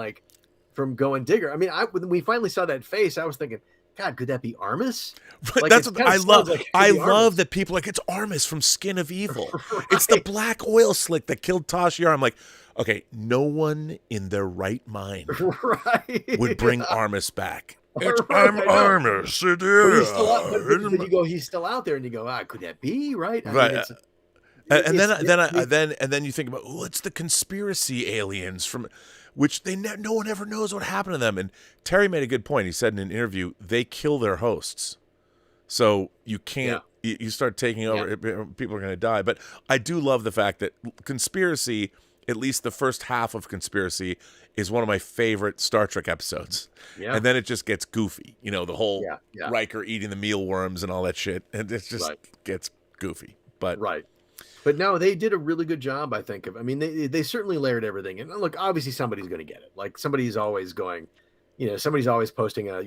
going digger. I mean, when we finally saw that face, I was thinking, God, could that be Armis? That's what I love. I love that people it's Armis from Skin of Evil. Right. It's the black oil slick that killed Tasha Yar. I'm like, okay, no one in their right mind would bring Armis back. I'm Armis. It is. But he's still out there, and you go, could that be right? Right. And then you think about, it's the conspiracy aliens from, which no one ever knows what happened to them. And Terry made a good point. He said in an interview, they kill their hosts, so you can't. Yeah. You start taking over, people are going to die. But I do love the fact that Conspiracy, at least the first half of Conspiracy, is one of my favorite Star Trek episodes. Yeah. And then it just gets goofy. The whole Riker eating the mealworms and all that shit. And it just gets goofy. But But no, they did a really good job, I think. They certainly layered everything. And look, obviously somebody's going to get it. Like somebody's always going, somebody's always posting a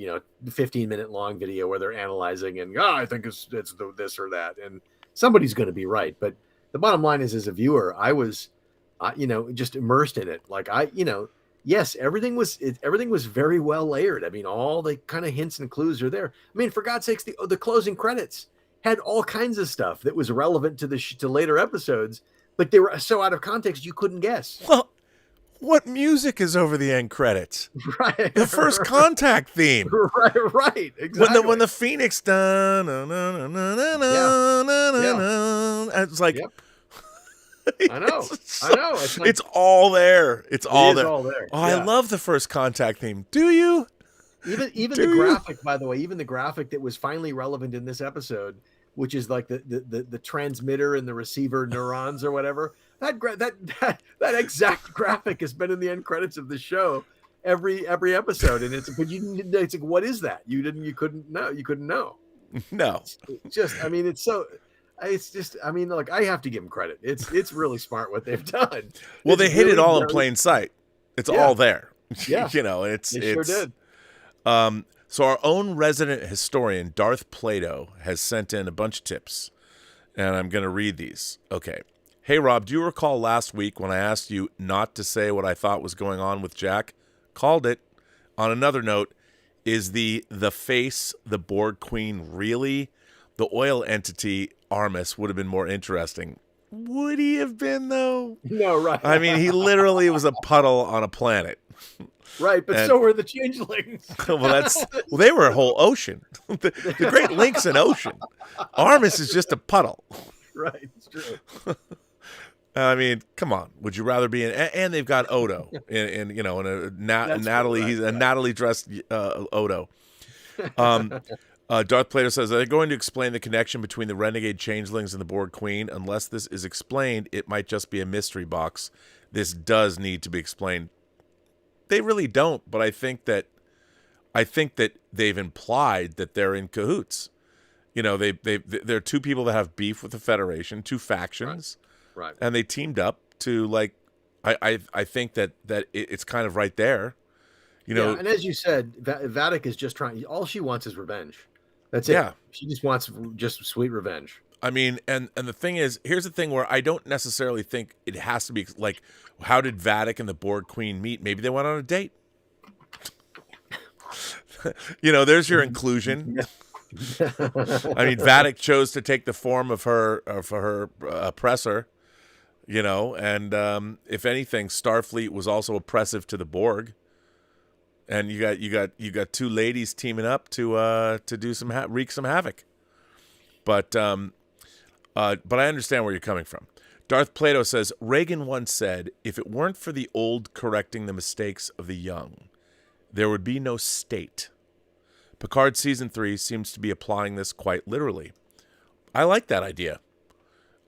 15-minute long video where they're analyzing and I think it's this or that, and somebody's going to be right. But the bottom line is, as a viewer, I was, just immersed in it. Like yes, everything was very well layered. I mean, all the kind of hints and clues are there. I mean, for God's sakes, the closing credits had all kinds of stuff that was relevant to later episodes, but they were so out of context you couldn't guess. Well, what music is over the end credits? Right, the First Contact theme. Right, exactly. When the Phoenix done, it's like, I know. It's all there. It's all there. All there. Oh, I love the First Contact theme. Do you? Even the graphic, by the way, even the graphic that was finally relevant in this episode, which is like the transmitter and the receiver neurons or whatever. That exact graphic has been in the end credits of the show every episode, and it's like, what is that? You couldn't know. No, look, I have to give them credit. It's really smart what they've done. Well, they hit it all in plain sight. It's all there. Yeah, they sure did. So our own resident historian, Darth Plato, has sent in a bunch of tips, and I'm going to read these. Okay. Hey, Rob, do you recall last week when I asked you not to say what I thought was going on with Jack? Called it. On another note, is the face, the Borg Queen, really? The oil entity, Armis, would have been more interesting. Would he have been, though? No, right. I mean, he literally was a puddle on a planet. Right, but so were the changelings. Well, they were a whole ocean. The Great Lakes an ocean. Armis is just a puddle. Right, it's true. I mean, come on. Would you rather be in? And they've got Odo in a Natalie. He's a Natalie dressed Odo. Darth Plato says, are they going to explain the connection between the renegade changelings and the Borg Queen? Unless this is explained, it might just be a mystery box. This does need to be explained. They really don't, but I think that they've implied that they're in cahoots. They're two people that have beef with the Federation, two factions, right? And they teamed up to I think that it's kind of right there, And as you said, Vadic is just trying. All she wants is revenge. That's it. Yeah, she just wants just sweet revenge. I mean, and the thing is, here's the thing where I don't necessarily think it has to be like, how did Vadic and the Borg Queen meet? Maybe they went on a date. there's your inclusion. I mean, Vadic chose to take the form of her oppressor, and if anything, Starfleet was also oppressive to the Borg. And you got two ladies teaming up to do wreak some havoc. But I understand where you're coming from. Darth Plato says, Reagan once said, if it weren't for the old correcting the mistakes of the young, there would be no state. Picard Season 3 seems to be applying this quite literally. I like that idea.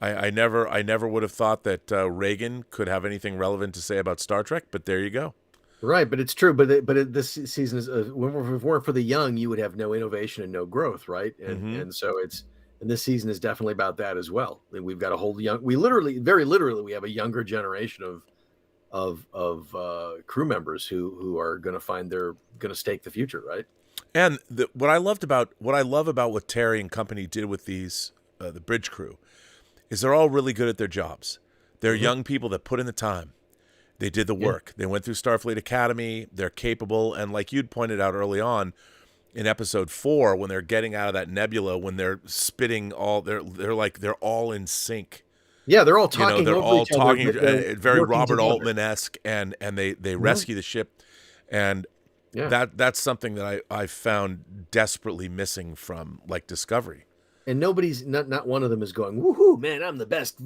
I never would have thought that Reagan could have anything relevant to say about Star Trek, but there you go. Right, but it's true. But this season is, if it weren't for the young, you would have no innovation and no growth, right? And so and this season is definitely about that as well. We've got a whole very literally, we have a younger generation of crew members who are going to stake the future, right? And what I love about what Terry and company did with these the bridge crew is they're all really good at their jobs. They're young people that put in the time. They did the work. They went through Starfleet Academy. They're capable, and like you'd pointed out early on in episode 4, when they're getting out of that nebula, when they're spitting they're all in sync. Yeah, they're all talking. They're all each other, talking very Robert together. Altman-esque, and they rescue the ship, and that's something that I found desperately missing from like Discovery. And nobody's not one of them is going, woohoo, man, I'm the best,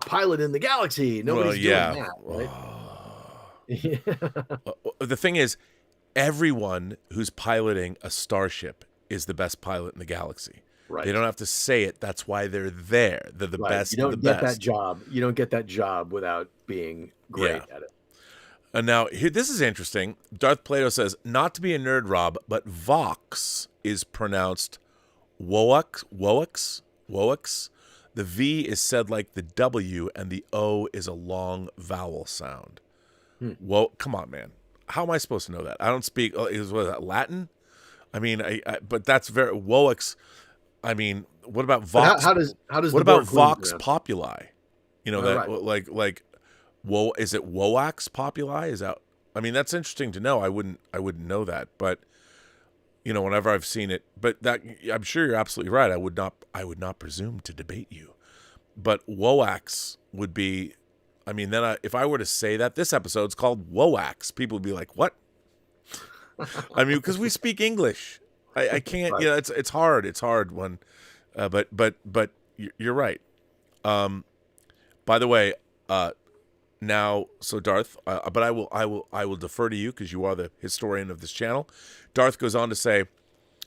pilot in the galaxy. Nobody's doing that, right? The thing is, everyone who's piloting a starship is the best pilot in the galaxy. Right. They don't have to say it. That's why they're there. They're the best. You don't of the get best. that job. You don't get that job without being great at it. And now this is interesting. Darth Plato says, not to be a nerd, Rob, but VOX is pronounced WOX. The V is said like the W, and the O is a long vowel sound. Whoa, come on, man. How am I supposed to know that? I don't speak. Is that Latin? I mean, but that's very WOX. I mean, what about Vox? How does what about Vox Populi? Like, whoa, is it Woax Populi? Is that? I mean, that's interesting to know. I wouldn't know that, but whenever I've seen it, but that I'm sure you're absolutely right. I would not presume to debate you, but Woax would be. I mean, then if I were to say that this episode's called Woax, people would be like, "What?" I mean, because we speak English. I can't. Right. It's hard. It's hard when, but you're right. By the way, now, so Darth, but I will defer to you because you are the historian of this channel. Darth goes on to say,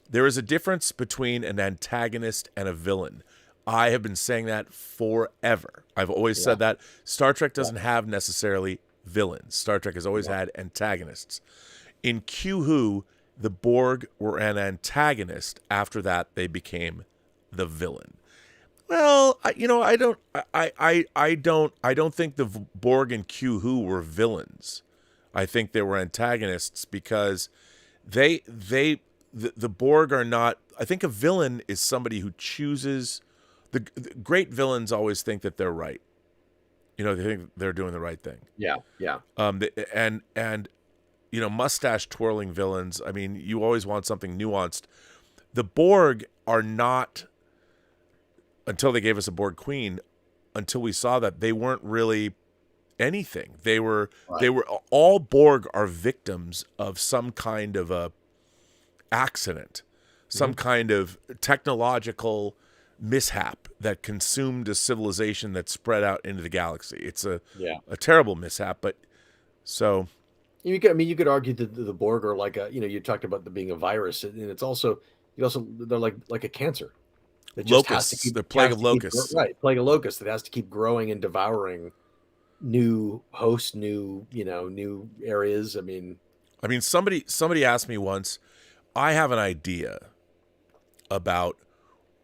there is a difference between an antagonist and a villain. I have been saying that forever. I've always said that. Star Trek doesn't have necessarily villains. Star Trek has always had antagonists. In Q-Who, the Borg were an antagonist. After that, they became the villain. Well, I don't think the Borg and Q-Who were villains. I think they were antagonists because the Borg are not. I think a villain is somebody who chooses. The great villains always think that they're right. They think they're doing the right thing. Yeah. And mustache twirling villains. I mean, you always want something nuanced. The Borg are not. Until they gave us a Borg Queen, until we saw that they weren't really anything. They were all Borg are victims of some kind of a accident, some kind of technological mishap that consumed a civilization that spread out into the galaxy. It's a terrible mishap, but so you could argue that the Borg are like you talked about them being a virus, and it's also they're like a cancer. Locusts. They're plague of locusts. Right, plague of locusts that has to keep growing and devouring new hosts, new areas. I mean, somebody asked me once. I have an idea about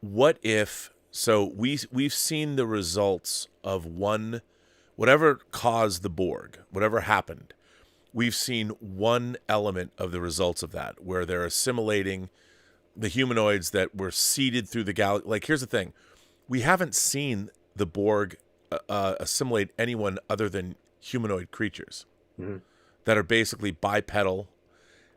what if. So we've seen the results of whatever caused the Borg, whatever happened. We've seen one element of the results of that, where they're assimilating the humanoids that were seeded through the galaxy. Like, here's the thing. We haven't seen the Borg assimilate anyone other than humanoid creatures that are basically bipedal,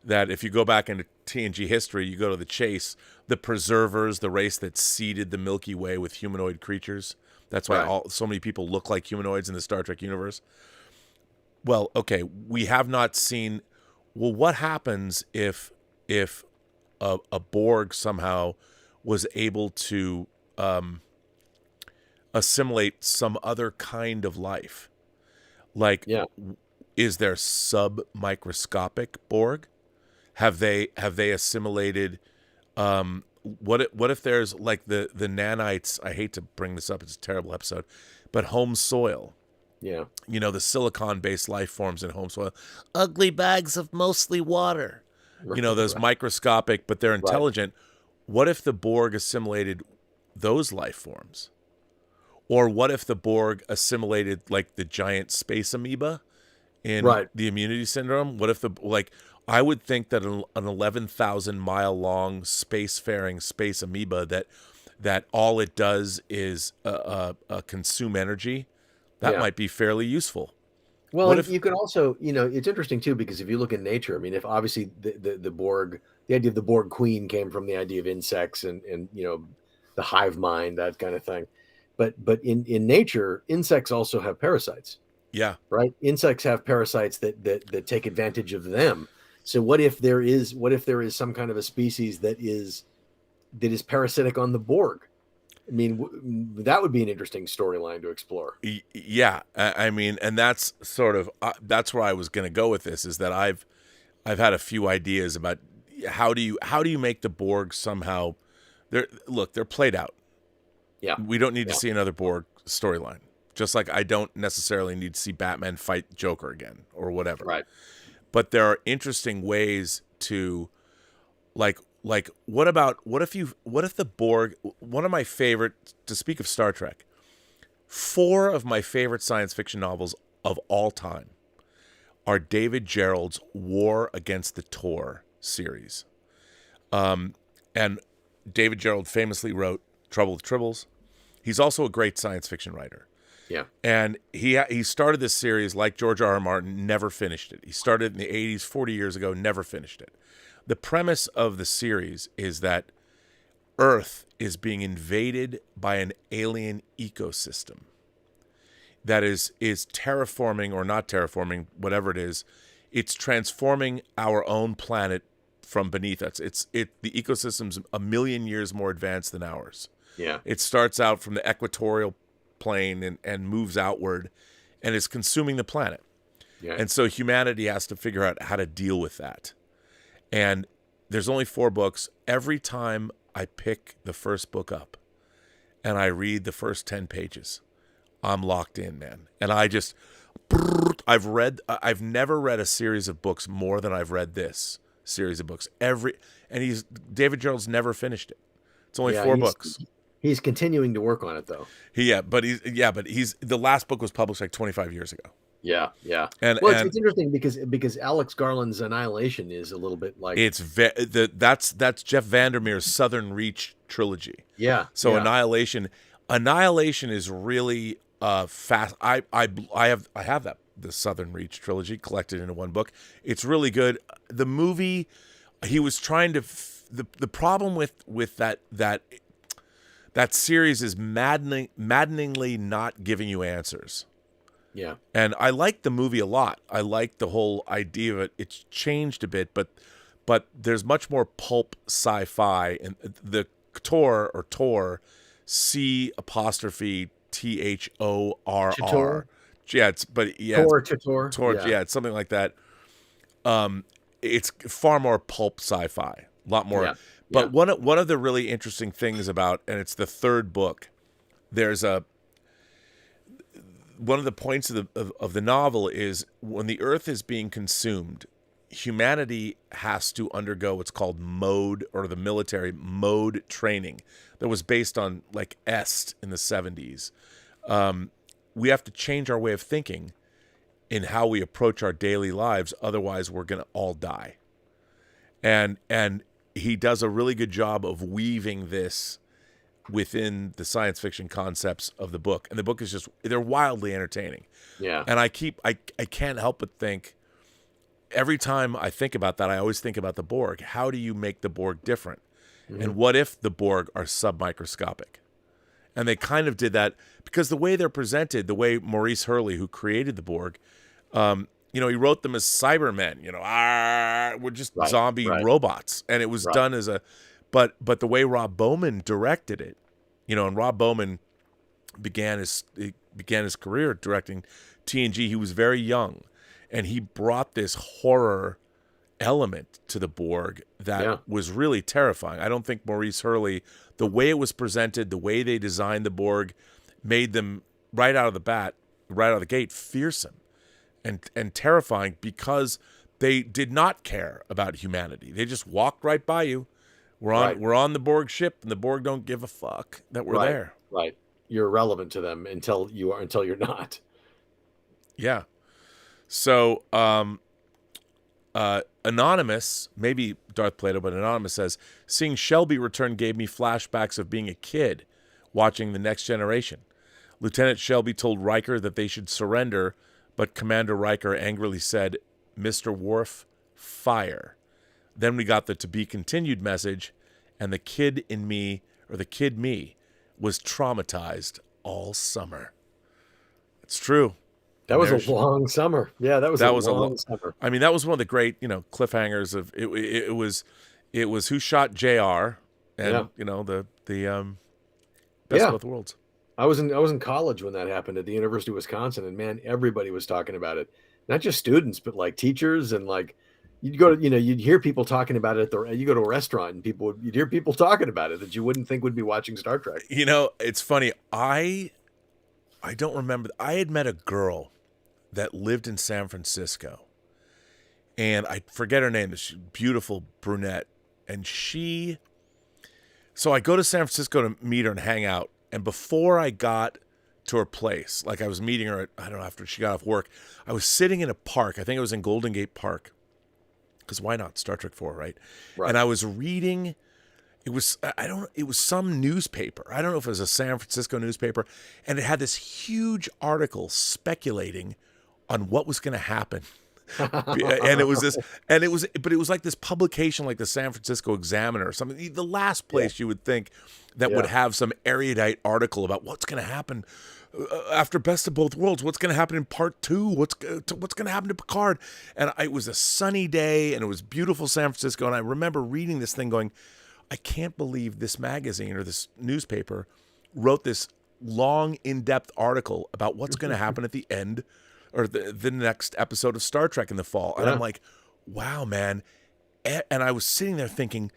that if you go back into TNG history, you go to the Chase, the Preservers, the race that seeded the Milky Way with humanoid creatures. That's why so many people look like humanoids in the Star Trek universe. Well, okay, we have not seen. Well, what happens if a Borg somehow was able to assimilate some other kind of life? Like, is there sub-microscopic Borg? Have they assimilated? What if there's like the nanites? I hate to bring this up; it's a terrible episode, but home soil. Yeah, the silicon-based life forms in home soil, ugly bags of mostly water. Those microscopic, but they're intelligent. What if the Borg assimilated those life forms? Or what if the Borg assimilated like the giant space amoeba in the Immunity Syndrome? What if I would think that an 11,000-mile long spacefaring space amoeba that all it does is consume energy, that might be fairly useful. Well, you could also, it's interesting too, because if you look in nature, I mean, if obviously the Borg, the idea of the Borg queen came from the idea of insects and the hive mind, that kind of thing. But in nature, insects also have parasites. Yeah. Right. Insects have parasites that take advantage of them. So what if there is some kind of a species that is parasitic on the Borg? I mean, that would be an interesting storyline to explore. Yeah, I mean, and that's sort of that's where I was going to go with this. Is that I've had a few ideas about how do you make the Borg somehow? They're played out. Yeah, we don't need to see another Borg storyline. Just like I don't necessarily need to see Batman fight Joker again or whatever. Right. But there are interesting ways to, like what if the Borg, one of my favorite, to speak of Star Trek, 4 of my favorite science fiction novels of all time are David Gerrold's War Against the Tor series. And David Gerrold famously wrote Trouble with Tribbles. He's also a great science fiction writer. Yeah. And he started this series like George R.R. Martin, never finished it. He started in the 80s, 40 years ago, never finished it. The premise of the series is that Earth is being invaded by an alien ecosystem that is terraforming or not terraforming, whatever it is. It's transforming our own planet from beneath us. The ecosystem's 1 million years more advanced than ours. Yeah. It starts out from the equatorial plane and moves outward and is consuming the planet. Yeah. And so humanity has to figure out how to deal with that. And there's only 4 books. Every time I pick the first book up and I read the first 10 pages, I'm locked in, man. And I've never read a series of books more than I've read this series of books. David Gerrold's never finished it. It's only 4 books. He's continuing to work on it though. But the last book was published like 25 years ago. Yeah. And it's interesting because Alex Garland's Annihilation is a little bit like that's Jeff Vandermeer's Southern Reach trilogy. Yeah. So Annihilation is really fast. I have the Southern Reach trilogy collected into one book. It's really good. The movie, he was trying to the problem with that series is maddeningly not giving you answers. Yeah. And I like the movie a lot. I like the whole idea of it. It's changed a bit, but there's much more pulp sci-fi, and the Tor, C apostrophe THORR. Chitor? Yeah, Tor. Yeah, it's something like that. It's far more pulp sci-fi, a lot more. Yeah. But one of the really interesting things about, and it's the 3rd book, there's one of the points of the novel is when the Earth is being consumed, humanity has to undergo what's called mode, or the military mode training that was based on like EST in the 70s. We have to change our way of thinking in how we approach our daily lives. Otherwise, we're going to all die. And he does a really good job of weaving this within the science fiction concepts of the book. And the book is they're wildly entertaining. Yeah. And I can't help but think, every time I think about that, I always think about the Borg. How do you make the Borg different? And what if the Borg are submicroscopic? And they kind of did that because the way they're presented, the way Maurice Hurley, who created the Borg, he wrote them as Cybermen, we're just zombie robots. And it was done as but the way Rob Bowman directed it, and Rob Bowman began his career directing TNG. He was very young, and he brought this horror element to the Borg that was really terrifying. I don't think Maurice Hurley, the way it was presented, the way they designed the Borg, made them right out of the gate, fearsome and terrifying because they did not care about humanity. They just walked right by you. We're on the Borg ship, and the Borg don't give a fuck that we're there. Right. You're irrelevant to them until you're not. Yeah. So, Anonymous, maybe Darth Plato, but Anonymous says, seeing Shelby return gave me flashbacks of being a kid watching The Next Generation. Lieutenant Shelby told Riker that they should surrender, but Commander Riker angrily said, Mr. Worf, fire. Then we got the to be continued message, and the kid me, was traumatized all summer. It's true. That was a long summer. Yeah, that was a long summer. I mean, that was one of the great, cliffhangers of it. It was Who Shot JR, and the best of both worlds. I was in college when that happened at the University of Wisconsin, and man, everybody was talking about it. Not just students, but like teachers, and like you'd go to, you'd hear people talking about it. You go to a restaurant, and you'd hear people talking about it that you wouldn't think would be watching Star Trek. It's funny. I don't remember. I had met a girl that lived in San Francisco, and I forget her name. She's beautiful brunette, and so I go to San Francisco to meet her and hang out. And before I got to her place, like I was meeting her, after she got off work, I was sitting in a park. I think it was in Golden Gate Park, because why not? Star Trek 4, right? And I was reading. It was some newspaper. I don't know if it was a San Francisco newspaper, and it had this huge article speculating on what was going to happen. And it was like this publication, like the San Francisco Examiner or something, the last place you would think that would have some erudite article about what's going to happen after Best of Both Worlds, what's going to happen in part 2, what's going to happen to Picard. And it was a sunny day, and it was beautiful San Francisco, and I remember reading this thing going, I can't believe this magazine or this newspaper wrote this long, in-depth article about what's going to happen at the end or the next episode of Star Trek in the fall. And I'm like, wow, man. And I was sitting there thinking,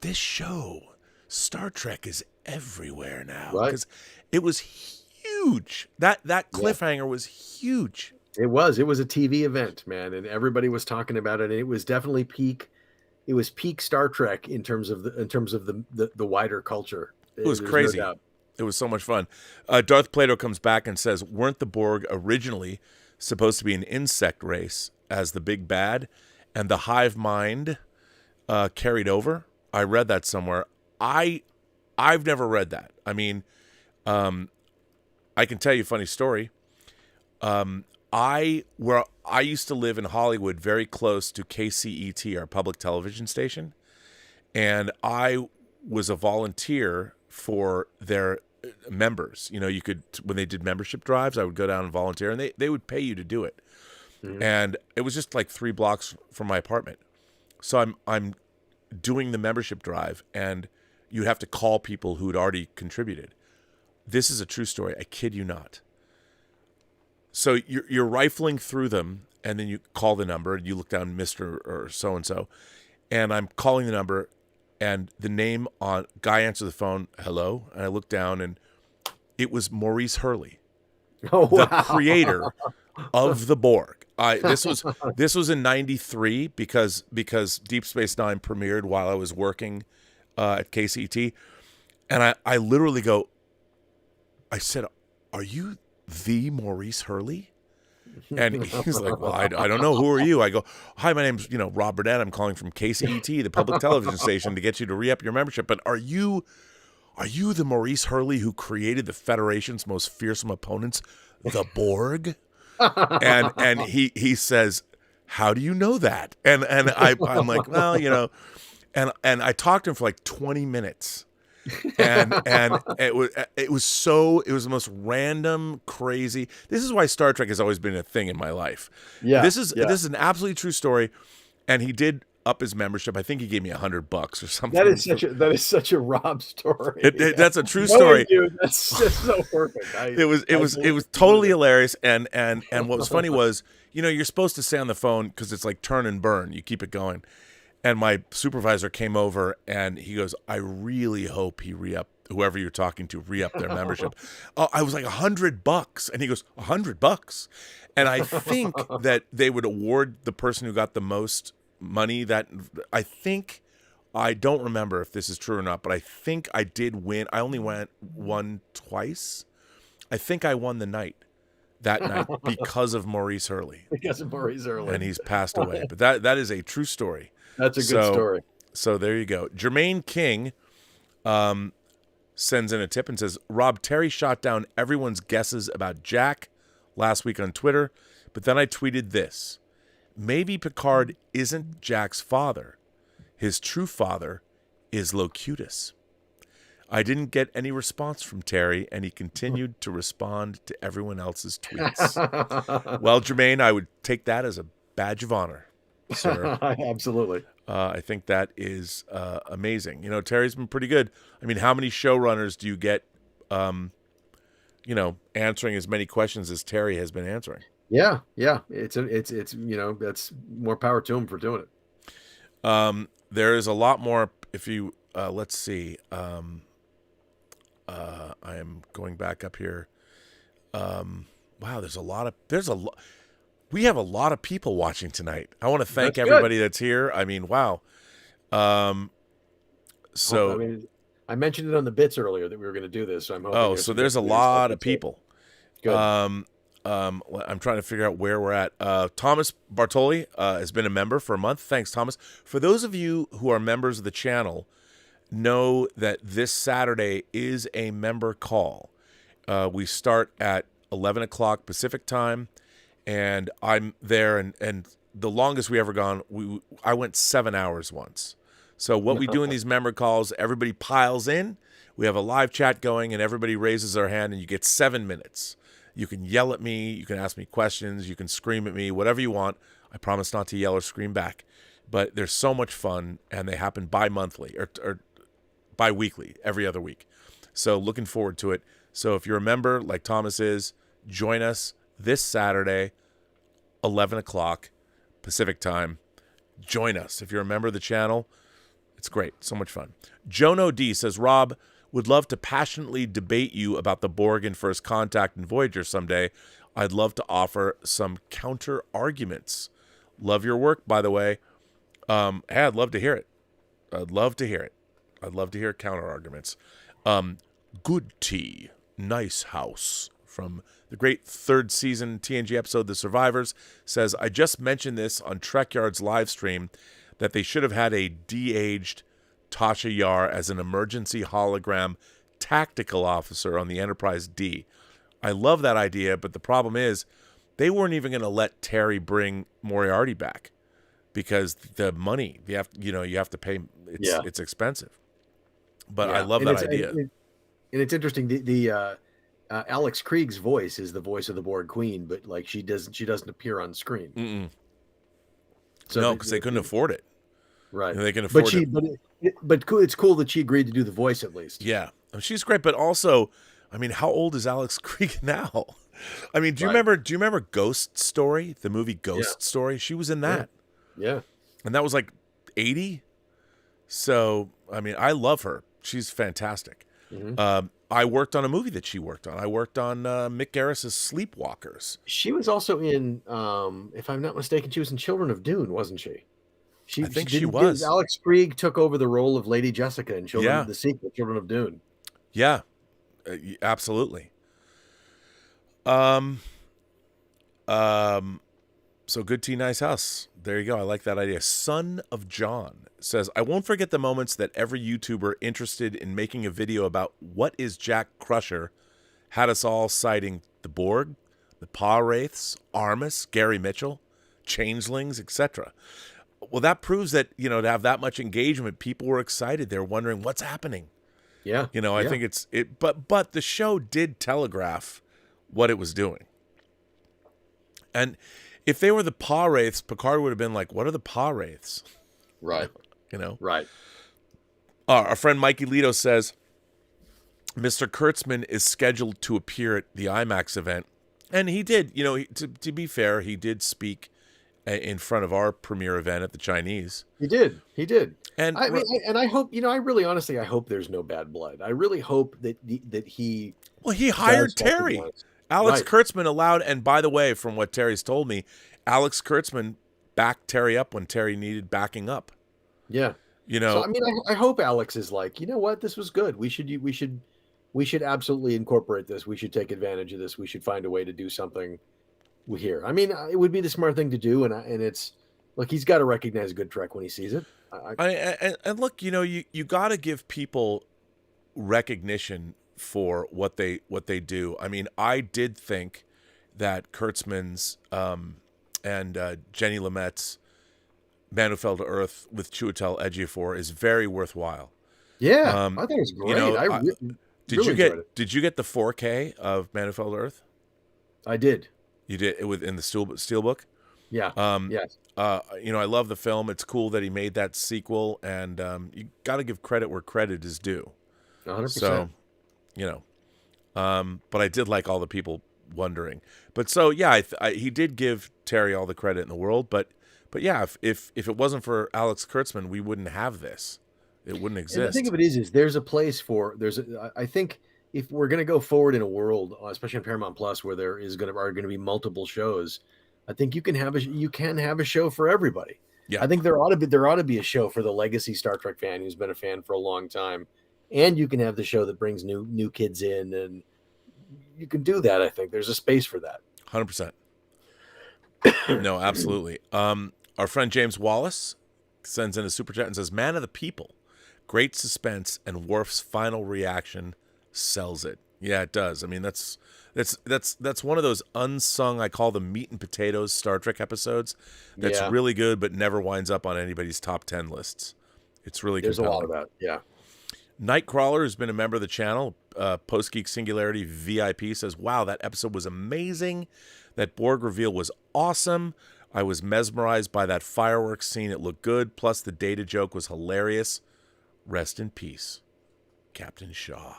this show, Star Trek, is everywhere now. Because it was huge. That cliffhanger was huge. It was a TV event, man. And everybody was talking about it. And it was definitely peak Star Trek in terms of the wider culture. It was crazy. No, it was so much fun. Darth Plato comes back and says, weren't the Borg originally supposed to be an insect race as the big bad, and the hive mind carried over? I read that somewhere. I've never read that. I mean, I can tell you a funny story. I used to live in Hollywood, very close to KCET, our public television station, and I was a volunteer for their members. You could, when they did membership drives, I would go down and volunteer, and they would pay you to do it. And it was just like 3 blocks from my apartment. So I'm doing the membership drive, and you have to call people who had already contributed. This is a true story. I kid you not. So you're rifling through them, and then you call the number, and you look down Mr. or so-and-so, and I'm calling the number, and the name on guy answers the phone, hello, and I look down, and it was Maurice Hurley, the creator of the Borg. This was in '93 because Deep Space Nine premiered while I was working at KCET, and I literally go, I said, "Are you the Maurice Hurley?" And he's like, "Well, I don't know. Who are you?" I go, "Hi, my name's Rob Burnett. I'm calling from KCET, the public television station, to get you to re-up your membership. But are you the Maurice Hurley who created the Federation's most fearsome opponents, the Borg?" And he says, how do you know that? And I'm like, well, you know, and I talked to him for like 20 minutes. And it was the most random, crazy. This is why Star Trek has always been a thing in my life. Yeah. This is an absolutely true story. And he did up his membership. I think he gave me $100 or something. That is such a Rob story. That's a true story. Dude, that's just so perfect. It was totally hilarious. And what was funny was, you know, you're supposed to stay on the phone because it's like turn and burn. You keep it going. And my supervisor came over and he goes, I really hope he re-up, whoever you're talking to, re-up their membership. Oh, I was like $100. And he goes, $100? And I think that they would award the person who got the most money that I don't remember if this is true or not, but I think I did win. I only won twice. I think I won the night that night because of Maurice Hurley. Because of Maurice Hurley. And he's passed away. But that is a true story. That's a good story. So there you go. Jermaine King sends in a tip and says, Rob, Terry shot down everyone's guesses about Jack last week on Twitter, but then I tweeted this. Maybe Picard isn't Jack's father. His true father is Locutus. I didn't get any response from Terry, and he continued to respond to everyone else's tweets. Well, Jermaine, I would take that as a badge of honor, sir. Absolutely. I think that is amazing. You know, Terry's been pretty good. I mean, how many showrunners do you get, you know, answering as many questions as Terry has been answering? Yeah. It's you know, that's more power to him for doing it. There is a lot more. If you let's see, I am going back up here. Wow, we have a lot of people watching tonight. I want to thank everybody that's here. I mean, wow. So I mean, I mentioned it on the bits earlier that we were going to do this. So I'm hoping. So there's a lot of people. Good. I'm trying to figure out where we're at. Thomas Bartoli has been a member for a month. Thanks, Thomas. For those of you who are members of the channel, know that this Saturday is a member call. We start at 11 o'clock Pacific time, and I'm there. And the longest we ever gone, I went 7 hours once. So what we do in these member calls, everybody piles in. We have a live chat going, and everybody raises their hand, and you get 7 minutes. You can yell at me. You can ask me questions. You can scream at me, whatever you want. I promise not to yell or scream back. But they're so much fun, and they happen bi-monthly or bi-weekly, every other week. So looking forward to it. So if you're a member like Thomas is, join us this Saturday, 11 o'clock Pacific time. Join us. If you're a member of the channel, it's great. So much fun. Jono D says, Rob, would love to passionately debate you about the Borg in First Contact and Voyager someday. I'd love to offer some counter arguments. Love your work, by the way. Hey, I'd love to hear it. I'd love to hear counter arguments. Good Tea, Nice House, from the great third season TNG episode The Survivors, says, I just mentioned this on Trekyard's live stream that they should have had a de-aged Tasha Yar as an emergency hologram tactical officer on the Enterprise D. I love that idea, but the problem is they weren't even going to let Terry bring Moriarty back because the money you have to pay. It's expensive. But I love that idea. And it's interesting. The Alex Krieg's voice is the voice of the Borg Queen, but like she doesn't appear on screen. Mm-mm. So no, because they couldn't afford it. Right. They can afford it. But it's cool that she agreed to do the voice at least. Yeah, she's great. But also, I mean, how old is Alex Krieg now? I mean, do you remember Ghost Story, the movie Ghost Story? She was in that. Yeah. And that was like 80. So, I mean, I love her. She's fantastic. Mm-hmm. I worked on a movie that she worked on. I worked on Mick Garris's Sleepwalkers. She was also in, if I'm not mistaken, she was in Children of Dune, wasn't she? I think she was. Alex Krieg took over the role of Lady Jessica in the sequel, Children of Dune. Yeah, absolutely. So Good Tea, Nice House. There you go. I like that idea. Son of John says, I won't forget the moments that every YouTuber interested in making a video about what is Jack Crusher had us all citing the Borg, the Pa Wraiths, Armus, Gary Mitchell. changelings, etc. Well, that proves that, you know, to have that much engagement, people were excited. They're wondering what's happening. Yeah. You know, I think but the show did telegraph what it was doing. And if they were the paw wraiths, Picard would have been like, what are the paw wraiths? Right. You know? Right. Our friend Mikey Lito says, Mr. Kurtzman is scheduled to appear at the IMAX event. And he did, you know, to be fair, he did speak in front of our premiere event at the Chinese. He did. And I mean, and I hope, you know, I really honestly, I hope there's no bad blood. I really hope that he. Well, he hired Terry. Alex Kurtzman allowed, and by the way, from what Terry's told me, Alex Kurtzman backed Terry up when Terry needed backing up. Yeah. You know, so, I mean, I hope Alex is like, you know what, this was good. We should absolutely incorporate this. We should take advantage of this. We should find a way to do something here. I mean, it would be the smart thing to do, and it's look, he's got to recognize good Trek when he sees it. And look, you know, you got to give people recognition for what they do. I mean, I did think that Kurtzman's and Jenny Lumet's Man Who Fell to Earth with Chiwetel Ejiofor is very worthwhile. Yeah, I think it was great. You know, did you get the 4K of Man Who Fell to Earth? I did. You did it in the Steelbook? Yeah. Yes. You know, I love the film. It's cool that he made that sequel, and you got to give credit where credit is due. 100%. So, you know, but I did like all the people wondering. But so, yeah, he did give Terry all the credit in the world. But yeah, if it wasn't for Alex Kurtzman, we wouldn't have this. It wouldn't exist. And the thing of it is there's a place for I think if we're going to go forward in a world, especially on Paramount Plus, where there are going to be multiple shows, I think you can have a show for everybody. Yeah. I think there ought to be a show for the legacy Star Trek fan who's been a fan for a long time, and you can have the show that brings new kids in, and you can do that. I think there's a space for that. 100%. No, absolutely. Our friend James Wallace sends in a super chat and says, "Man of the people, great suspense, and Worf's final reaction sells it." Yeah, it does. I mean, that's one of those unsung, I call them meat and potatoes Star Trek episodes. That's really good, but never winds up on anybody's top 10 lists. It's really There's compelling. a lot of that. Yeah. Nightcrawler has been a member of the channel. Post-Geek Singularity VIP says, "Wow, that episode was amazing. That Borg reveal was awesome. I was mesmerized by that fireworks scene. It looked good. Plus, the data joke was hilarious. Rest in peace, Captain Shaw."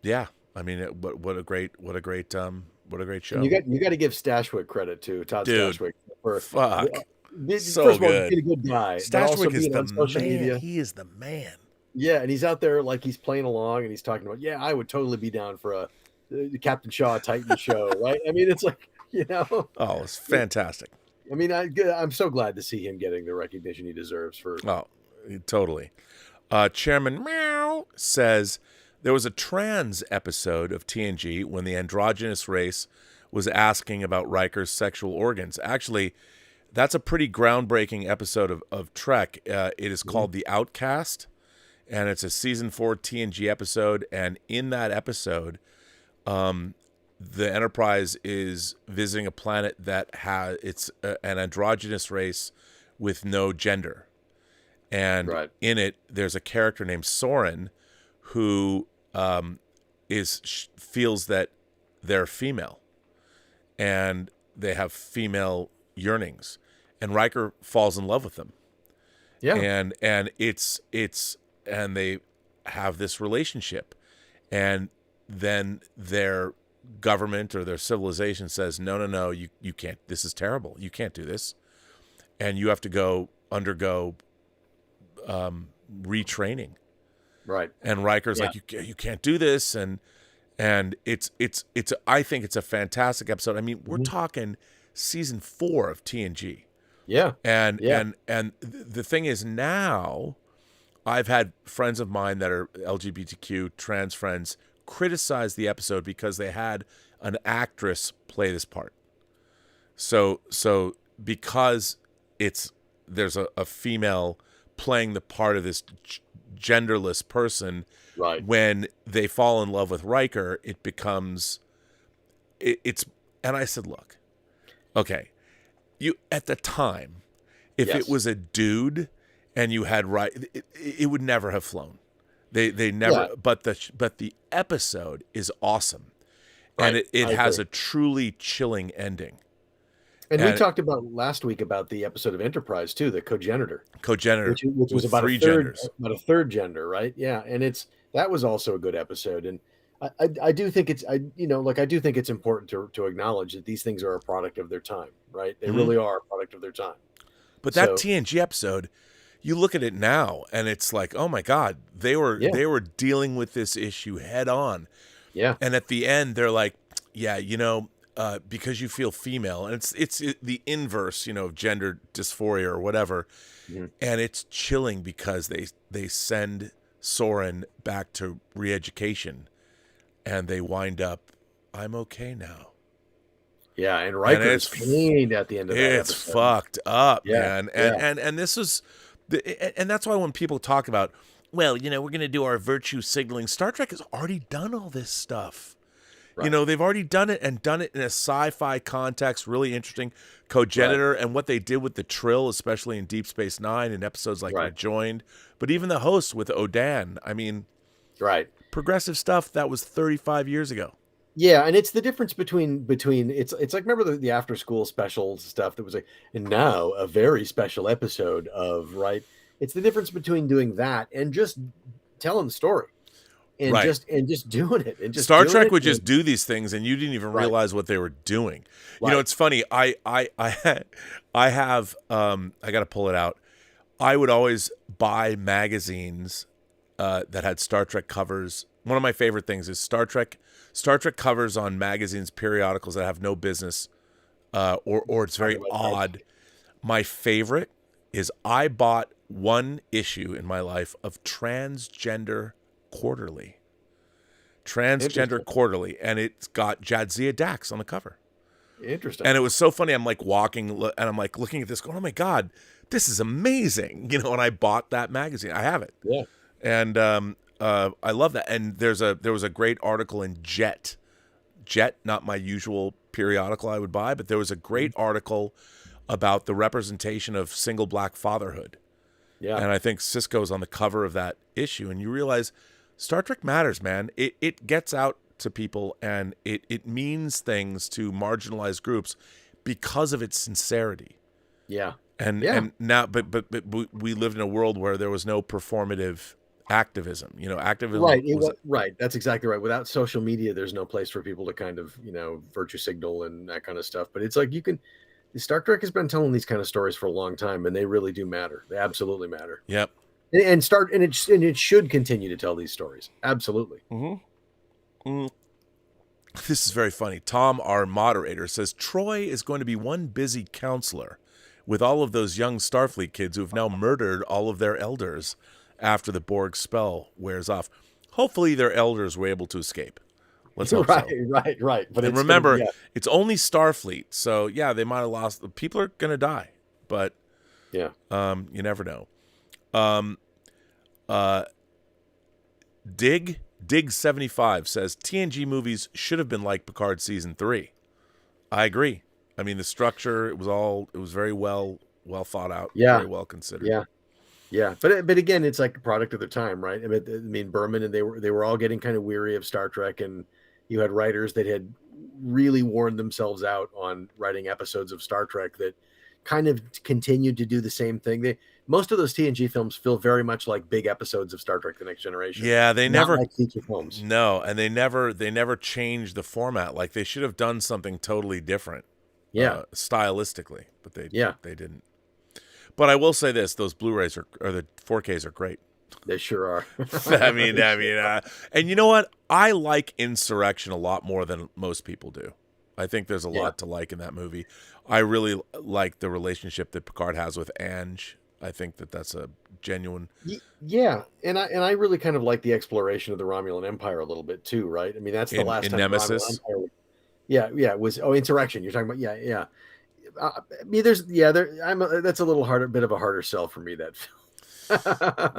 Yeah. I mean, what a great show. And you got to give Stashwick credit too, Todd Stashwick. So first of all, good. he's a good guy. Stashwick is the social man. media. He is the man. Yeah, and he's out there like he's playing along, and he's talking about, I would totally be down for a Captain Shaw Titan show, right? I mean, it's like, you know. Oh, it's fantastic. I mean, I'm so glad to see him getting the recognition he deserves for. Oh, totally. Chairman Meow says there was a trans episode of TNG when the androgynous race was asking about Riker's sexual organs. Actually, that's a pretty groundbreaking episode of Trek. It is called The Outcast, and it's a season 4 TNG episode. And in that episode, the Enterprise is visiting a planet that it's an androgynous race with no gender. And in it, there's a character named Soren who feels that they're female, and they have female yearnings, and Riker falls in love with them. Yeah, and they have this relationship, and then their government or their civilization says, no, you can't. This is terrible. You can't do this, and you have to undergo retraining. Right. And Riker's like, you can't do this, and it's I think it's a fantastic episode. I mean, we're talking season 4 of TNG. Yeah. And the thing is, now I've had friends of mine that are LGBTQ trans friends criticize the episode because they had an actress play this part. So because there's a female playing the part of this genderless person, right? When they fall in love with Riker, it becomes and I said, look, okay, you at the time, if it was a dude and you had it would never have flown. They never, but the episode is awesome. And it has a truly chilling ending. And we talked about last week about the episode of Enterprise too, the cogenitor, which was about a third gender, right? Yeah, and that was also a good episode. And I do think I do think it's important to acknowledge that these things are a product of their time, right? They really are a product of their time. But that TNG episode, you look at it now, and it's like, oh my God, they were dealing with this issue head on. Yeah. And at the end, they're like, yeah, because you feel female, and it's the inverse, of gender dysphoria or whatever. Mm-hmm. And it's chilling because they send Soren back to re-education, and they wind up, I'm okay now. Yeah, and Riker's pained at the end of that episode. It's fucked up, man. And this is, and that's why when people talk about, well, we're going to do our virtue signaling, Star Trek has already done all this stuff. Right. They've already done it in a sci-fi context, really interesting. Cogenitor and what they did with the Trill, especially in Deep Space Nine and episodes like Rejoined. But even the host with Odan, progressive stuff that was 35 years ago. Yeah, and it's the difference between it's like, remember the after school special stuff that was like, and now a very special episode of, right? It's the difference between doing that and just telling the story. And just doing it. And just Star Trek would just do these things, and you didn't even realize what they were doing. Right. It's funny. I have I got to pull it out. I would always buy magazines that had Star Trek covers. One of my favorite things is Star Trek covers on magazines, periodicals that have no business, or it's very odd. My favorite is I bought one issue in my life of Transgender Quarterly, and it's got Jadzia Dax on the cover. Interesting. And it was so funny. I'm like walking, and I'm like looking at this, going, "Oh my God, this is amazing!" And I bought that magazine. I have it. Yeah. And I love that. And there was a great article in Jet, not my usual periodical I would buy, but there was a great article about the representation of single black fatherhood. Yeah. And I think Sisko's on the cover of that issue, and you realize Star Trek matters, man. It gets out to people, and it means things to marginalized groups because of its sincerity. Yeah. And now, but we lived in a world where there was no performative activism. Activism. Right. That's exactly right. Without social media, there's no place for people to kind of virtue signal and that kind of stuff. But it's like Star Trek has been telling these kind of stories for a long time, and they really do matter. They absolutely matter. Yep. And it should continue to tell these stories. Absolutely. Mm-hmm. Mm. This is very funny. Tom, our moderator, says Troy is going to be one busy counselor with all of those young Starfleet kids who have now murdered all of their elders after the Borg spell wears off. Hopefully their elders were able to escape. Let's hope so. Right. But remember, it's only Starfleet, so yeah, they might have lost. People are going to die, but you never know. Dig 75 says TNG movies should have been like Picard season 3. I agree. I mean, the structure, it was very well thought out, very well considered. Yeah. But again, it's like a product of the time, right? I mean, Berman and they were all getting kind of weary of Star Trek, and you had writers that had really worn themselves out on writing episodes of Star Trek that kind of continued to do the same thing. Most of those TNG films feel very much like big episodes of Star Trek: The Next Generation. Yeah, they never like feature films. No, and they never changed the format. Like, they should have done something totally different. Yeah, stylistically, but they didn't. But I will say this: those Blu-rays or the 4Ks are great. They sure are. I mean, and you know what? I like Insurrection a lot more than most people do. I think there's a lot to like in that movie. I really like the relationship that Picard has with Ange. I think that's a genuine. Yeah, and I really kind of like the exploration of the Romulan Empire a little bit too, right? I mean, that's the last time Nemesis. It was Insurrection. You're talking about yeah. I mean, that's a little harder, bit of a harder sell for me, that film.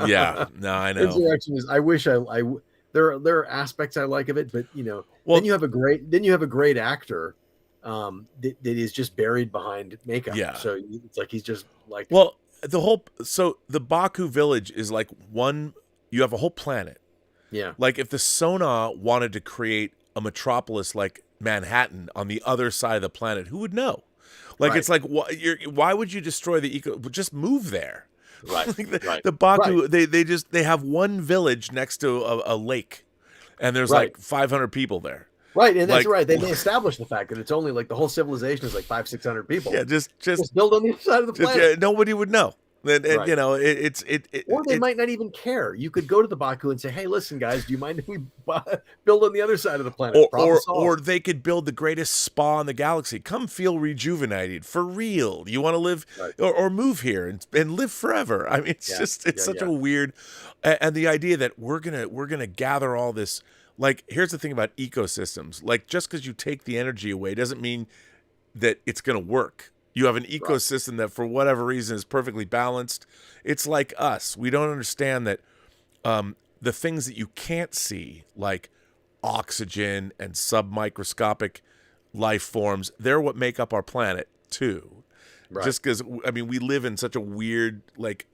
Yeah, no, I know. Insurrection is. I wish the there are aspects I like of it, but then you have a great actor that is just buried behind makeup. Yeah. So it's like he's just like, well, the Baku village is like you have a whole planet. yeah, Like if the Sona wanted to create a metropolis like Manhattan on the other side of the planet, who would know? Like Right. it's like why would you destroy the just move there? right, Like right. the Baku, Right. they have one village next to a lake, and there's Right. like 500 people there. Right, and that's Like- right. They established the fact that it's only like the whole civilization is like 500-600 people. Yeah, just build on the other side of the planet. nobody would know. And Right. Or they it- might not even care. You could go to the Baku and say, "Hey, listen, guys, do you mind if we build on the other side of the planet?" Problem solved. or they could build the greatest spa in the galaxy. Come feel rejuvenated for real. You want to live Right. or move here and live forever. I mean, it's such a weird, and the idea that we're gonna gather all this. Like, here's the thing about ecosystems. Like, just because you take the energy away doesn't mean that it's gonna work. You have an ecosystem that, for whatever reason, is perfectly balanced. It's like us. We don't understand that the things that you can't see, like oxygen and submicroscopic life forms, they're what make up our planet too. Right. Just because, I mean, we live in such a weird, like,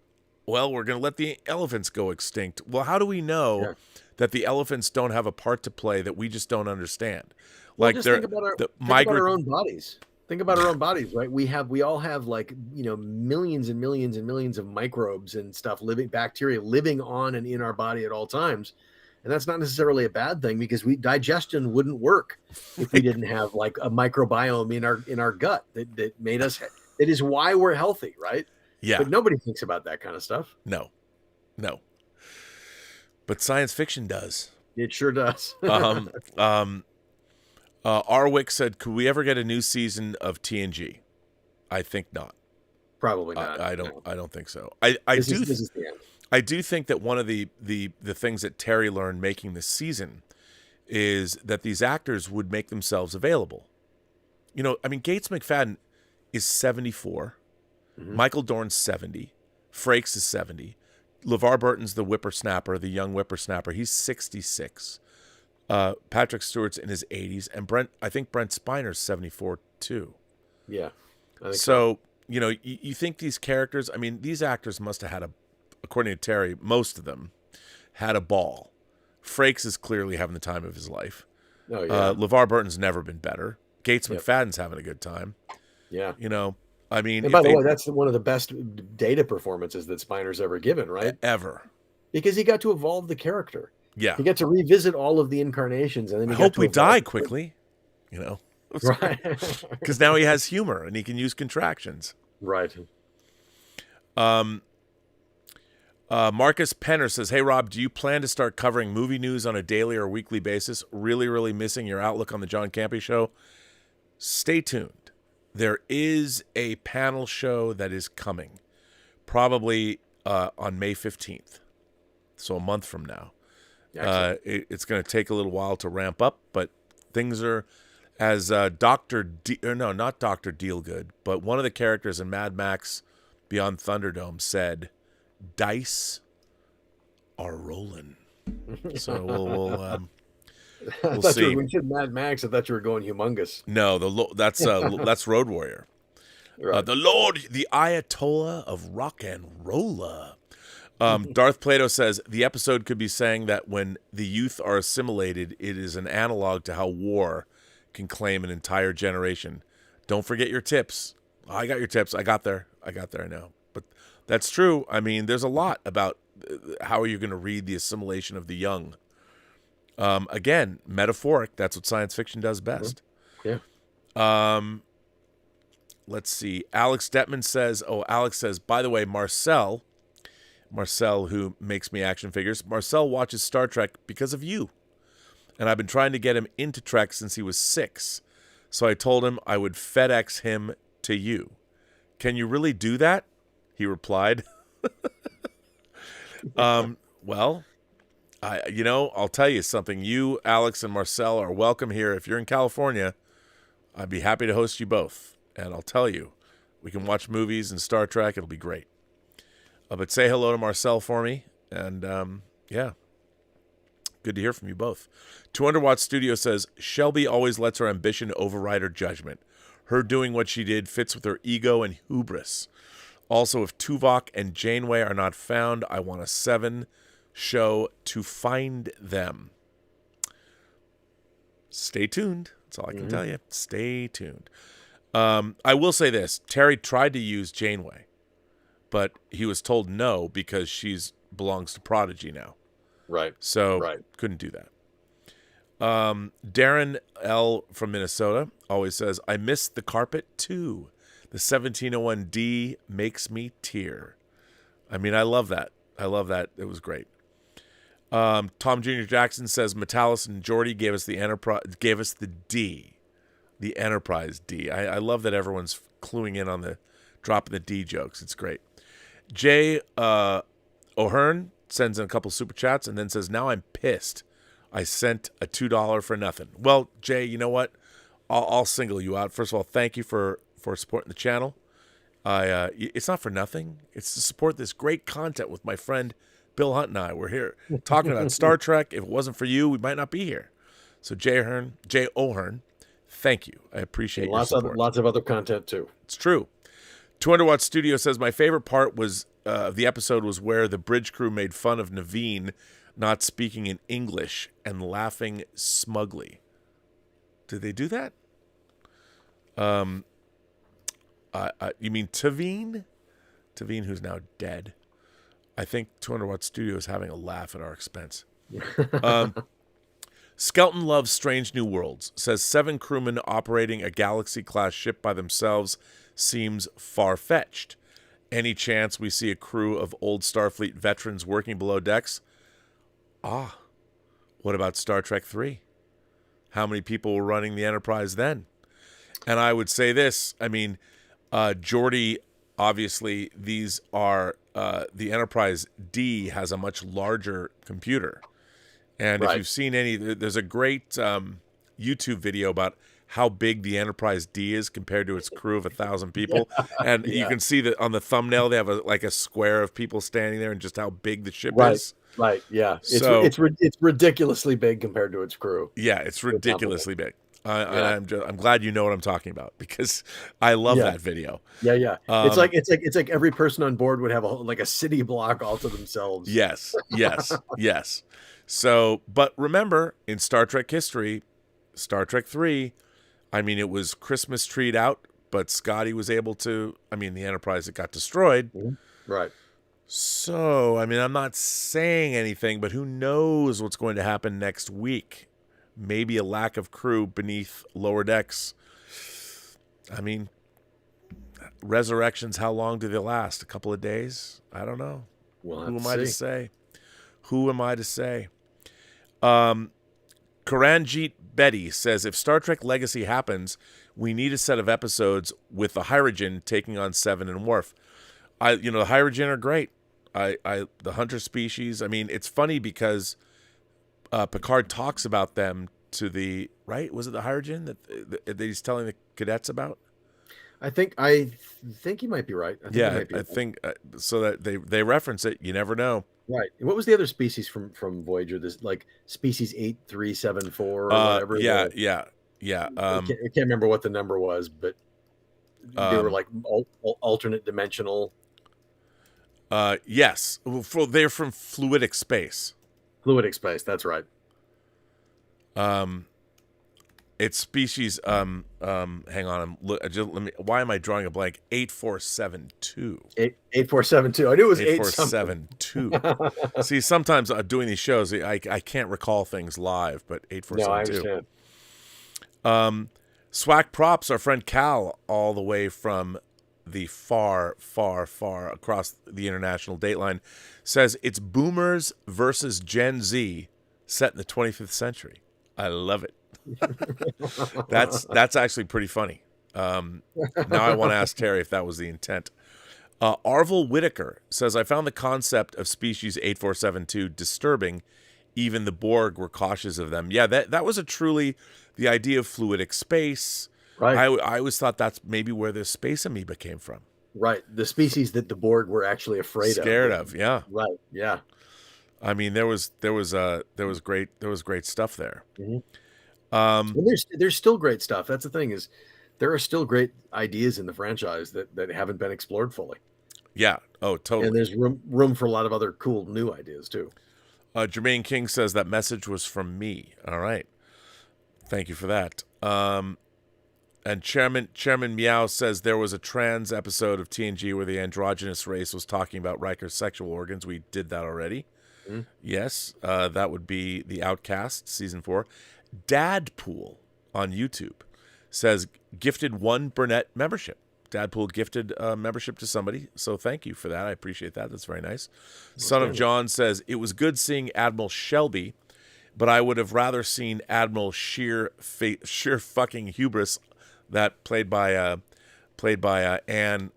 well, we're going to let the elephants go extinct. Well, how do we know that the elephants don't have a part to play that we just don't understand? Well, just think about our own bodies. Think about our own bodies, right? We all have like, millions and millions and millions of microbes and stuff, bacteria living on and in our body at all times. And that's not necessarily a bad thing, because digestion wouldn't work if we didn't have like a microbiome in our gut that made us, that is why we're healthy, right? Yeah. But nobody thinks about that kind of stuff. No. But science fiction does. It sure does. Arwick said, could we ever get a new season of TNG? I think not. Probably not. I don't think so. This is the end. I do think that one of the things that Terry learned making this season is that these actors would make themselves available. I mean, Gates McFadden is 74. Mm-hmm. Michael Dorn's 70. Frakes is 70. LeVar Burton's the young whippersnapper. He's 66. Patrick Stewart's in his 80s, and I think Brent Spiner's 74 too. Yeah. I think so. You think these characters, I mean, these actors must have had according to Terry, most of them had a ball. Frakes is clearly having the time of his life. Oh, yeah. LeVar Burton's never been better. Gates McFadden's having a good time. Yeah. I mean, and by the way, that's one of the best data performances that Spiner's ever given, right? Ever. Because he got to evolve the character. Yeah. He got to revisit all of the incarnations, and then I hope we die quickly, right? Because now he has humor and he can use contractions. Right. Marcus Penner says, hey, Rob, do you plan to start covering movie news on a daily or weekly basis? Really, really missing your outlook on the John Campea show. Stay tuned. There is a panel show that is coming, probably on May 15th, so a month from now. It's going to take a little while to ramp up, but things are, as not Dr. Dealgood, but one of the characters in Mad Max Beyond Thunderdome said, dice are rolling. So we'll see. When you said Mad Max, I thought you were going humongous. No, that's Road Warrior. Right. The Ayatollah of rock and rolla. Darth Plato says the episode could be saying that when the youth are assimilated, it is an analog to how war can claim an entire generation. Don't forget your tips. I got your tips. I got there. I know. But that's true. I mean, there's a lot about how are you going to read the assimilation of the young. Again, metaphoric. That's what science fiction does best. Yeah. Let's see. Alex Detman says, by the way, Marcel, who makes me action figures, Marcel watches Star Trek because of you. And I've been trying to get him into Trek since he was 6. So I told him I would FedEx him to you. Can you really do that? He replied. Well, I'll tell you something. You, Alex, and Marcel are welcome here. If you're in California, I'd be happy to host you both. And I'll tell you, we can watch movies and Star Trek. It'll be great. But say hello to Marcel for me. And, yeah. Good to hear from you both. 200 Watt Studio says, Shelby always lets her ambition override her judgment. Her doing what she did fits with her ego and hubris. Also, if Tuvok and Janeway are not found, I want a 7 show to find them. Stay tuned. That's all I can tell you. Stay tuned. I will say this. Terry tried to use Janeway, but he was told no because she's belongs to Prodigy now. Right. So couldn't do that. Darren L. from Minnesota always says, I miss the carpet too. The 1701D makes me tear. I mean, I love that. I love that. It was great. Tom Jr. Jackson says, Metalis and Geordi gave us the D. The Enterprise D. I love that everyone's cluing in on the dropping the D jokes. It's great. Jay O'Hearn sends in a couple super chats and then says, now I'm pissed. I sent a $2 for nothing. Well, Jay, you know what? I'll single you out. First of all, thank you for supporting the channel. It's not for nothing. It's to support this great content with my friend Bill Hunt and I. We're here talking about Star Trek. If it wasn't for you, we might not be here. So Jay O'Hearn, thank you. I appreciate your support. Lots of other content too. It's true. 200 Watt Studio says, my favorite part was the episode was where the bridge crew made fun of Naveen not speaking in English and laughing smugly. Did they do that? You mean Taveen? Taveen, who's now dead. I think 200 Watt Studio is having a laugh at our expense. Skelton loves Strange New Worlds. Says 7 crewmen operating a Galaxy-class ship by themselves seems far-fetched. Any chance we see a crew of old Starfleet veterans working below decks? What about Star Trek 3? How many people were running the Enterprise then? And I would say this. I mean, Geordi, obviously, these are the Enterprise D has a much larger computer. And if you've seen there's a great YouTube video about how big the Enterprise D is compared to its crew of 1,000 people. And you can see that on the thumbnail, they have a square of people standing there and just how big the ship is. Right. Yeah. It's ridiculously big compared to its crew. Yeah, it's ridiculously big. I'm glad you know what I'm talking about because I love that video. Yeah. It's like every person on board would have a city block all to themselves. Yes. So, but remember, in Star Trek history, Star Trek 3, I mean, it was Christmas treed out, but Scotty was able to. I mean, the Enterprise that got destroyed. Right. So, I mean, I'm not saying anything, but who knows what's going to happen next week? Maybe a lack of crew beneath lower decks. I mean, resurrections, how long do they last? A couple of days? I don't know. Who am I to say? Who am I to say? Karanjit Betty says, if Star Trek Legacy happens, we need a set of episodes with the Hyrogen taking on Seven and Worf. The Hyrogen are great. The hunter species. I mean, it's funny because Picard talks about them to the right. Was it the Hyrogen that he's telling the cadets about? I think you might be right. I think so that they reference it. You never know. Right. What was the other species from Voyager? This species 8374 or whatever. Yeah. I can't remember what the number was, but they were like alternate dimensional. Yes. They're from fluidic space. Fluidic space. That's right. It's species. Hang on. Why am I drawing a blank? 8472. 8472. I knew it was 8472. See, sometimes doing these shows, I can't recall things live, but 8472. No, I understand. Swack Props, our friend Cal, all the way from the far, far, far across the international dateline, says it's Boomers versus Gen Z set in the 25th century. I love it. That's actually pretty funny. Now I want to ask Terry if that was the intent. Arvel Whitaker says, I found the concept of species 8472 disturbing. Even the Borg were cautious of them. Yeah, that was the idea of fluidic space. Right. I always thought that's maybe where the space amoeba came from. Right. The species that the Borg were actually scared of. Yeah. Right. Yeah. I mean, there was great stuff there. Mm-hmm. And there's still great stuff. That's the thing, is there are still great ideas in the franchise that haven't been explored fully. Yeah. Oh, totally. And there's room for a lot of other cool new ideas too. Jermaine King says that message was from me. All right. Thank you for that. And Chairman Meow says there was a trans episode of TNG where the androgynous race was talking about Riker's sexual organs. We did that already. Mm-hmm. Yes, that would be The Outcast, season 4. Dadpool on YouTube says gifted 1 Burnett membership. Dadpool gifted membership to somebody, so thank you for that. I appreciate that. That's very nice. Son of John says it was good seeing Admiral Shelby, but I would have rather seen Admiral sheer fucking hubris, that played by Anne.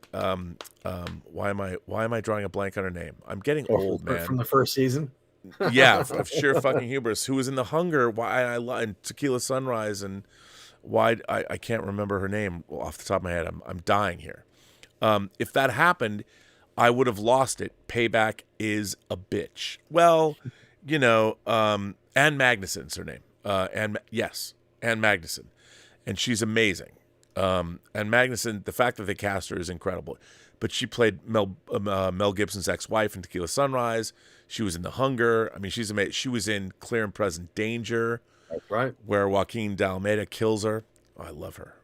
Why am I drawing a blank on her name? I'm getting old, man. From the first season. Yeah, of sheer fucking hubris, who was in The Hunger, and Tequila Sunrise, and why I can't remember her name off the top of my head. I'm dying here. If that happened, I would have lost it. Payback is a bitch. Well, Anne Magnuson's her name. Anne Magnuson, and she's amazing. And Magnuson, the fact that they cast her is incredible. But she played Mel Gibson's ex-wife in Tequila Sunrise. She was in The Hunger. I mean, she's amazing. She was in Clear and Present Danger. That's right. Where Joaquin de Almeida kills her. Oh, I love her.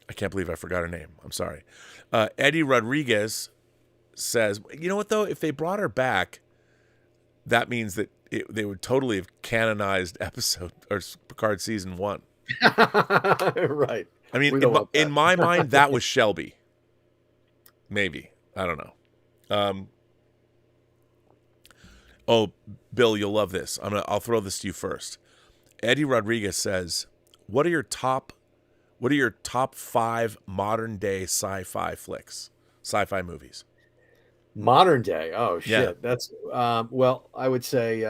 I can't believe I forgot her name. I'm sorry. Eddie Rodriguez says, you know what, though? If they brought her back, that means that they would totally have canonized episode or Picard season 1. Right. I mean, in my mind, that was Shelby. Maybe. I don't know. Oh, Bill, you'll love this. I'll throw this to you first. Eddie Rodriguez says, what are your top 5 modern day sci-fi movies? Modern day. Oh shit. Yeah. That's well, I would say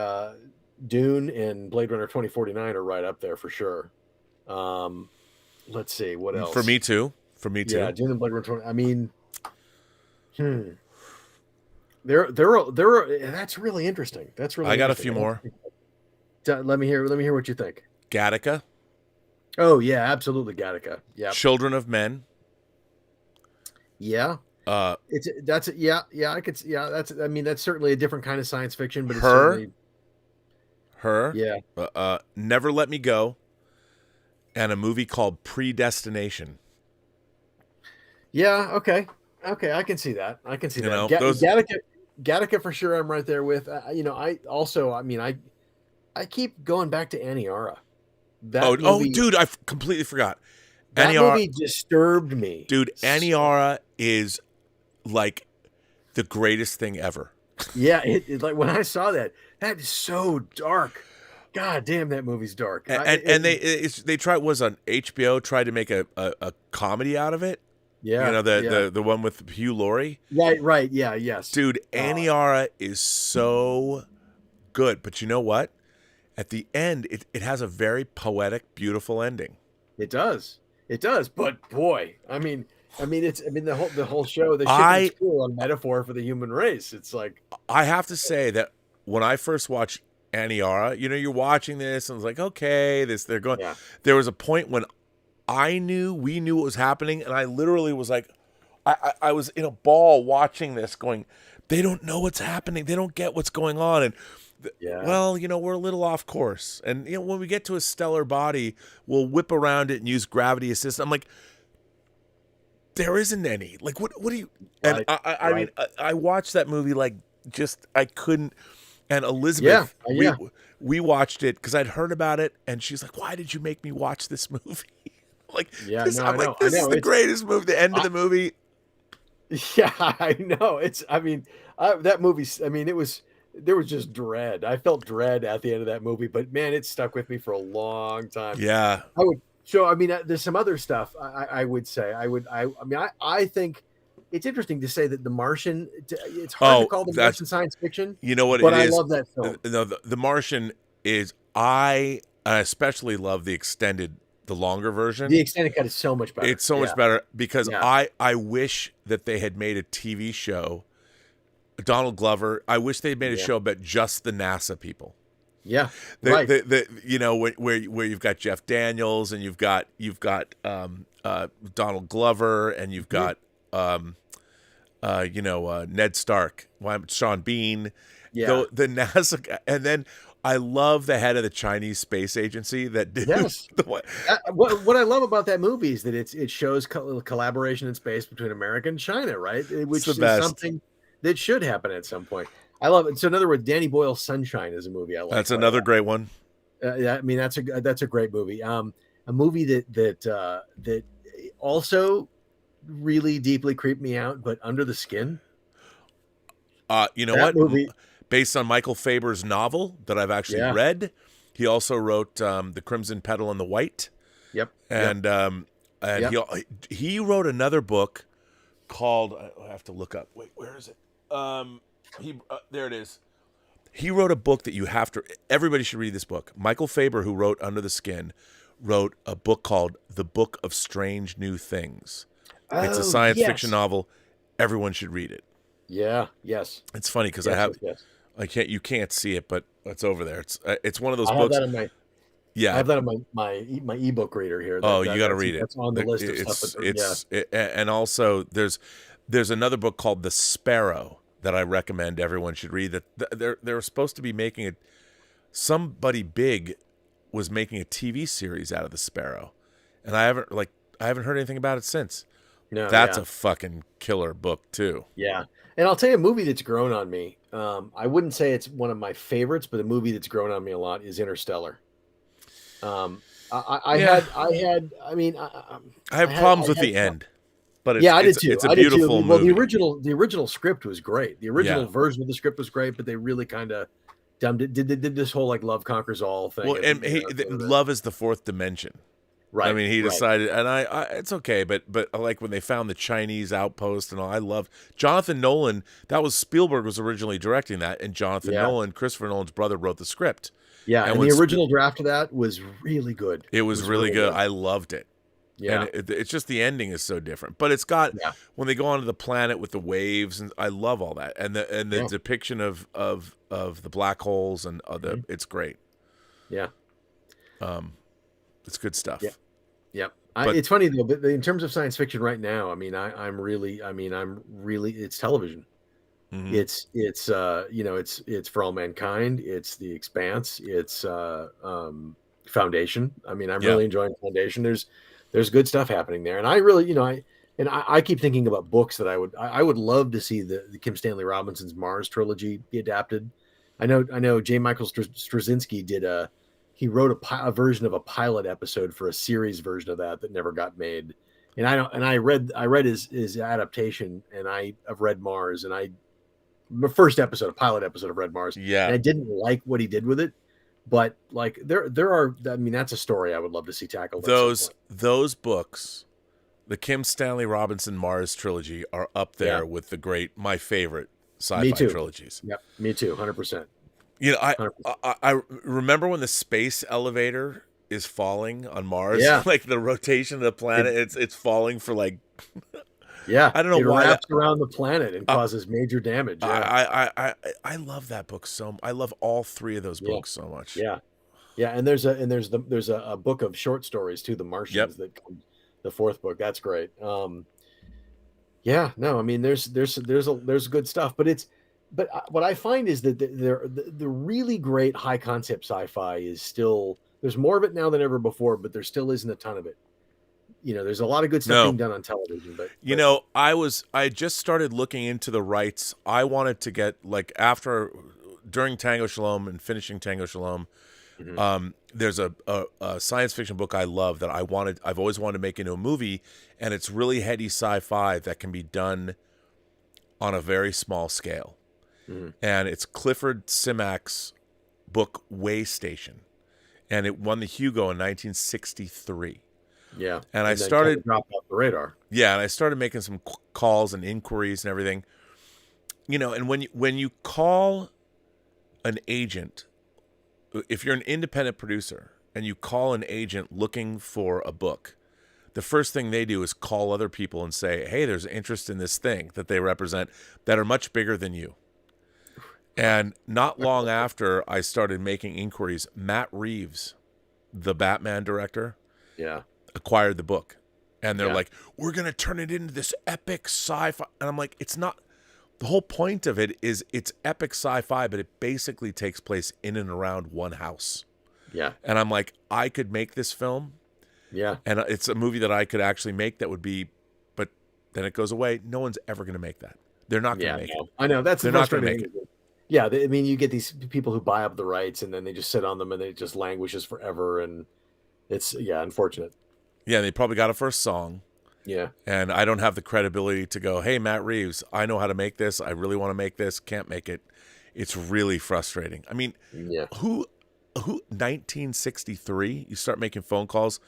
Dune and Blade Runner 2049 are right up there for sure. Let's see, what else? For me too. Yeah, Dune and Blade Runner 20. I mean, there are, that's really interesting. That's really I got a few more. Let me hear what you think. Gattaca. Oh yeah, absolutely, Gattaca. Yeah. Children of Men. Yeah. That's certainly a different kind of science fiction, but it's Her. Yeah. Never Let Me Go. And a movie called Predestination. Yeah, okay, I can see that. Gattaca for sure. I'm right there with. I keep going back to Aniara. Dude, I completely forgot. That movie disturbed me. Dude, Aniara is like the greatest thing ever. Yeah, it like when I saw that is so dark. God damn, that movie's dark. They tried on HBO tried to make a comedy out of it. Yeah, the one with Hugh Laurie. Right, yeah, yes. Dude, Aniara is so good, but you know what? At the end, it has a very poetic, beautiful ending. It does. But boy, the whole show, the ship is cool, a metaphor for the human race. It's like, I have to say that when I first watched Aniara, you're watching this and it's like, okay, they're going. Yeah. There was a point when we knew what was happening, and I literally was like, I was in a ball watching this, going, they don't know what's happening, they don't get what's going on, and well, we're a little off course, and when we get to a stellar body, we'll whip around it and use gravity assist. I'm like, there isn't any. Like, what do you? And I mean, I watched that movie like just I couldn't. And Elizabeth, we watched it because I'd heard about it, and she's like, "Why did you make me watch this movie?" This is the greatest movie. The end of the movie. Yeah, I know. That movie. There was just dread. I felt dread at the end of that movie, but man, it stuck with me for a long time. Yeah, there's some other stuff. I would say. I think. It's interesting to say that The Martian. It's hard to call The Martian science fiction. You know what? But I love that film. The Martian is. I especially love the longer version. The extended cut is so much better. It's so much better because I wish that they had made a TV show Donald Glover. I wish they'd made a show about just the NASA people. Yeah, right. You know, where you've got Jeff Daniels and you've got Donald Glover and you've got Ned Stark, Sean Bean. Yeah, the NASA, and then I love the head of the Chinese Space Agency that did. Yes. What I love about that movie is that it shows collaboration in space between America and China, right? Which is something that should happen at some point. I love it. So in other words, Danny Boyle's Sunshine is a movie I like. That's another great one. Yeah, I mean that's a great movie. A movie that also really deeply creeped me out, but Under the Skin. You know what? Movie, based on Michael Faber's novel that I've actually read. He also wrote The Crimson Petal and the White. Yep. And he wrote another book called, I have to look up. Wait, where is it? There it is. He wrote a book that everybody should read this book. Michael Faber, who wrote Under the Skin, wrote a book called The Book of Strange New Things. It's a science fiction novel. Everyone should read it. Yeah. Yes. It's funny because you can't see it, but it's over there. It's one of those books. I have that in my ebook reader here. You got to read it. That's on the list of stuff. And also there's another book called The Sparrow that I recommend everyone should read. That they're supposed to be making it. Somebody big was making a TV series out of The Sparrow, and I haven't heard anything about it since. No, that's a fucking killer book too. Yeah. And I'll tell you a movie that's grown on me. I wouldn't say it's one of my favorites, but a movie that's grown on me a lot is Interstellar. I have problems with the end, but I did too. It's a beautiful movie. Well, the original script was great. The original version of the script was great, but they really kind of dumbed it. Did this whole like love conquers all thing. Well, and love is the fourth dimension. Right. I mean, he decided, and I it's okay, but I like when they found the Chinese outpost and all. I love Jonathan Nolan. That was Spielberg was originally directing that, and Jonathan Nolan, Christopher Nolan's brother, wrote the script. Yeah, and the original draft of that was really good. It was really good. I loved it. Yeah, and it's just the ending is so different, but it's got when they go onto the planet with the waves, and I love all that, and the depiction of the black holes and it's great. Yeah. It's good stuff. Yeah. Yep. It's funny though, but in terms of science fiction right now, I mean, I'm really, it's television. Mm-hmm. It's For All Mankind. It's The Expanse. It's Foundation. I mean, I'm really enjoying Foundation. There's good stuff happening there, and I really, I keep thinking about books that I would love to see the Kim Stanley Robinson's Mars trilogy be adapted. I know J. Michael Straczynski he wrote a version of a pilot episode for a series version of that never got made. And I read his adaptation, and I've read Mars, and the first episode, a pilot episode of Red Mars. Yeah. And I didn't like what he did with it, but like there are, I mean, that's a story I would love to see tackled. Those books, the Kim Stanley Robinson Mars trilogy, are up there with my favorite sci-fi trilogies. Yep. Me too. 100%. I remember when the space elevator is falling on Mars, like the rotation of the planet, it's falling for like, I don't know why it wraps around the planet and causes major damage. I love that book I love all three of those books so much. Yeah, and there's a book of short stories too, The Martians. The fourth book. That's great. I mean, there's good stuff, but what I find is that the really great high concept sci-fi is still, there's more of it now than ever before, but there still isn't a ton of it. There's a lot of good stuff being done on television, but I just started looking into the rights. I wanted to get during Tango Shalom and finishing Tango Shalom. Mm-hmm. There's a science fiction book I love that I've always wanted to make into a movie, and it's really heady sci-fi that can be done on a very small scale. Mm-hmm. And it's Clifford Simak's book Way Station, and it won the Hugo in 1963. Yeah, and I started dropped off the radar. Yeah, and I started making some calls and inquiries and everything. And when you call an agent, if you're an independent producer and you call an agent looking for a book, the first thing they do is call other people and say, "Hey, there's interest in this thing that they represent that are much bigger than you." And not long after I started making inquiries, Matt Reeves, the Batman director, acquired the book. And they're like, we're going to turn it into this epic sci-fi. And I'm like, it's not. The whole point of it is it's epic sci-fi, but it basically takes place in and around one house. Yeah. And I'm like, I could make this film. Yeah. And it's a movie that I could actually make that would be, but then it goes away. No one's ever going to make that. They're not going to make it. I know. They're not going to make it. Yeah. I mean, you get these people who buy up the rights and then they just sit on them and it just languishes forever. And it's, unfortunate. Yeah. They probably got a first song. Yeah. And I don't have the credibility to go, hey, Matt Reeves, I know how to make this. I really want to make this. Can't make it. It's really frustrating. I mean, who 1963, you start making phone calls.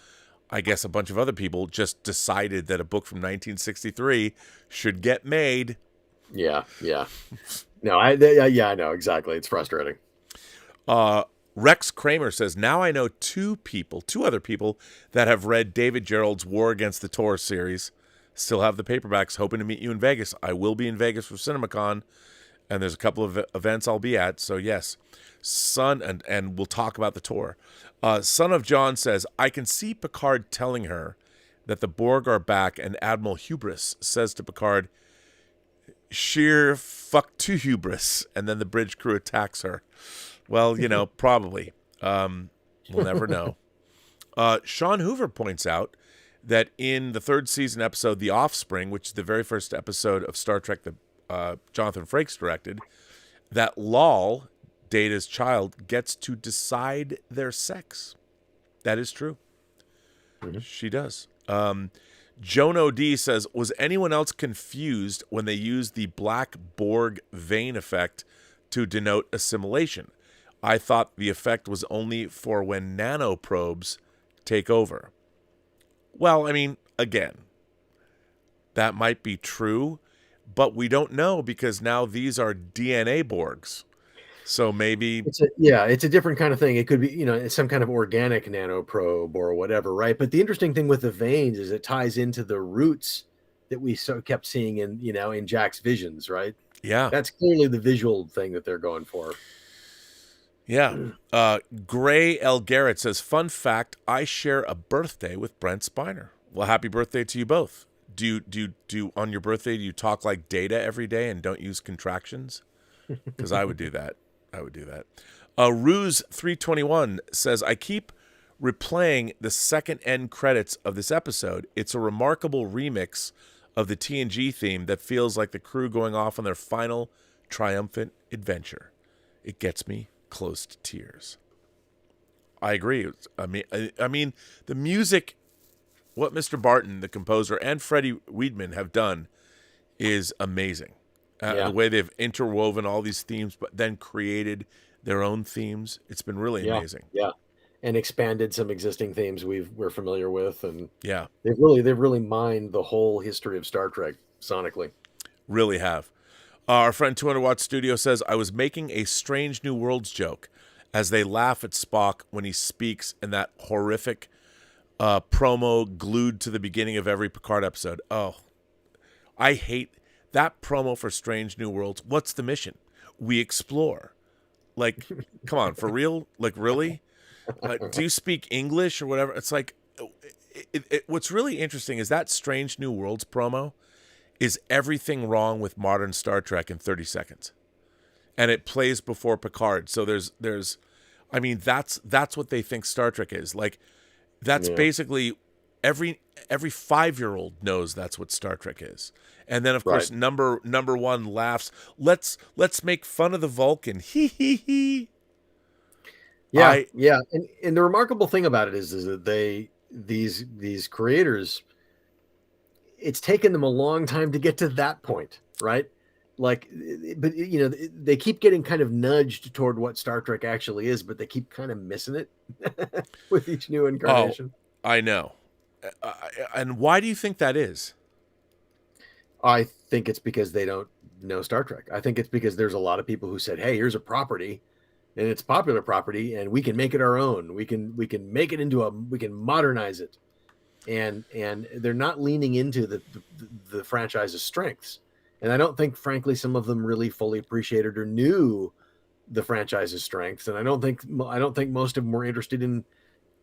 I guess a bunch of other people just decided that a book from 1963 should get made. Yeah. No, I know exactly. It's frustrating. Rex Kramer says, now I know two other people that have read David Gerald's War Against the Tor series. Still have the paperbacks, hoping to meet you in Vegas. I will be in Vegas for CinemaCon, and there's a couple of events I'll be at. So yes, and we'll talk about the tour. Son of John says, I can see Picard telling her that the Borg are back, and Admiral Hubris says to Picard, sheer fuck to hubris, and then the bridge crew attacks her. Well, probably. We'll never know. Sean Hoover points out that in the third season episode, The Offspring, which is the very first episode of Star Trek that Jonathan Frakes directed, that Lal, Data's child, gets to decide their sex. That is true. Mm-hmm. She does. Joan O.D. says, was anyone else confused when they used the black Borg vein effect to denote assimilation? I thought the effect was only for when nanoprobes take over. Well, I mean, again, that might be true, but we don't know because now these are DNA Borgs. So maybe it's a different kind of thing. It could be, some kind of organic nanoprobe or whatever, right? But the interesting thing with the veins is it ties into the roots that we kept seeing in Jack's visions, right? Yeah. That's clearly the visual thing that they're going for. Yeah. Gray L. Garrett says, fun fact, I share a birthday with Brent Spiner. Well, happy birthday to you both. Do on your birthday, do you talk like Data every day and don't use contractions? Because I would do that. Ruse 321 says, I keep replaying the second end credits of this episode. It's a remarkable remix of the TNG theme that feels like the crew going off on their final triumphant adventure. It gets me close to tears. I agree. I mean, the music, what Mr. Barton, the composer, and Freddie Weidman have done is amazing. The way they've interwoven all these themes, but then created their own themes. It's been really amazing. Yeah. And expanded some existing themes we're familiar with. And they've really mined the whole history of Star Trek sonically. Really have. Our friend 200 Watt Studio says, I was making a Strange New Worlds joke as they laugh at Spock when he speaks in that horrific promo glued to the beginning of every Picard episode. Oh, I hate that promo for Strange New Worlds. What's the mission? We explore. Like, come on, for real? Like, really? Do you speak English or whatever? It's like, what's really interesting is that Strange New Worlds promo is everything wrong with modern Star Trek in 30 seconds. And it plays before Picard. So there's I mean, that's what they think Star Trek is. Like, that's basically every 5-year-old knows that's what Star Trek is. And then, of course, number one laughs. Let's make fun of the Vulcan. He he he. Yeah, and the remarkable thing about it is that these creators, it's taken them a long time to get to that point, right? Like, but they keep getting kind of nudged toward what Star Trek actually is, but they keep kind of missing it with each new incarnation. Oh, I know. And why do you think that is? I think it's because they don't know Star Trek. I think it's because there's a lot of people who said, "Hey, here's a property, and it's popular property, and we can make it our own. We can make it we can modernize it," and they're not leaning into the franchise's strengths. And I don't think, frankly, some of them really fully appreciated or knew the franchise's strengths. And I don't think most of them were interested in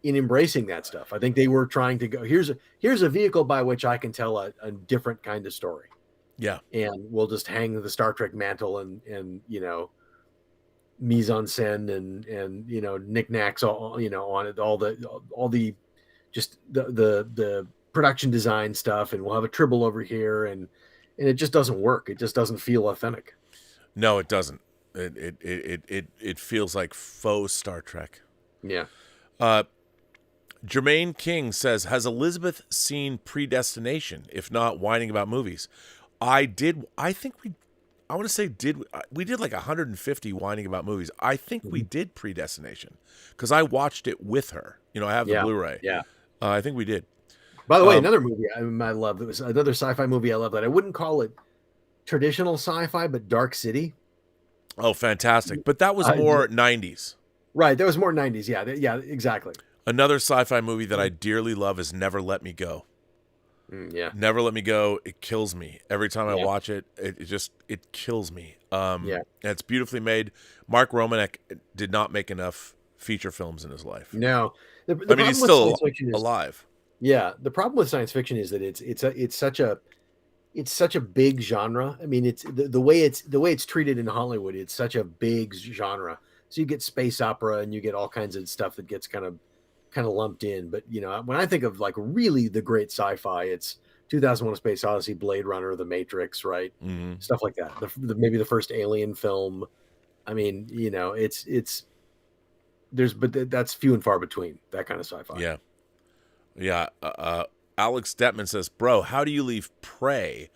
embracing that stuff. I think they were trying to go, here's a vehicle by which I can tell a different kind of story. Yeah. And we'll just hang the Star Trek mantle and mise en scène and knickknacks on it, all the just the production design stuff, and we'll have a tribble over here, and it just doesn't work. It just doesn't feel authentic. No, it doesn't. It feels like faux Star Trek. Yeah. Jermaine King says, has Elizabeth seen Predestination? If not, whining about movies. I did. I think we did like 150 whining about movies. I think we did Predestination because I watched it with her. I have the Blu-ray. Yeah. I think we did. By the way, another movie I love. It was another sci-fi movie I love that I wouldn't call it traditional sci-fi, but Dark City. Oh, fantastic! But that was more 90s. Right. That was more 90s. Yeah. Yeah. Exactly. Another sci-fi movie that I dearly love is Never Let Me Go. Yeah. Never Let Me Go. It kills me every time I watch it. It kills me. And it's beautifully made. Mark Romanek did not make enough feature films in his life. No. I mean, he's still alive. Yeah. The problem with science fiction is that it's such a big genre. I mean, it's the way it's treated in Hollywood. It's such a big genre. So you get space opera and you get all kinds of stuff that gets kind of lumped in. But when I think of like really the great sci-fi, it's 2001: A Space Odyssey, Blade Runner, The Matrix, right? Mm-hmm. Stuff like that. Maybe the first Alien film. I mean, but that's few and far between, that kind of sci-fi. Yeah. Alex Detman says, bro, how do you leave Prey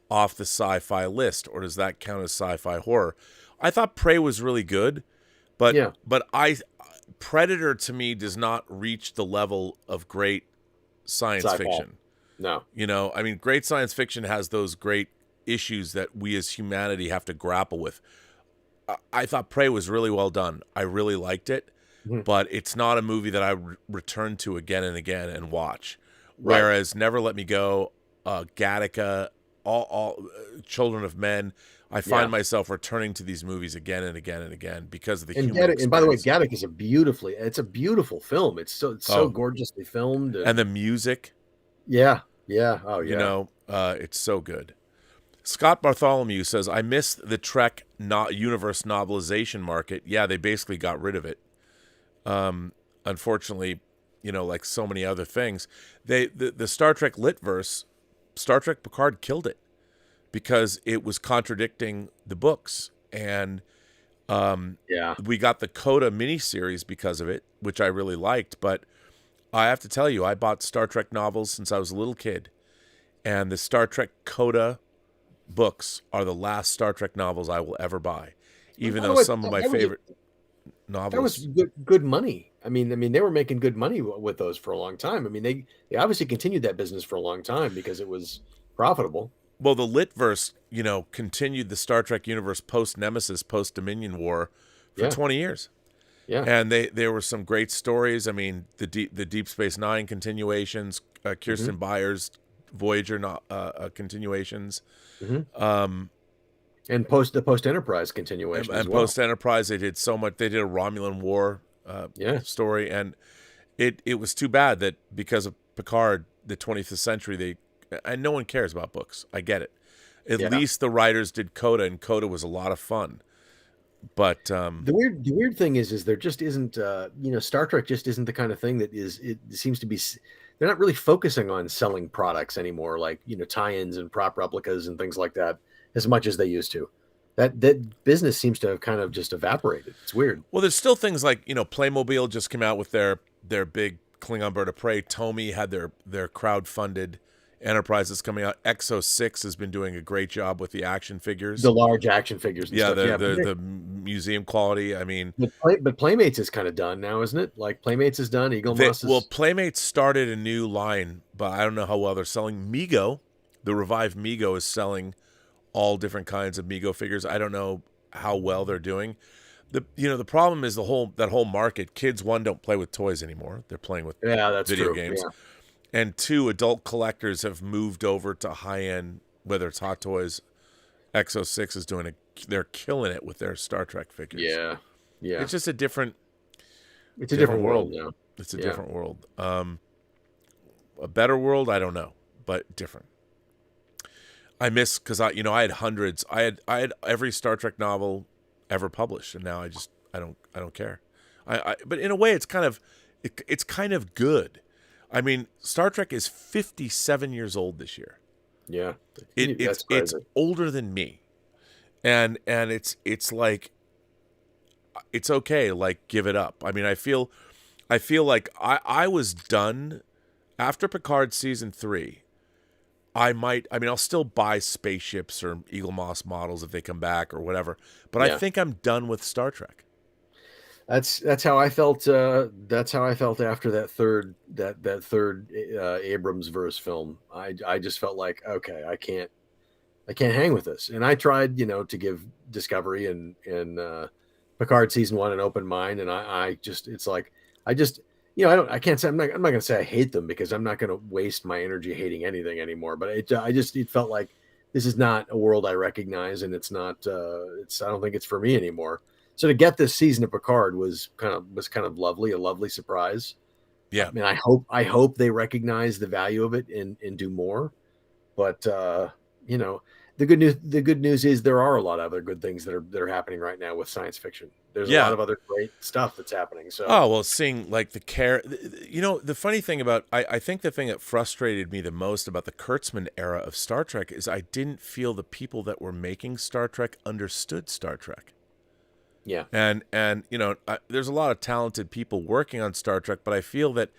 off the sci-fi list, or does that count as sci-fi horror? I thought Prey was really good, but Predator to me does not reach the level of great science fiction. No. I mean, great science fiction has those great issues that we as humanity have to grapple with. I thought Prey was really well done. I really liked it, but it's not a movie that I return to again and again and watch. Right. Whereas Never Let Me Go, Gattaca, all Children of Men, I find myself returning to these movies again and again and again because of the human experience. And by the way, Gattaca is a beautiful film. It's so gorgeously filmed. And the music. Yeah. Yeah. Oh, yeah. It's so good. Scott Bartholomew says, I miss the Trek universe novelization market. Yeah, they basically got rid of it. Unfortunately, like so many other things, the Star Trek Litverse, Star Trek Picard killed it because it was contradicting the books. And we got the Coda miniseries because of it, which I really liked. But I have to tell you, I bought Star Trek novels since I was a little kid. And the Star Trek Coda books are the last Star Trek novels I will ever buy, even though some of my favorite novels. That was good money. I mean, they were making good money with those for a long time. I mean, they obviously continued that business for a long time because it was profitable. Well, the Litverse, continued the Star Trek universe post-Nemesis, post-Dominion War for 20 years. Yeah. And there were some great stories. I mean, the Deep Space Nine continuations, Kirsten Byers' Voyager continuations. And the Post Enterprise continuation and as well. Post Enterprise, they did so much. They did a Romulan War story, and it was too bad that because of Picard, the 20th century, and no one cares about books. I get it. At least the writers did Coda, and Coda was a lot of fun. But the weird thing is there just isn't Star Trek just isn't the kind of thing that it seems to be. They're not really focusing on selling products anymore, like tie-ins and prop replicas and things like that, as much as they used to. That business seems to have kind of just evaporated. It's weird. Well, there's still things like Playmobil just came out with their big Klingon Bird of Prey. Tomy had their crowd-funded Enterprise that's coming out. Exo 6 has been doing a great job with the action figures, the large action figures. And stuff. The museum quality. I mean, but Playmates is kind of done now, isn't it? Like Playmates is done. Eagle Moss. Well, Playmates started a new line, but I don't know how well they're selling. Mego, the revived Mego, is selling all different kinds of Mego figures. I don't know how well they're doing. The problem is that whole market. Kids, one, don't play with toys anymore. They're playing with video games. Yeah. And two, adult collectors have moved over to high-end, whether it's Hot Toys, X06 is doing they're killing it with their Star Trek figures. Yeah. Yeah. It's just a different. It's a different world now. It's a different world. A better world, I don't know, but different. I miss because I had hundreds. I had every Star Trek novel ever published, and now I don't care. But in a way, it's kind of good. I mean, Star Trek is 57 years old this year. Yeah, it's older than me, and it's like it's okay. Like, give it up. I mean, I feel like I was done after Picard season 3. I'll still buy spaceships or Eagle Moss models if they come back or whatever. But I think I'm done with Star Trek. That's how I felt. That's how I felt after that third Abrams verse film. I just felt like, okay, I can't hang with this. And I tried, to give Discovery and Picard season 1 an open mind, and I can't say I'm not going to say I hate them, because I'm not going to waste my energy hating anything anymore. But it felt like this is not a world I recognize, and it's not. I don't think it's for me anymore. So to get this season of Picard was kind of lovely, a lovely surprise. Yeah, I mean, I hope they recognize the value of it and do more. But the good news is there are a lot of other good things that are happening right now with science fiction. There's a lot of other great stuff that's happening. So seeing like the care, the funny thing about I think the thing that frustrated me the most about the Kurtzman era of Star Trek is I didn't feel the people that were making Star Trek understood Star Trek. Yeah. And there's a lot of talented people working on Star Trek, but I feel that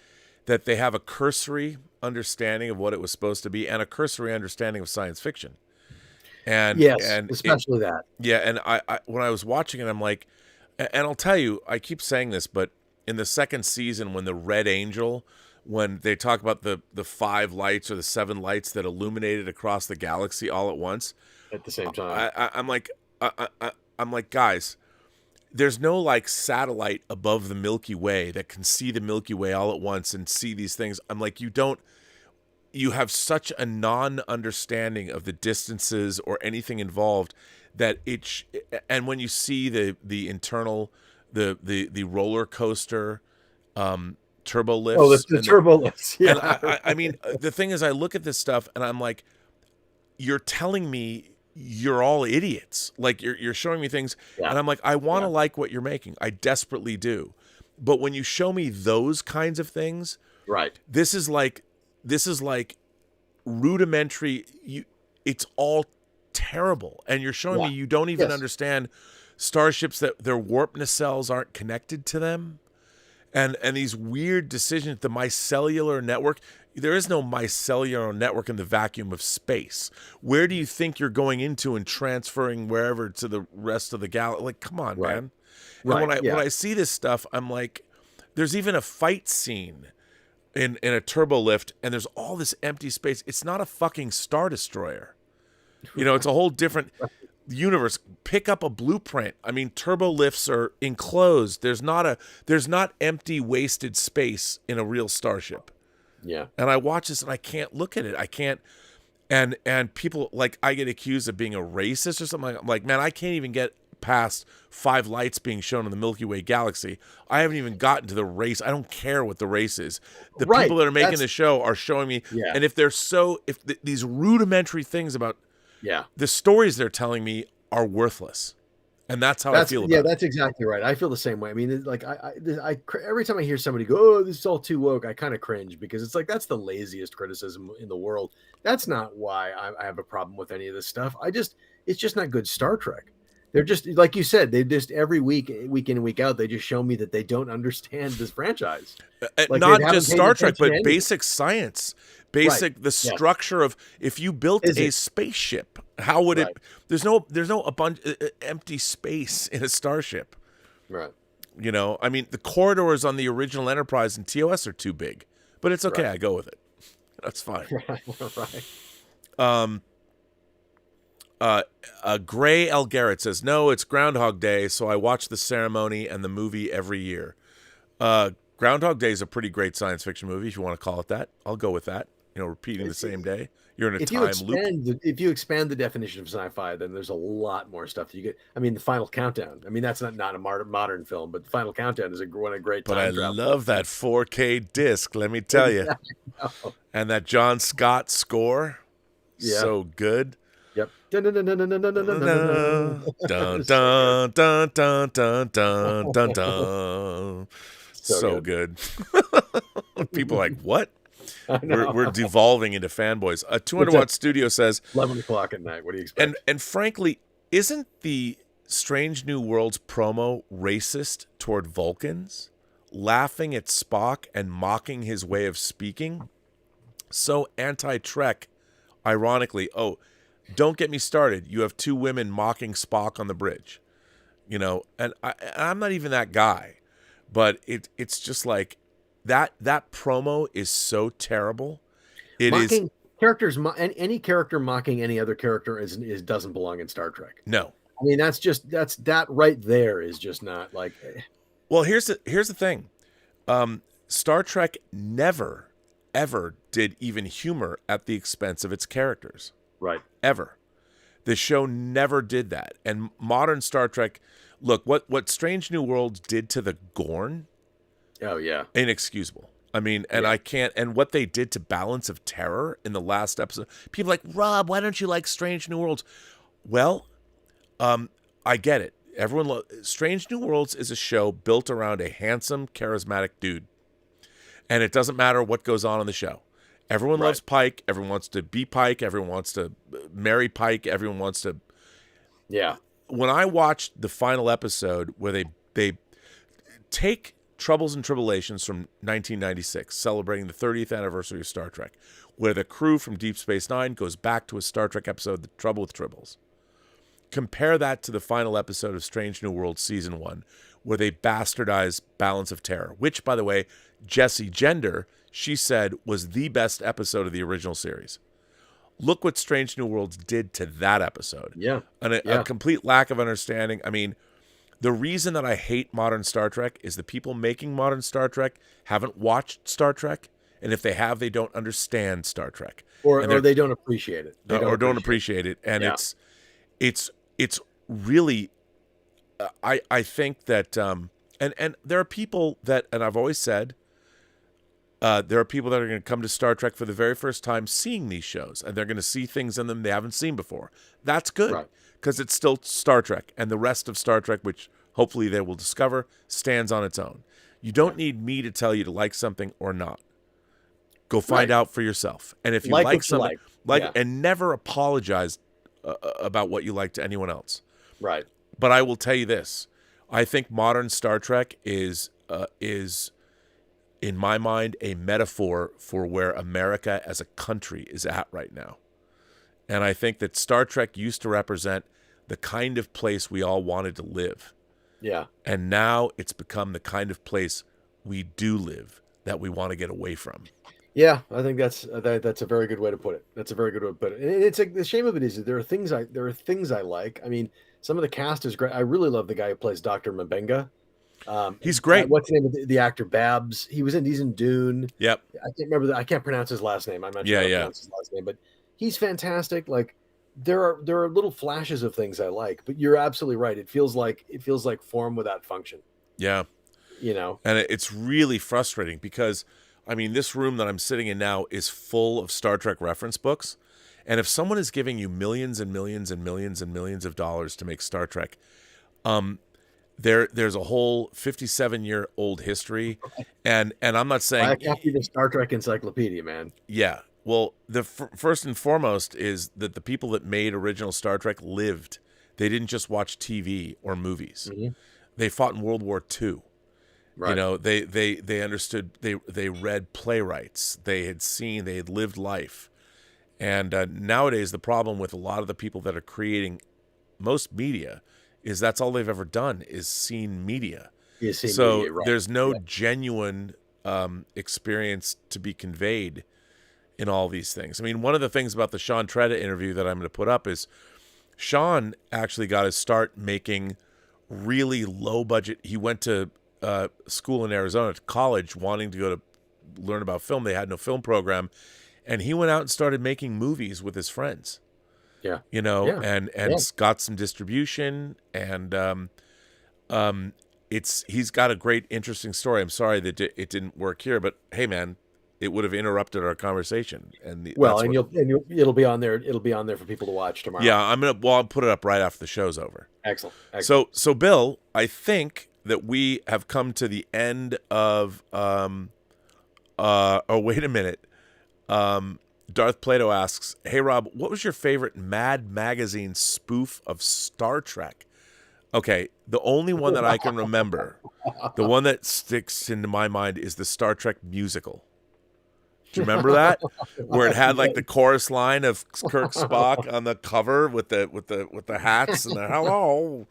they have a cursory understanding of what it was supposed to be and a cursory understanding of science fiction. And especially that. Yeah, and I when I was watching it, I'm like, and I'll tell you, I keep saying this, but in the second season, when the Red Angel, when they talk about the 5 lights or the 7 lights that illuminated across the galaxy all at once, at the same time, I'm like, guys, there's no like satellite above the Milky Way that can see the Milky Way all at once and see these things. I'm like, you have such a non-understanding of the distances or anything involved that and when you see the internal, the roller coaster, turbo lifts. Oh, the turbo lifts. Yeah. And I mean, the thing is, I look at this stuff and I'm like, you're telling me you're all idiots. Like you're showing me things, and I'm like, I want to like what you're making. I desperately do. But when you show me those kinds of things, right? This is like rudimentary. It's all terrible, and you're showing me you don't even understand starships that their warp nacelles aren't connected to them, and these weird decisions. The mycellular network. There is no mycellular network in the vacuum of space. Where do you think you're going into and transferring wherever to the rest of the galaxy? Like, come on, man. And when I see this stuff, I'm like, there's even a fight scene in a turbo lift, and there's all this empty space. It's not a fucking Star Destroyer. It's a whole different universe. Pick up a blueprint. I mean, turbo lifts are enclosed. There's not empty, wasted space in a real starship. Yeah. And I watch this and I can't look at it. I can't. And people, like, I get accused of being a racist or something. I'm like, man, I can't even get past 5 lights being shown in the Milky Way galaxy. I haven't even gotten to the race. I don't care what the race is. The people that are making the show are showing me. Yeah. And if these rudimentary things about the stories they're telling me are worthless. And that's how I feel about it. Yeah, that's exactly right. I feel the same way. I mean, like I every time I hear somebody go, "Oh, this is all too woke," I kind of cringe, because it's like, that's the laziest criticism in the world. That's not why I have a problem with any of this stuff. It's just not good Star Trek. They're just, like you said, they just every week in and week out, they just show me that they don't understand this franchise. Like, not just Star Trek, but basic science. The structure of, if you built a spaceship, how would it? There's no a bunch empty space in a starship, right? I mean, the corridors on the original Enterprise and TOS are too big, but it's okay. I go with it. That's fine. Gray L. Garrett says, no, it's Groundhog Day, so I watch the ceremony and the movie every year. Groundhog Day is a pretty great science fiction movie, if you want to call it that. I'll go with that. repeating the same day. You're in a if time loop. If you expand the definition of sci-fi, then there's a lot more stuff that you get. I mean, the Final Countdown. I mean, that's not a modern film, but the Final Countdown is one of a great. But I love that 4K disc. Let me tell you, and that John Scott score, so good. Yep. Dun dun dun dun dun dun dun dun dun dun dun dun dun dun dun. So good. People are like, what? We're devolving into fanboys. A 200 Watt Studio says 11 o'clock at night. What do you expect? And frankly, isn't the Strange New Worlds promo racist toward Vulcans, laughing at Spock and mocking his way of speaking? So anti-Trek, ironically. Oh, don't get me started. You have two women mocking Spock on the bridge, and I'm not even that guy, but it's just like that promo is so terrible. Mocking characters, any character mocking any other character is doesn't belong in Star Trek. No, I mean that right there is just not like. Well, here's the thing, Star Trek never ever did even humor at the expense of its characters. Right. Ever. The show never did that. And modern Star Trek, look, what Strange New Worlds did to the Gorn. Oh, yeah. Inexcusable. I mean, and I can't, and what they did to Balance of Terror in the last episode. People are like, Rob, why don't you like Strange New Worlds? Well, I get it. Strange New Worlds is a show built around a handsome, charismatic dude. And it doesn't matter what goes on in the show. Everyone loves Pike. Everyone wants to be Pike. Everyone wants to marry Pike. Everyone wants to. Yeah. When I watched the final episode where they take Troubles and Tribulations from 1996, celebrating the 30th anniversary of Star Trek, where the crew from Deep Space Nine goes back to a Star Trek episode, The Trouble with Tribbles. Compare that to the final episode of Strange New Worlds Season 1, where they bastardize Balance of Terror, which, by the way, Jessie Gender, she said, was the best episode of the original series. Look what Strange New Worlds did to that episode. Yeah. And a complete lack of understanding. I mean, the reason that I hate modern Star Trek is the people making modern Star Trek haven't watched Star Trek. And if they have, they don't understand Star Trek. Or they don't appreciate it. Don't appreciate it. And it's really, I think that, and there are people that, and I've always said, there are people that are going to come to Star Trek for the very first time seeing these shows, and they're going to see things in them they haven't seen before. That's good, because it's still Star Trek, and the rest of Star Trek, which hopefully they will discover, stands on its own. You don't need me to tell you to like something or not. Go find out for yourself. And if you like something, and never apologize about what you like to anyone else. Right. But I will tell you this. I think modern Star Trek is in my mind, a metaphor for where America as a country is at right now. And I think that Star Trek used to represent the kind of place we all wanted to live. Yeah. And now it's become the kind of place we do live that we want to get away from. Yeah, I think that's a very good way to put it. That's a very good way to put it. And it's the shame of it is that there are things I like. I mean, some of the cast is great. I really love the guy who plays Dr. Mbenga. He's great. What's the name of the actor? Babs. He's in Dune. Yep. I can't remember I can't pronounce his last name. I'm not sure how to pronounce his last name, but he's fantastic. Like there are little flashes of things I like, but you're absolutely right. It feels like form without function. Yeah. And it's really frustrating because I mean, this room that I'm sitting in now is full of Star Trek reference books. And if someone is giving you millions and millions and millions and millions of dollars to make Star Trek, there's a whole 57-year-old history, and I'm not saying I can't be the Star Trek encyclopedia, man. Yeah, well, the first and foremost is that the people that made original Star Trek lived. They didn't just watch TV or movies. Mm-hmm. They fought in World War II. Right. They understood. They read playwrights. They had lived life. And nowadays, the problem with a lot of the people that are creating most media is that's all they've ever done is seen media. There's no genuine experience to be conveyed in all these things. I mean, one of the things about the Sean Tretta interview that I'm going to put up is Sean actually got his start making really low budget. He went to school in Arizona, to college, wanting to go to learn about film. They had no film program. and he went out and started making movies with his friends. Yeah. And got some distribution, and he's got a great, interesting story. I'm sorry that it didn't work here, but hey, man, it would have interrupted our conversation. And it'll be on there. It'll be on there for people to watch tomorrow. Yeah, I'll put it up right after the show's over. Excellent. So Bill, I think that we have come to the end of. Oh, wait a minute. Darth Plato asks, "Hey Rob, what was your favorite Mad Magazine spoof of Star Trek?" Okay, the only one that I can remember, the one that sticks into my mind, is the Star Trek musical. Do you remember that? Where it had like the chorus line of Kirk Spock on the cover with the hats and the hello.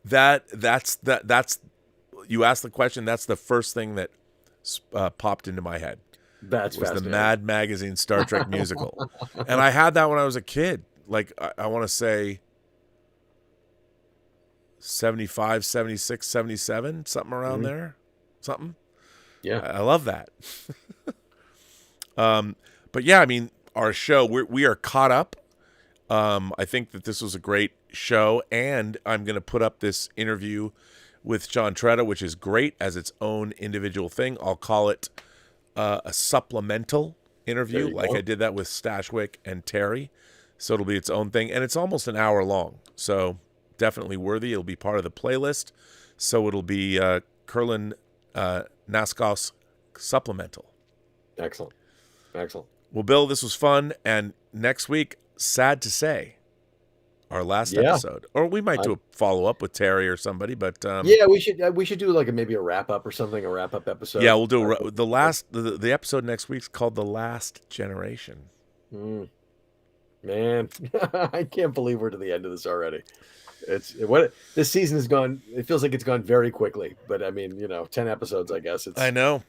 That's you asked the question. That's the first thing that popped into my head. That's was the Mad Magazine Star Trek musical, and I had that when I was a kid. Like I want to say 75, 76, 77, something around there, something. Yeah, I love that. But yeah, I mean, our show, we are caught up. I think that this was a great show, and I'm going to put up this interview with John Tretta, which is great as its own individual thing. I'll call it a supplemental interview, like I did that with Stashwick and Terry. So it'll be its own thing, and it's almost an hour long. So definitely worthy. It'll be part of the playlist. So it'll be KURLAN NAISKOS supplemental. Excellent. Well, Bill, this was fun, and next week, sad to say, our last episode, or we might do a follow up with Terry or somebody. But we should do like maybe a wrap up or something, a wrap up episode. Yeah, we'll do the episode next week's called The Last Generation. Man, I can't believe we're to the end of this already. This season has gone. It feels like it's gone very quickly. But I mean, 10 episodes, I guess. I know,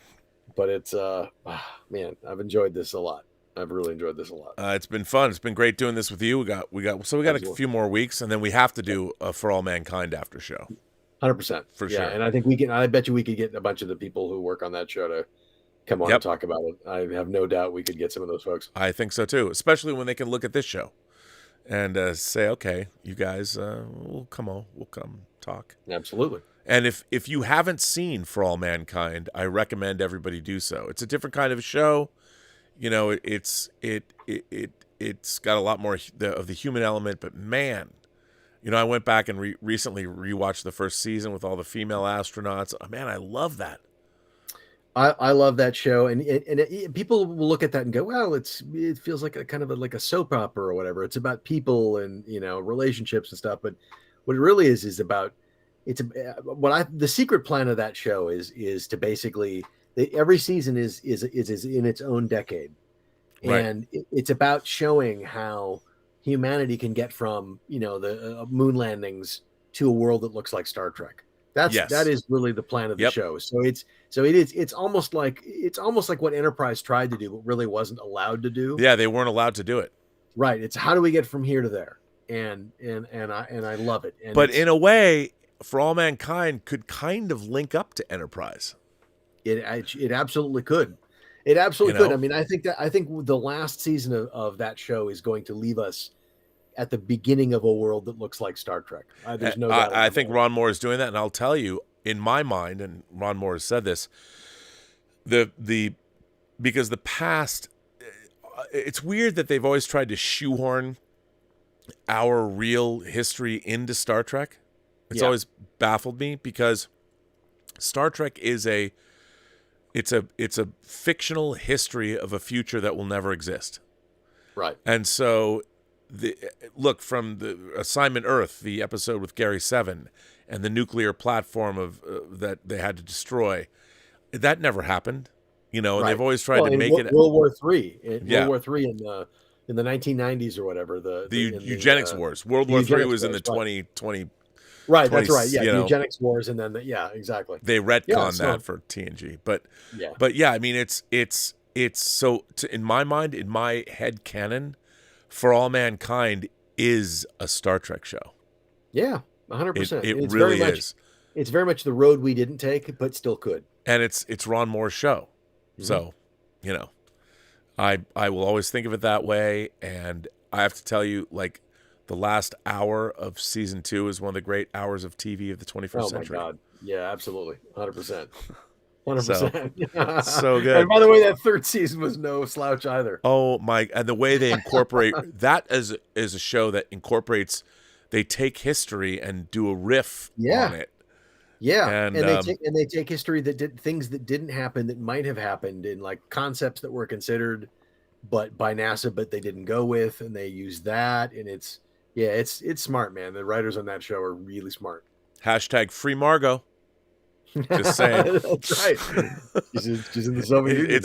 but it's man, I've enjoyed this a lot. I've really enjoyed this a lot. It's been fun. It's been great doing this with you. We got a few more weeks, and then we have to do a For All Mankind after show. 100%. For sure. And I think I bet you we could get a bunch of the people who work on that show to come on and talk about it. I have no doubt we could get some of those folks. I think so too, especially when they can look at this show and say, okay, you guys, we'll come talk. Absolutely. And if you haven't seen For All Mankind, I recommend everybody do so. It's a different kind of show. It's got a lot more of the human element, but man, I went back and recently rewatched the first season with all the female astronauts. Oh, man, I love that. I love that show, and people will look at that and go, "Well, it feels like a kind of like a soap opera or whatever." It's about people and relationships and stuff, but what it really is about the secret plan of that show is to basically. Every season is in its own decade, and it's about showing how humanity can get from the moon landings to a world that looks like Star Trek. That is really the plan of the show. So it's almost like what Enterprise tried to do but really wasn't allowed to do. Yeah, they weren't allowed to do it. Right. It's how do we get from here to there, and I love it. But in a way, For All Mankind could kind of link up to Enterprise. It absolutely could. It absolutely could. I mean, I think the last season of that show is going to leave us at the beginning of a world that looks like Star Trek. There's no doubt. I think Ron Moore is doing that, and I'll tell you, in my mind, and Ron Moore has said this, because the past, it's weird that they've always tried to shoehorn our real history into Star Trek. It's always baffled me because Star Trek is it's a fictional history of a future that will never exist. Right. And so look from the Assignment Earth, the episode with Gary Seven and the nuclear platform that they had to destroy. That never happened, and they've always tried to make it World War III. World War III in the 1990s or whatever. The eugenics wars. World War III was in the 2020. Right, that's right. Yeah, eugenics wars, and then exactly. They retconned that for TNG, but I mean, it's so in my mind, in my head canon, For All Mankind is a Star Trek show. Yeah, 100%. It really is. It's very much the road we didn't take, but still could. And it's Ron Moore's show, so I will always think of it that way, and I have to tell you, like, the last hour of season 2 is one of the great hours of TV of the 21st century. Oh my God. Yeah, absolutely. 100%. 100%. So good. And by the way, that third season was no slouch either. Oh my! And the way they incorporate that is a show that incorporates. They take history and do a riff on it. Yeah, and they take history that did things that didn't happen that might have happened, in like concepts that were considered, but by NASA, but they didn't go with, and they use that, and it's smart, man. The writers on that show are really smart. # free Margot. Just saying. That's right. She's in the Soviet Union.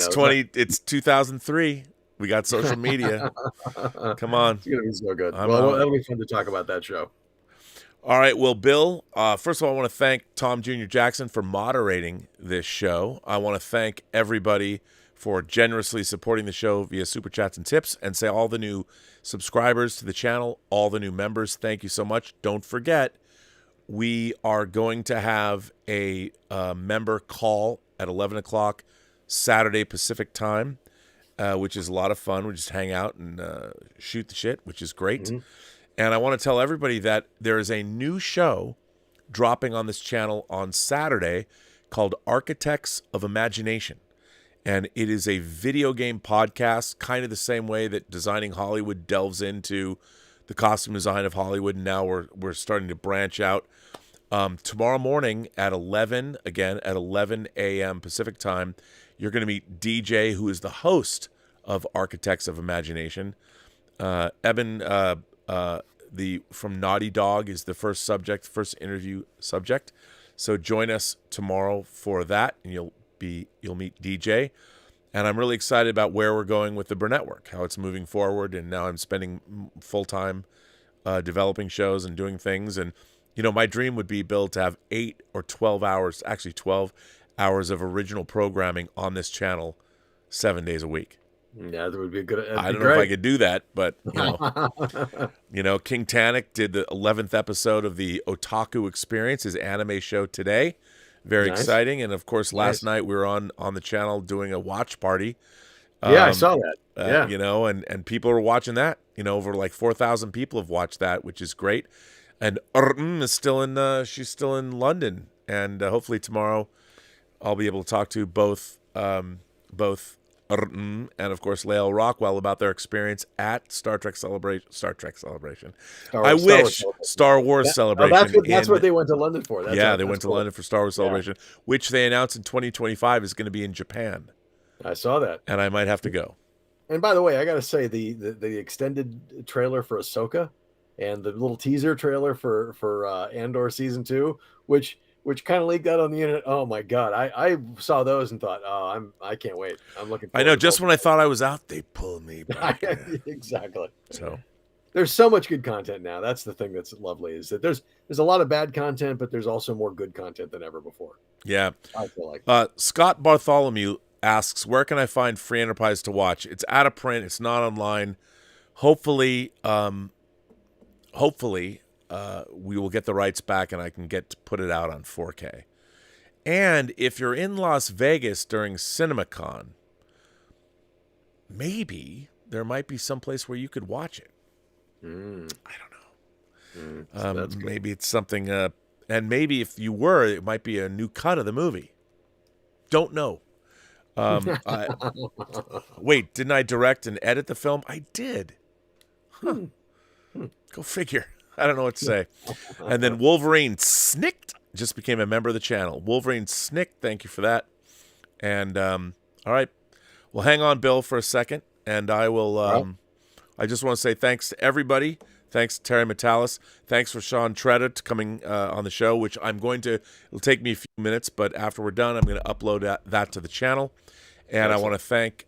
It's 2003. We got social media. Come on. It's gonna be so good. That'll be fun to talk about that show. All right. Well, Bill, first of all, I want to thank Tom Jr. Jackson for moderating this show. I want to thank everybody for generously supporting the show via Super Chats and tips, and say all the new subscribers to the channel, all the new members, thank you so much. Don't forget, we are going to have a member call at 11 o'clock Saturday Pacific time, which is a lot of fun. We just hang out and shoot the shit, which is great. Mm-hmm. And I want to tell everybody that there is a new show dropping on this channel on Saturday called Architects of Imagination. And it is a video game podcast, kind of the same way that Designing Hollywood delves into the costume design of Hollywood. And now we're starting to branch out. Tomorrow morning at 11 a.m. Pacific time, you're going to meet DJ, who is the host of Architects of Imagination. Evan, from Naughty Dog, is the first interview subject. So join us tomorrow for that, and you'll meet DJ. And I'm really excited about where we're going with the Burnett work, how it's moving forward. And now I'm spending full time developing shows and doing things. And my dream would be, Bill, to have 8 or 12 hours, actually 12 hours of original programming on this channel 7 days a week. Yeah, that would be good. I don't know if I could do that, but King Tannic did the 11th episode of the Otaku Experience, his anime show today. Very exciting. And of course, last night we were on the channel doing a watch party. Yeah, I saw that. And people are watching that. Over like 4,000 people have watched that, which is great. And is still in. She's still in London, and hopefully tomorrow I'll be able to talk to both and of course Lael Rockwell about their experience at Star Wars Celebration. Star Wars Celebration. That's what they went to London for. They went to London for Star Wars Celebration, which they announced in 2025 is going to be in Japan. I saw that, and I might have to go. And by the way, I got to say the extended trailer for Ahsoka and the little teaser trailer for Andor season 2, which kind of leaked out on the internet. Oh my God. I saw those and thought, I can't wait. I'm looking forward. I know, just when I thought I was out, they pulled me back. Exactly. So there's so much good content now. That's the thing that's lovely, is that there's a lot of bad content, but there's also more good content than ever before. Yeah. I feel like. Scott Bartholomew asks, where can I find Free Enterprise to watch? It's out of print. It's not online. Hopefully, we will get the rights back and I can get to put it out on 4K. And if you're in Las Vegas during CinemaCon, maybe there might be someplace where you could watch it. I don't know. Maybe it's something, and maybe if you were, it might be a new cut of the movie. Don't know. Wait, didn't I direct and edit the film? I did. Huh. Go figure. I don't know what to say. And then Wolverine Snicked just became a member of the channel. Wolverine Snicked, thank you for that. And all right, well, hang on, Bill, for a second, and I will. I just want to say thanks to everybody. Thanks to Terry Metalis. Thanks for Sean Tretta coming on the show, which it'll take me a few minutes, but after we're done, I'm going to upload that to the channel. And I want to thank,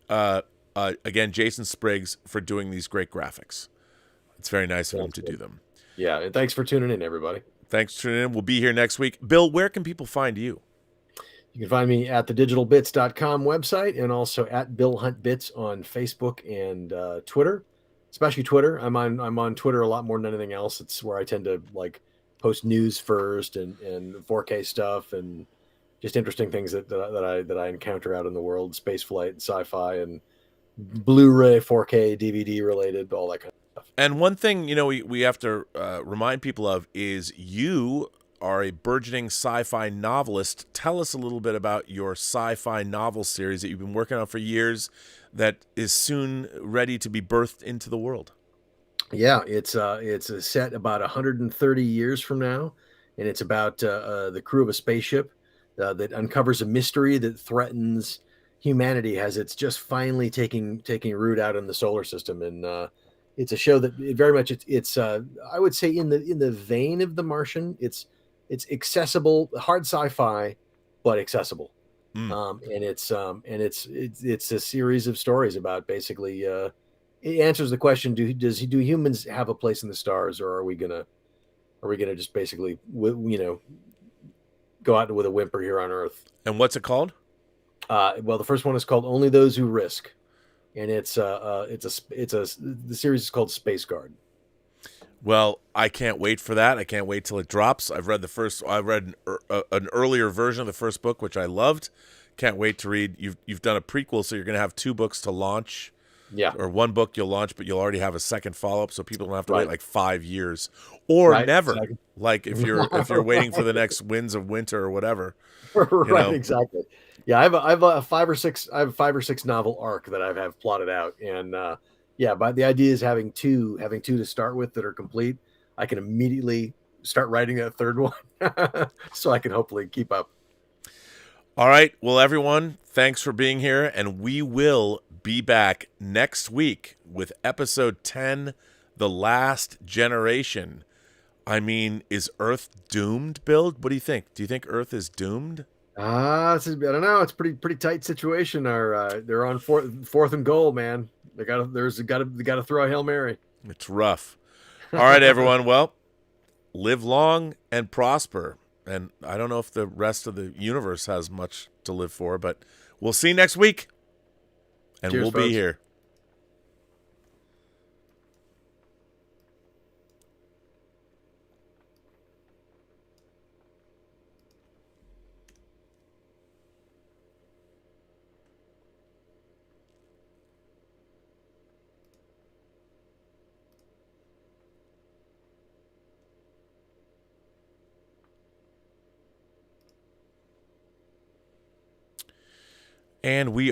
again, Jason Spriggs for doing these great graphics. It's very nice of him to do them. Yeah, and thanks for tuning in, everybody. Thanks for tuning in. We'll be here next week. Bill, where can people find you? You can find me at the digitalbits.com website, and also at Bill Hunt Bits on Facebook and Twitter. Especially Twitter. I'm on Twitter a lot more than anything else. It's where I tend to post news first and 4K stuff and just interesting things that I encounter out in the world, space flight and sci-fi and Blu-ray, 4K, DVD related, all that kind of stuff. And one thing, you know, we have to remind people of is you are a burgeoning sci-fi novelist. Tell us a little bit about your sci-fi novel series that you've been working on for years that is soon ready to be birthed into the world. Yeah, it's a set about 130 years from now, and it's about the crew of a spaceship that uncovers a mystery that threatens humanity as it's just finally taking root out in the solar system. And it's a show that very much it's I would say in the vein of The Martian. It's accessible, hard sci-fi, but accessible. And it's a series of stories about basically it answers the question: do humans have a place in the stars, or are we gonna just basically go out with a whimper here on Earth? And what's it called? Well, the first one is called Only Those Who Risk, and the series is called Space Guard. Well, I can't wait for that. I can't wait till it drops. I read an earlier version of the first book, which I loved. Can't wait to read. You've done a prequel, so you're going to have 2 books to launch. Yeah. Or 1 book you'll launch, but you'll already have a second follow-up, so people don't have to wait like 5 years or never. Exactly. Like if you're waiting for the next Winds of Winter or whatever. Right, exactly. Yeah, I have a 5 or 6 novel arc that I have plotted out, and but the idea is having two to start with that are complete. I can immediately start writing that third one, so I can hopefully keep up. All right, well, everyone, thanks for being here, and we will be back next week with episode 10, The Last Generation. I mean, is Earth doomed, Bill? What do you think? Do you think Earth is doomed? I don't know. It's pretty tight situation. They're on fourth and goal, man. They got to throw a Hail Mary. It's rough. All right, everyone. Well, live long and prosper. And I don't know if the rest of the universe has much to live for, but we'll see you next week. And Cheers, we'll folks. be here. And we